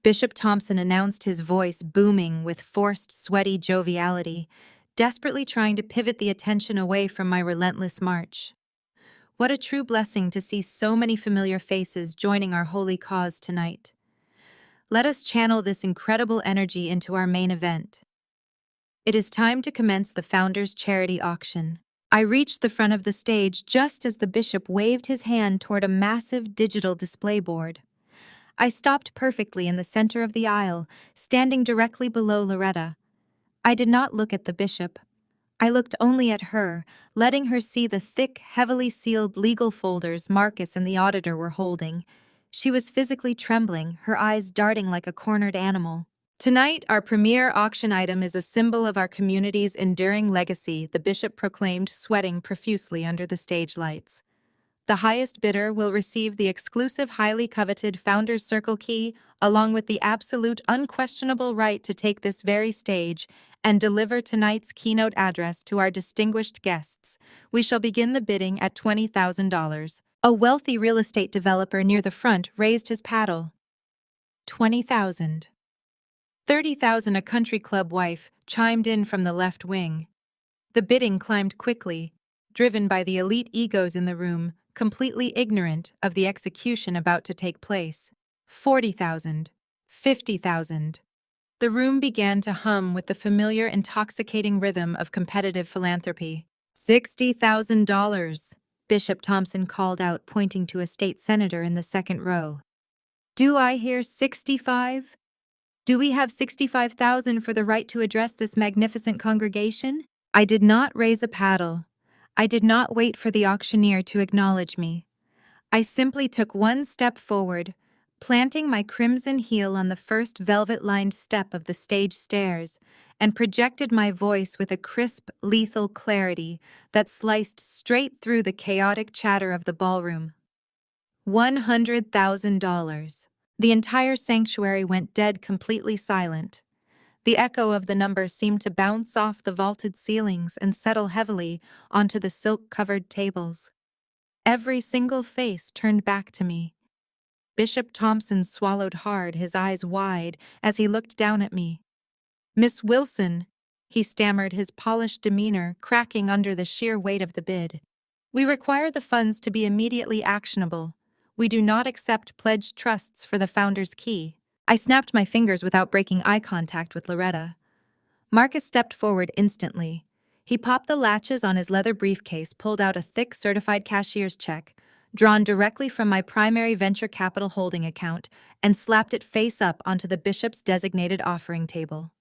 Bishop Thompson announced, his voice booming with forced, sweaty joviality, desperately trying to pivot the attention away from my relentless march. "What a true blessing to see so many familiar faces joining our holy cause tonight. Let us channel this incredible energy into our main event. It is time to commence the Founders Charity Auction." I reached the front of the stage just as the bishop waved his hand toward a massive digital display board. I stopped perfectly in the center of the aisle, standing directly below Loretta. I did not look at the bishop. I looked only at her, letting her see the thick, heavily sealed legal folders Marcus and the auditor were holding. She was physically trembling, her eyes darting like a cornered animal. "Tonight, our premier auction item is a symbol of our community's enduring legacy," the bishop proclaimed, sweating profusely under the stage lights. "The highest bidder will receive the exclusive, highly coveted Founders Circle key, along with the absolute, unquestionable right to take this very stage and deliver tonight's keynote address to our distinguished guests. We shall begin the bidding at $20,000. A wealthy real estate developer near the front raised his paddle. $20,000. $30,000, a country club wife chimed in from the left wing. The bidding climbed quickly, driven by the elite egos in the room, completely ignorant of the execution about to take place. $40,000. $50,000. The room began to hum with the familiar, intoxicating rhythm of competitive philanthropy. $60,000. Bishop Thompson called out, pointing to a state senator in the second row. Do I hear 65? Do we have 65,000 for the right to address this magnificent congregation? I did not raise a paddle. I did not wait for the auctioneer to acknowledge me. I simply took one step forward, planting my crimson heel on the first velvet-lined step of the stage stairs, and projected my voice with a crisp, lethal clarity that sliced straight through the chaotic chatter of the ballroom. $100,000. The entire sanctuary went dead, completely silent. The echo of the number seemed to bounce off the vaulted ceilings and settle heavily onto the silk-covered tables. Every single face turned back to me. Bishop Thompson swallowed hard, his eyes wide, as he looked down at me. "Miss Wilson," he stammered, his polished demeanor cracking under the sheer weight of the bid. "We require the funds to be immediately actionable. We do not accept pledged trusts for the founder's key." I snapped my fingers without breaking eye contact with Loretta. Marcus stepped forward instantly. He popped the latches on his leather briefcase, pulled out a thick certified cashier's check, drawn directly from my primary venture capital holding account, and slapped it face up onto the bishop's designated offering table.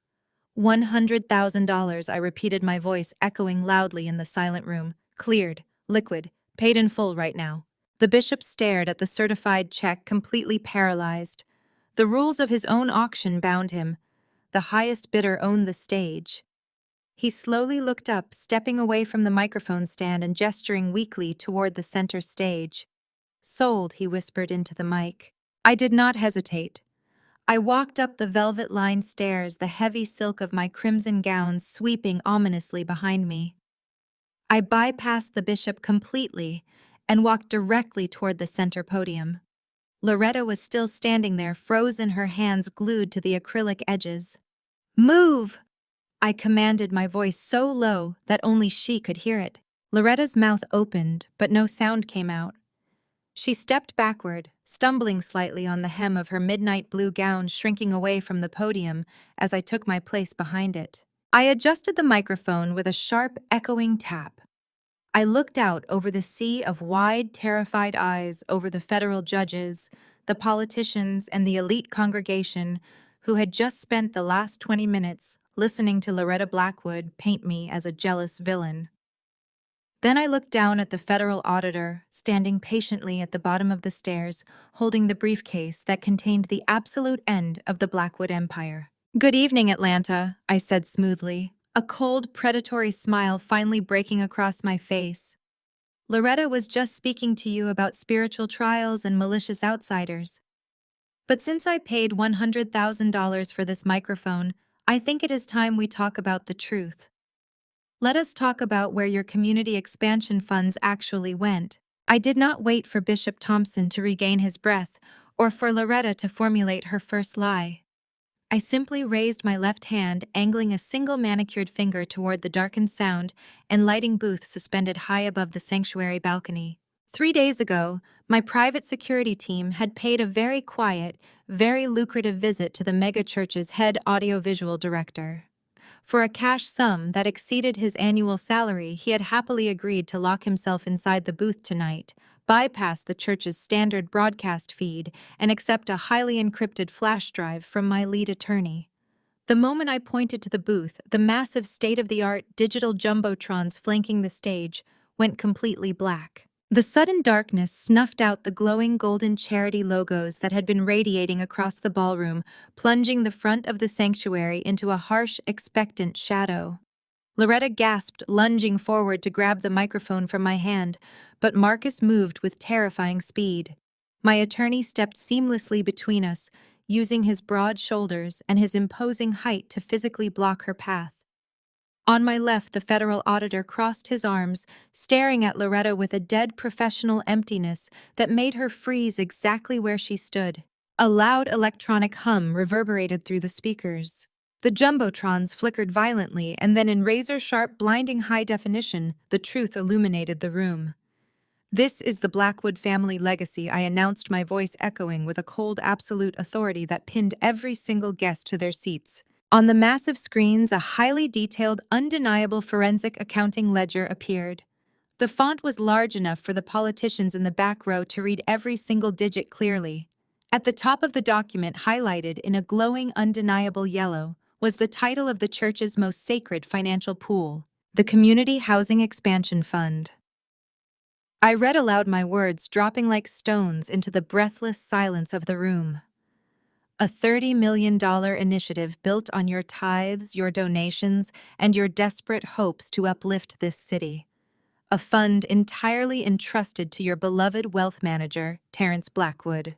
$100,000, I repeated, my voice echoing loudly in the silent room. Cleared, liquid, paid in full right now. The bishop stared at the certified check, completely paralyzed. The rules of his own auction bound him. The highest bidder owned the stage. He slowly looked up, stepping away from the microphone stand and gesturing weakly toward the center stage. "Sold," he whispered into the mic. I did not hesitate. I walked up the velvet-lined stairs, the heavy silk of my crimson gown sweeping ominously behind me. I bypassed the bishop completely and walked directly toward the center podium. Loretta was still standing there, frozen, her hands glued to the acrylic edges. "Move!" I commanded, my voice so low that only she could hear it. Loretta's mouth opened, but no sound came out. She stepped backward, stumbling slightly on the hem of her midnight blue gown, shrinking away from the podium as I took my place behind it. I adjusted the microphone with a sharp, echoing tap. I looked out over the sea of wide, terrified eyes, over the federal judges, the politicians, and the elite congregation who had just spent the last 20 minutes listening to Loretta Blackwood paint me as a jealous villain. Then I looked down at the federal auditor, standing patiently at the bottom of the stairs, holding the briefcase that contained the absolute end of the Blackwood empire. "Good evening, Atlanta," I said smoothly, a cold, predatory smile finally breaking across my face. "Loretta was just speaking to you about spiritual trials and malicious outsiders. But since I paid $100,000 for this microphone, I think it is time we talk about the truth. Let us talk about where your community expansion funds actually went." I did not wait for Bishop Thompson to regain his breath or for Loretta to formulate her first lie. I simply raised my left hand, angling a single manicured finger toward the darkened sound and lighting booth suspended high above the sanctuary balcony. 3 days ago, my private security team had paid a very quiet, very lucrative visit to the megachurch's head audiovisual director. For a cash sum that exceeded his annual salary, he had happily agreed to lock himself inside the booth tonight, bypass the church's standard broadcast feed, and accept a highly encrypted flash drive from my lead attorney. The moment I pointed to the booth, the massive state-of-the-art digital jumbotrons flanking the stage went completely black. The sudden darkness snuffed out the glowing golden charity logos that had been radiating across the ballroom, plunging the front of the sanctuary into a harsh, expectant shadow. Loretta gasped, lunging forward to grab the microphone from my hand, but Marcus moved with terrifying speed. My attorney stepped seamlessly between us, using his broad shoulders and his imposing height to physically block her path. On my left, the federal auditor crossed his arms, staring at Loretta with a dead professional emptiness that made her freeze exactly where she stood. A loud electronic hum reverberated through the speakers. The jumbotrons flickered violently, and then in razor-sharp, blinding high definition, the truth illuminated the room. "This is the Blackwood family legacy," I announced, my voice echoing with a cold, absolute authority that pinned every single guest to their seats. On the massive screens, a highly detailed, undeniable forensic accounting ledger appeared. The font was large enough for the politicians in the back row to read every single digit clearly. At the top of the document, highlighted in a glowing, undeniable yellow, was the title of the church's most sacred financial pool, the Community Housing Expansion Fund. I read aloud my words, dropping like stones into the breathless silence of the room. A $30 million initiative built on your tithes, your donations, and your desperate hopes to uplift this city. A fund entirely entrusted to your beloved wealth manager, Terrence Blackwood.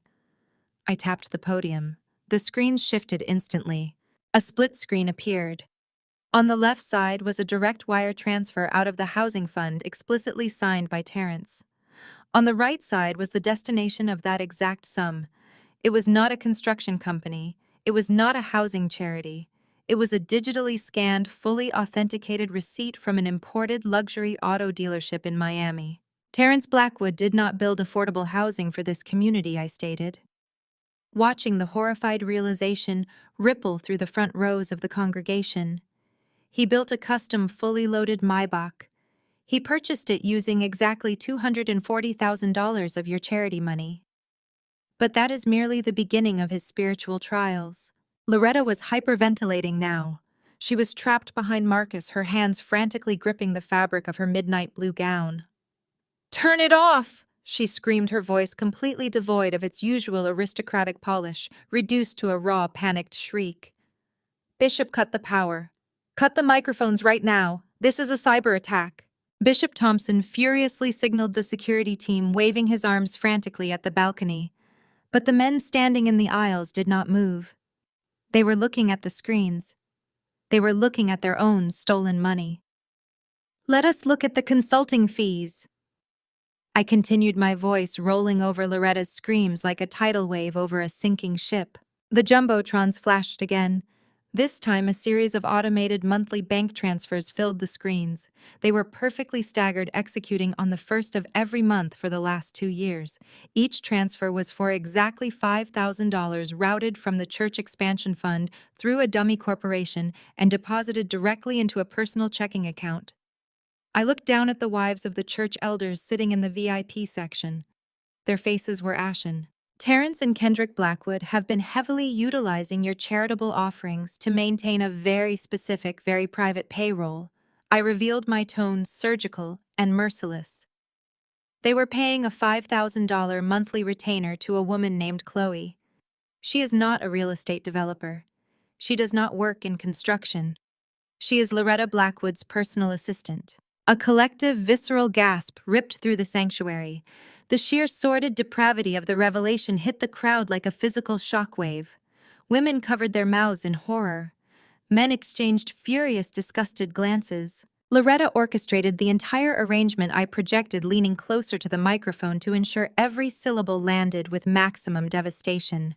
I tapped the podium. The screens shifted instantly. A split screen appeared. On the left side was a direct wire transfer out of the housing fund explicitly signed by Terrence. On the right side was the destination of that exact sum. It was not a construction company. It was not a housing charity. It was a digitally scanned, fully authenticated receipt from an imported luxury auto dealership in Miami. Terrence Blackwood did not build affordable housing for this community, I stated. Watching the horrified realization ripple through the front rows of the congregation. He built a custom, fully loaded Maybach. He purchased it using exactly $240,000 of your charity money. But that is merely the beginning of his spiritual trials. Loretta was hyperventilating now. She was trapped behind Marcus, her hands frantically gripping the fabric of her midnight blue gown. "Turn it off!" she screamed, her voice completely devoid of its usual aristocratic polish, reduced to a raw, panicked shriek. "Bishop, cut the power. Cut the microphones right now. This is a cyber attack." Bishop Thompson furiously signaled the security team, waving his arms frantically at the balcony. But the men standing in the aisles did not move. They were looking at the screens. They were looking at their own stolen money. "Let us look at the consulting fees." I continued, my voice rolling over Loretta's screams like a tidal wave over a sinking ship. The jumbotrons flashed again. This time, a series of automated monthly bank transfers filled the screens. They were perfectly staggered, executing on the first of every month for the last 2 years. Each transfer was for exactly $5,000, routed from the church expansion fund through a dummy corporation and deposited directly into a personal checking account. I looked down at the wives of the church elders sitting in the VIP section. Their faces were ashen. "Terrence and Kendrick Blackwood have been heavily utilizing your charitable offerings to maintain a very specific, very private payroll." I revealed, my tone surgical and merciless. They were paying a $5,000 monthly retainer to a woman named Chloe. She is not a real estate developer. She does not work in construction. She is Loretta Blackwood's personal assistant. A collective, visceral gasp ripped through the sanctuary. The sheer sordid depravity of the revelation hit the crowd like a physical shockwave. Women covered their mouths in horror. Men exchanged furious, disgusted glances. Loretta orchestrated the entire arrangement. I projected, leaning closer to the microphone to ensure every syllable landed with maximum devastation.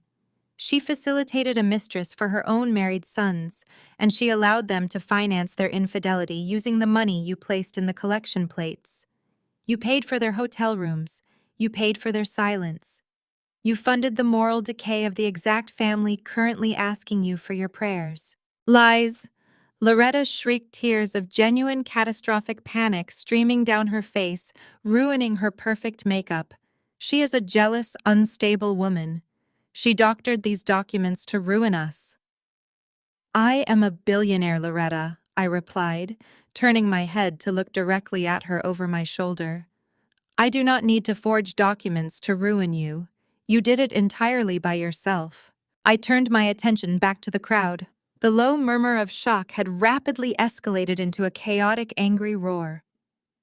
She facilitated a mistress for her own married sons, and she allowed them to finance their infidelity using the money you placed in the collection plates. You paid for their hotel rooms. You paid for their silence. You funded the moral decay of the exact family currently asking you for your prayers. Lies. Loretta shrieked, tears of genuine catastrophic panic streaming down her face, ruining her perfect makeup. She is a jealous, unstable woman. She doctored these documents to ruin us. "I am a billionaire, Loretta," I replied, turning my head to look directly at her over my shoulder. "I do not need to forge documents to ruin you. You did it entirely by yourself." I turned my attention back to the crowd. The low murmur of shock had rapidly escalated into a chaotic, angry roar.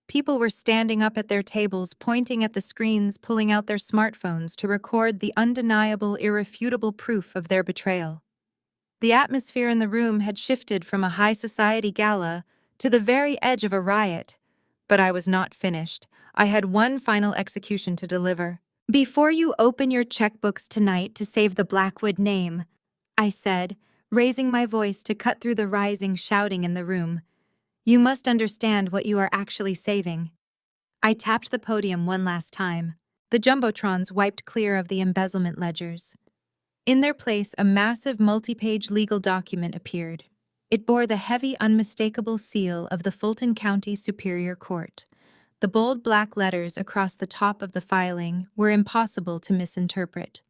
People were standing up at their tables, pointing at the screens, pulling out their smartphones to record the undeniable, irrefutable proof of their betrayal. The atmosphere in the room had shifted from a high society gala to the very edge of a riot. But I was not finished. I had one final execution to deliver. "Before you open your checkbooks tonight to save the Blackwood name," I said, raising my voice to cut through the rising shouting in the room, "you must understand what you are actually saving." I tapped the podium one last time. The jumbotrons wiped clear of the embezzlement ledgers. In their place, a massive multi-page legal document appeared. It bore the heavy, unmistakable seal of the Fulton County Superior Court. The bold black letters across the top of the filing were impossible to misinterpret.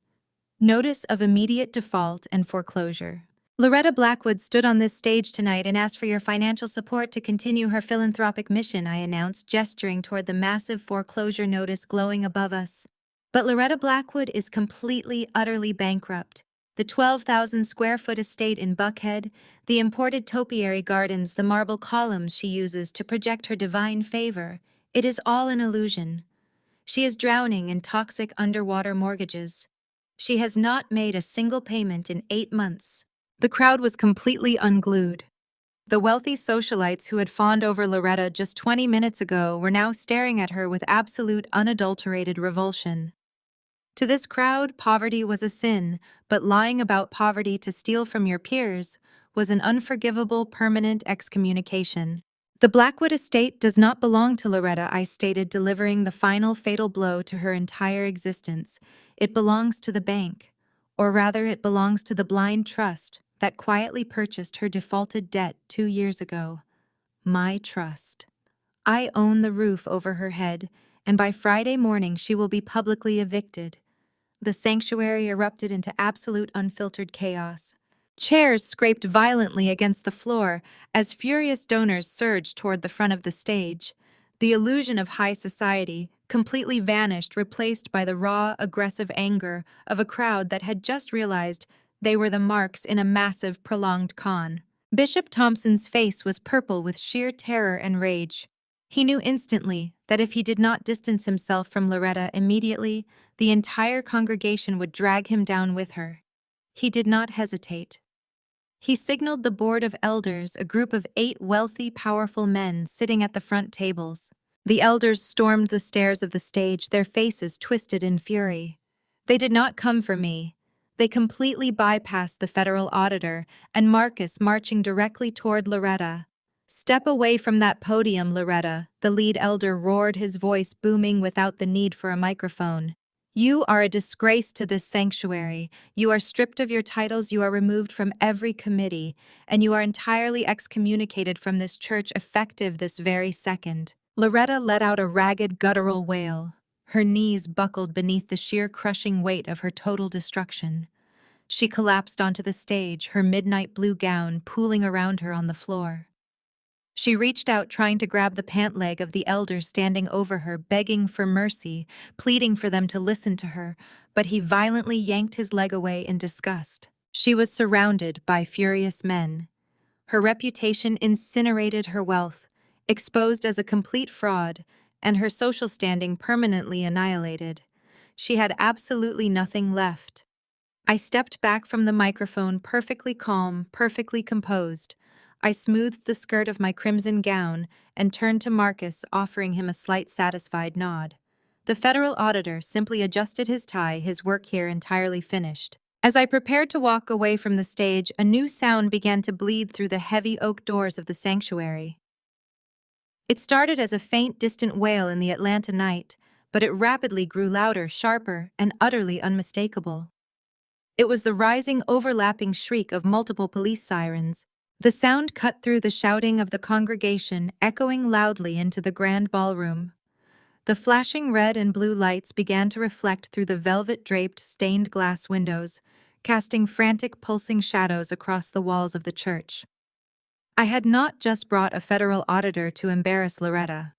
Notice of immediate default and foreclosure. Loretta Blackwood stood on this stage tonight and asked for your financial support to continue her philanthropic mission, I announced, gesturing toward the massive foreclosure notice glowing above us. But Loretta Blackwood is completely, utterly bankrupt. The 12,000 square foot estate in Buckhead, the imported topiary gardens, the marble columns she uses to project her divine favor, it is all an illusion. She is drowning in toxic underwater mortgages. She has not made a single payment in 8 months. The crowd was completely unglued. The wealthy socialites who had fawned over Loretta just 20 minutes ago were now staring at her with absolute unadulterated revulsion. To this crowd, poverty was a sin, but lying about poverty to steal from your peers was an unforgivable permanent excommunication. The Blackwood estate does not belong to Loretta, I stated, delivering the final fatal blow to her entire existence. It belongs to the bank. Or rather, it belongs to the blind trust that quietly purchased her defaulted debt 2 years ago. My trust. I own the roof over her head, and by Friday morning she will be publicly evicted. The sanctuary erupted into absolute unfiltered chaos. Chairs scraped violently against the floor as furious donors surged toward the front of the stage. The illusion of high society completely vanished, replaced by the raw, aggressive anger of a crowd that had just realized they were the marks in a massive, prolonged con. Bishop Thompson's face was purple with sheer terror and rage. He knew instantly that if he did not distance himself from Loretta immediately, the entire congregation would drag him down with her. He did not hesitate. He signaled the board of elders, a group of 8 wealthy, powerful men sitting at the front tables. The elders stormed the stairs of the stage, their faces twisted in fury. They did not come for me. They completely bypassed the federal auditor and Marcus, marching directly toward Loretta. Step away from that podium, Loretta, the lead elder roared, his voice booming without the need for a microphone. You are a disgrace to this sanctuary. You are stripped of your titles, you are removed from every committee, and you are entirely excommunicated from this church effective this very second. Loretta let out a ragged, guttural wail. Her knees buckled beneath the sheer crushing weight of her total destruction. She collapsed onto the stage, her midnight blue gown pooling around her on the floor. She reached out, trying to grab the pant leg of the elder standing over her, begging for mercy, pleading for them to listen to her, but he violently yanked his leg away in disgust. She was surrounded by furious men. Her reputation incinerated, her wealth exposed as a complete fraud, and her social standing permanently annihilated. She had absolutely nothing left. I stepped back from the microphone, perfectly calm, perfectly composed. I smoothed the skirt of my crimson gown and turned to Marcus, offering him a slight satisfied nod. The federal auditor simply adjusted his tie, his work here entirely finished. As I prepared to walk away from the stage, a new sound began to bleed through the heavy oak doors of the sanctuary. It started as a faint, distant wail in the Atlanta night, but it rapidly grew louder, sharper, and utterly unmistakable. It was the rising, overlapping shriek of multiple police sirens. The sound cut through the shouting of the congregation, echoing loudly into the grand ballroom. The flashing red and blue lights began to reflect through the velvet-draped, stained glass windows, casting frantic, pulsing shadows across the walls of the church. I had not just brought a federal auditor to embarrass Loretta.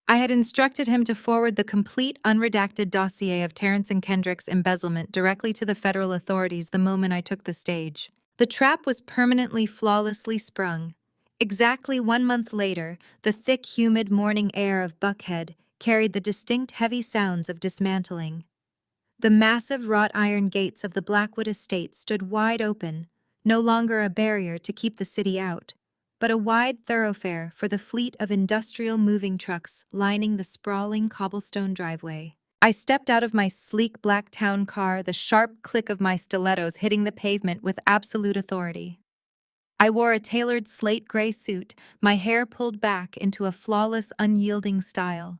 I had instructed him to forward the complete, unredacted dossier of Terrence and Kendrick's embezzlement directly to the federal authorities the moment I took the stage. The trap was permanently, flawlessly sprung. Exactly 1 month later, the thick, humid morning air of Buckhead carried the distinct, heavy sounds of dismantling. The massive wrought iron gates of the Blackwood estate stood wide open, no longer a barrier to keep the city out, but a wide thoroughfare for the fleet of industrial moving trucks lining the sprawling cobblestone driveway. I stepped out of my sleek black town car, the sharp click of my stilettos hitting the pavement with absolute authority. I wore a tailored slate gray suit, my hair pulled back into a flawless, unyielding style.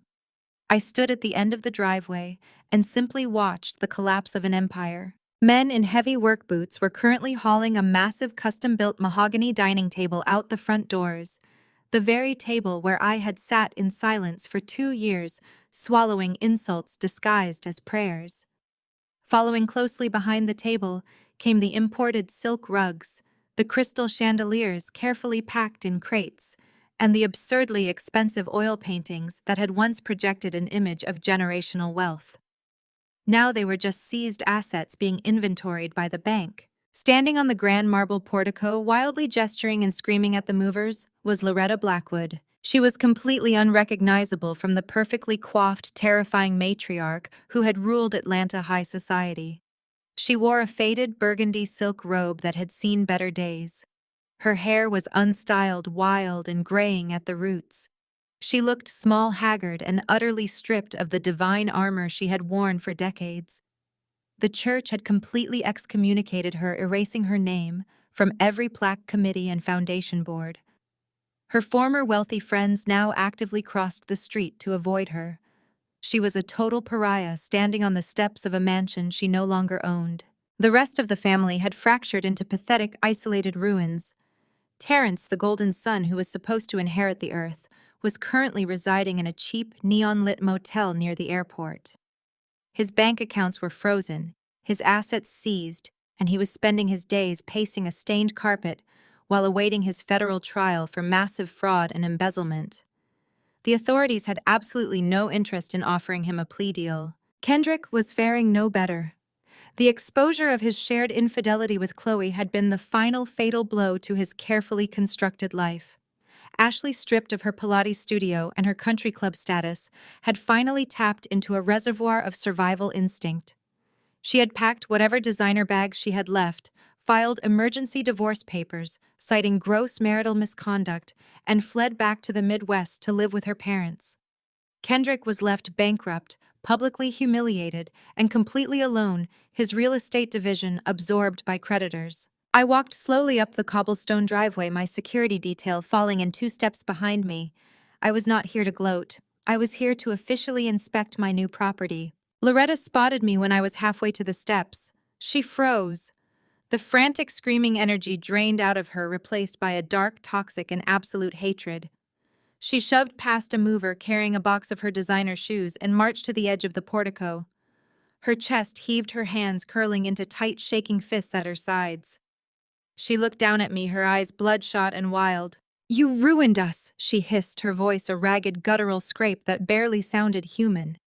I stood at the end of the driveway and simply watched the collapse of an empire. Men in heavy work boots were currently hauling a massive custom-built mahogany dining table out the front doors. The very table where I had sat in silence for 2 years, swallowing insults disguised as prayers. Following closely behind the table came the imported silk rugs, the crystal chandeliers carefully packed in crates, and the absurdly expensive oil paintings that had once projected an image of generational wealth. Now they were just seized assets being inventoried by the bank. Standing on the grand marble portico, wildly gesturing and screaming at the movers, was Loretta Blackwood. She was completely unrecognizable from the perfectly coiffed, terrifying matriarch who had ruled Atlanta high society. She wore a faded burgundy silk robe that had seen better days. Her hair was unstyled, wild, and graying at the roots. She looked small, haggard, and utterly stripped of the divine armor she had worn for decades. The church had completely excommunicated her, erasing her name from every plaque committee and foundation board. Her former wealthy friends now actively crossed the street to avoid her. She was a total pariah, standing on the steps of a mansion she no longer owned. The rest of the family had fractured into pathetic, isolated ruins. Terrence, the golden son who was supposed to inherit the earth, was currently residing in a cheap, neon-lit motel near the airport. His bank accounts were frozen, his assets seized, and he was spending his days pacing a stained carpet while awaiting his federal trial for massive fraud and embezzlement. The authorities had absolutely no interest in offering him a plea deal. Kendrick was faring no better. The exposure of his shared infidelity with Chloe had been the final fatal blow to his carefully constructed life. Ashley, stripped of her Pilates studio and her country club status, had finally tapped into a reservoir of survival instinct. She had packed whatever designer bags she had left, filed emergency divorce papers, citing gross marital misconduct, and fled back to the Midwest to live with her parents. Kendrick was left bankrupt, publicly humiliated, and completely alone, his real estate division absorbed by creditors. I walked slowly up the cobblestone driveway, my security detail falling in 2 steps behind me. I was not here to gloat. I was here to officially inspect my new property. Loretta spotted me when I was halfway to the steps. She froze. The frantic screaming energy drained out of her, replaced by a dark, toxic, and absolute hatred. She shoved past a mover carrying a box of her designer shoes and marched to the edge of the portico. Her chest heaved, her hands curling into tight, shaking fists at her sides. She looked down at me, her eyes bloodshot and wild. "You ruined us," she hissed, her voice a ragged, guttural scrape that barely sounded human.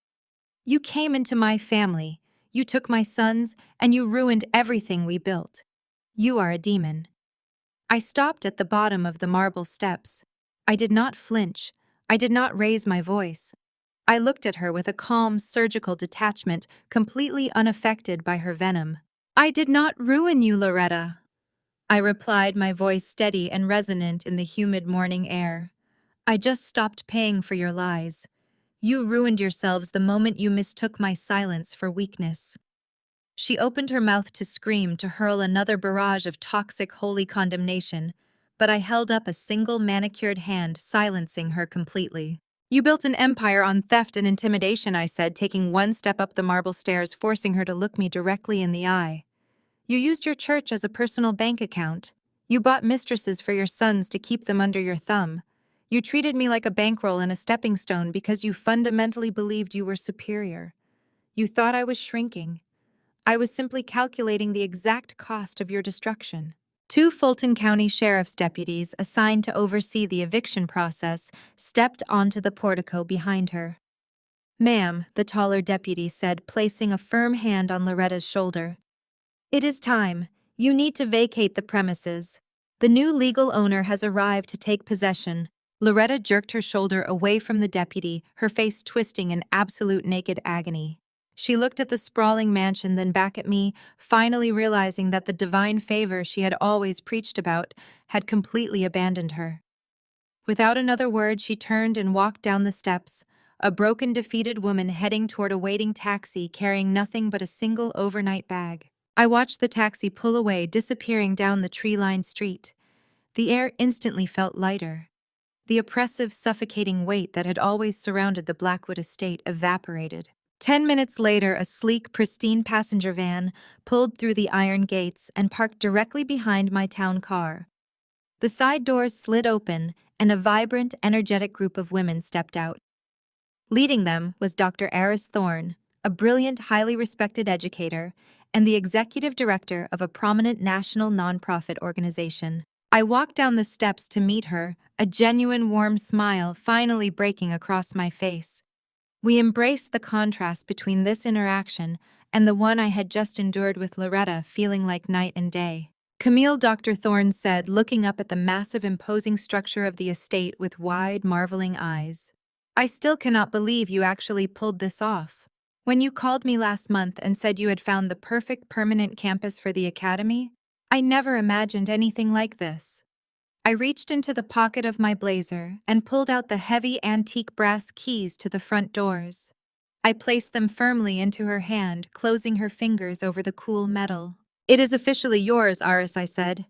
"You came into my family, you took my sons, and you ruined everything we built. You are a demon." I stopped at the bottom of the marble steps. I did not flinch. I did not raise my voice. I looked at her with a calm, surgical detachment, completely unaffected by her venom. "I did not ruin you, Loretta," I replied, my voice steady and resonant in the humid morning air. "I just stopped paying for your lies. You ruined yourselves the moment you mistook my silence for weakness." She opened her mouth to scream, to hurl another barrage of toxic, holy condemnation, but I held up a single manicured hand, silencing her completely. "You built an empire on theft and intimidation," I said, taking 1 step up the marble stairs, forcing her to look me directly in the eye. "You used your church as a personal bank account. You bought mistresses for your sons to keep them under your thumb. You treated me like a bankroll and a stepping stone because you fundamentally believed you were superior. You thought I was shrinking. I was simply calculating the exact cost of your destruction." 2 Fulton County Sheriff's deputies assigned to oversee the eviction process stepped onto the portico behind her. "Ma'am," the taller deputy said, placing a firm hand on Loretta's shoulder. "It is time. You need to vacate the premises. The new legal owner has arrived to take possession." Loretta jerked her shoulder away from the deputy, her face twisting in absolute naked agony. She looked at the sprawling mansion, then back at me, finally realizing that the divine favor she had always preached about had completely abandoned her. Without another word, she turned and walked down the steps, a broken, defeated woman heading toward a waiting taxi carrying nothing but a single overnight bag. I watched the taxi pull away, disappearing down the tree-lined street. The air instantly felt lighter. The oppressive, suffocating weight that had always surrounded the Blackwood estate evaporated. 10 minutes later, a sleek, pristine passenger van pulled through the iron gates and parked directly behind my town car. The side doors slid open, and a vibrant, energetic group of women stepped out. Leading them was Dr. Eris Thorne, a brilliant, highly respected educator, and the executive director of a prominent national nonprofit organization. I walked down the steps to meet her, a genuine warm smile finally breaking across my face. We embraced the contrast between this interaction and the one I had just endured with Loretta, feeling like night and day. Camille, Dr. Thorne said, looking up at the massive, imposing structure of the estate with wide, marveling eyes. I still cannot believe you actually pulled this off. When you called me last month and said you had found the perfect permanent campus for the academy, I never imagined anything like this. I reached into the pocket of my blazer and pulled out the heavy antique brass keys to the front doors. I placed them firmly into her hand, closing her fingers over the cool metal. "It is officially yours, Aris," I said.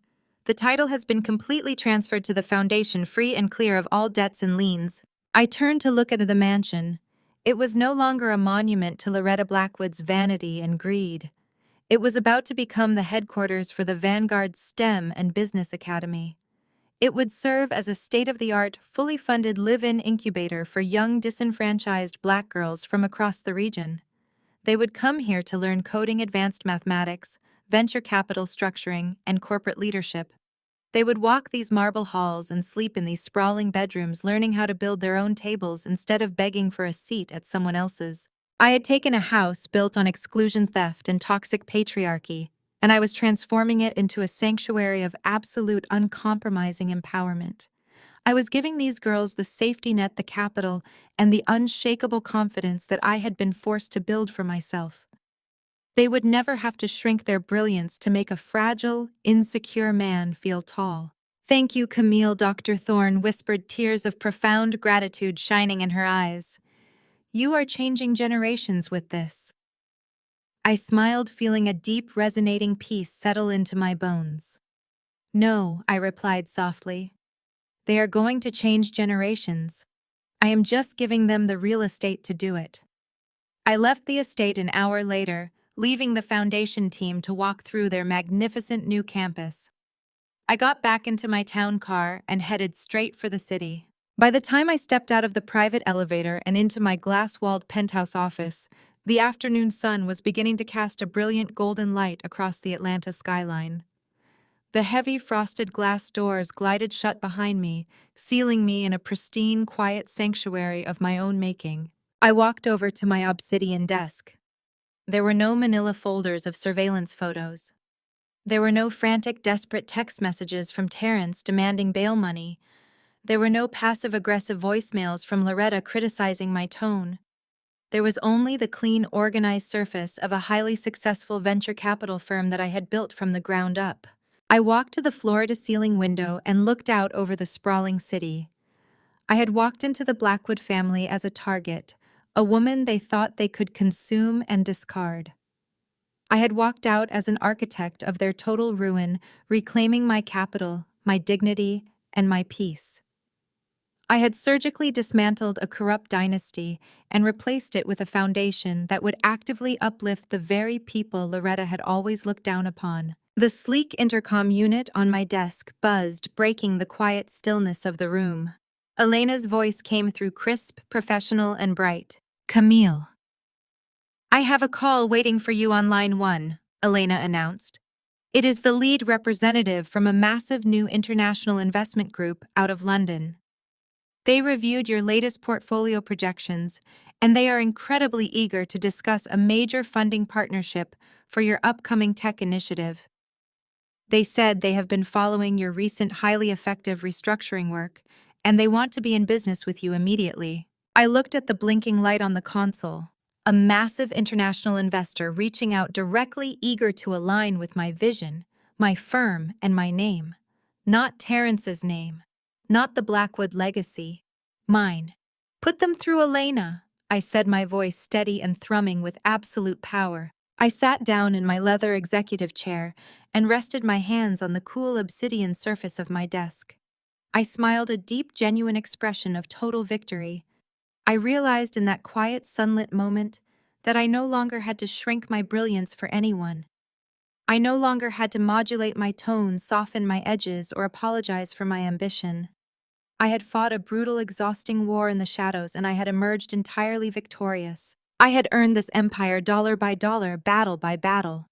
"The title has been completely transferred to the foundation, free and clear of all debts and liens." I turned to look at the mansion. It was no longer a monument to Loretta Blackwood's vanity and greed. It was about to become the headquarters for the Vanguard STEM and Business Academy. It would serve as a state-of-the-art, fully funded live-in incubator for young, disenfranchised Black girls from across the region. They would come here to learn coding, advanced mathematics, venture capital structuring, and corporate leadership. They would walk these marble halls and sleep in these sprawling bedrooms, learning how to build their own tables instead of begging for a seat at someone else's. I had taken a house built on exclusion, theft, and toxic patriarchy, and I was transforming it into a sanctuary of absolute, uncompromising empowerment. I was giving these girls the safety net, the capital, and the unshakable confidence that I had been forced to build for myself. They would never have to shrink their brilliance to make a fragile, insecure man feel tall. "Thank you, Camille," Dr. Thorne whispered, tears of profound gratitude shining in her eyes. "You are changing generations with this." I smiled, feeling a deep, resonating peace settle into my bones. "No," I replied softly. "They are going to change generations. I am just giving them the real estate to do it." I left the estate an hour later, leaving the foundation team to walk through their magnificent new campus. I got back into my town car and headed straight for the city. By the time I stepped out of the private elevator and into my glass-walled penthouse office, the afternoon sun was beginning to cast a brilliant golden light across the Atlanta skyline. The heavy frosted glass doors glided shut behind me, sealing me in a pristine, quiet sanctuary of my own making. I walked over to my obsidian desk. There were no manila folders of surveillance photos. There were no frantic, desperate text messages from Terrence demanding bail money. There were no passive-aggressive voicemails from Loretta criticizing my tone. There was only the clean, organized surface of a highly successful venture capital firm that I had built from the ground up. I walked to the floor-to-ceiling window and looked out over the sprawling city. I had walked into the Blackwood family as a target, a woman they thought they could consume and discard. I had walked out as an architect of their total ruin, reclaiming my capital, my dignity, and my peace. I had surgically dismantled a corrupt dynasty and replaced it with a foundation that would actively uplift the very people Loretta had always looked down upon. The sleek intercom unit on my desk buzzed, breaking the quiet stillness of the room. Elena's voice came through, crisp, professional, and bright. "Camille, I have a call waiting for you on line 1, Elena announced. "It is the lead representative from a massive new international investment group out of London. They reviewed your latest portfolio projections, and they are incredibly eager to discuss a major funding partnership for your upcoming tech initiative. They said they have been following your recent highly effective restructuring work, and they want to be in business with you immediately." I looked at the blinking light on the console. A massive international investor reaching out directly, eager to align with my vision, my firm, and my name. Not Terrence's name. Not the Blackwood legacy. Mine. "Put them through, Elena," I said, my voice steady and thrumming with absolute power. I sat down in my leather executive chair and rested my hands on the cool obsidian surface of my desk. I smiled, a deep, genuine expression of total victory. I realized in that quiet, sunlit moment that I no longer had to shrink my brilliance for anyone. I no longer had to modulate my tone, soften my edges, or apologize for my ambition. I had fought a brutal, exhausting war in the shadows, and I had emerged entirely victorious. I had earned this empire dollar by dollar, battle by battle.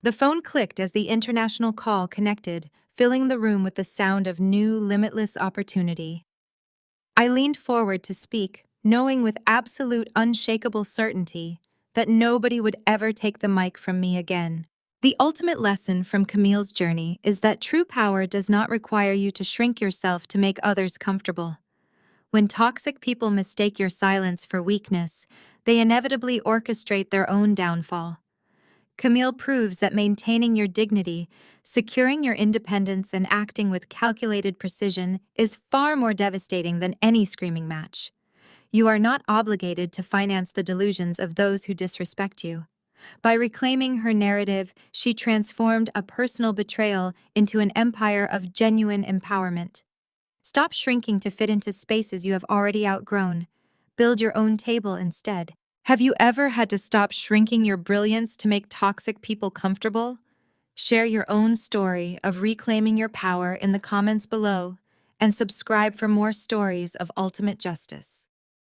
The phone clicked as the international call connected, filling the room with the sound of new, limitless opportunity. I leaned forward to speak, knowing with absolute, unshakable certainty that nobody would ever take the mic from me again. The ultimate lesson from Camille's journey is that true power does not require you to shrink yourself to make others comfortable. When toxic people mistake your silence for weakness, they inevitably orchestrate their own downfall. Camille proves that maintaining your dignity, securing your independence, and acting with calculated precision is far more devastating than any screaming match. You are not obligated to finance the delusions of those who disrespect you. By reclaiming her narrative, she transformed a personal betrayal into an empire of genuine empowerment. Stop shrinking to fit into spaces you have already outgrown. Build your own table instead. Have you ever had to stop shrinking your brilliance to make toxic people comfortable? Share your own story of reclaiming your power in the comments below, and subscribe for more stories of ultimate justice.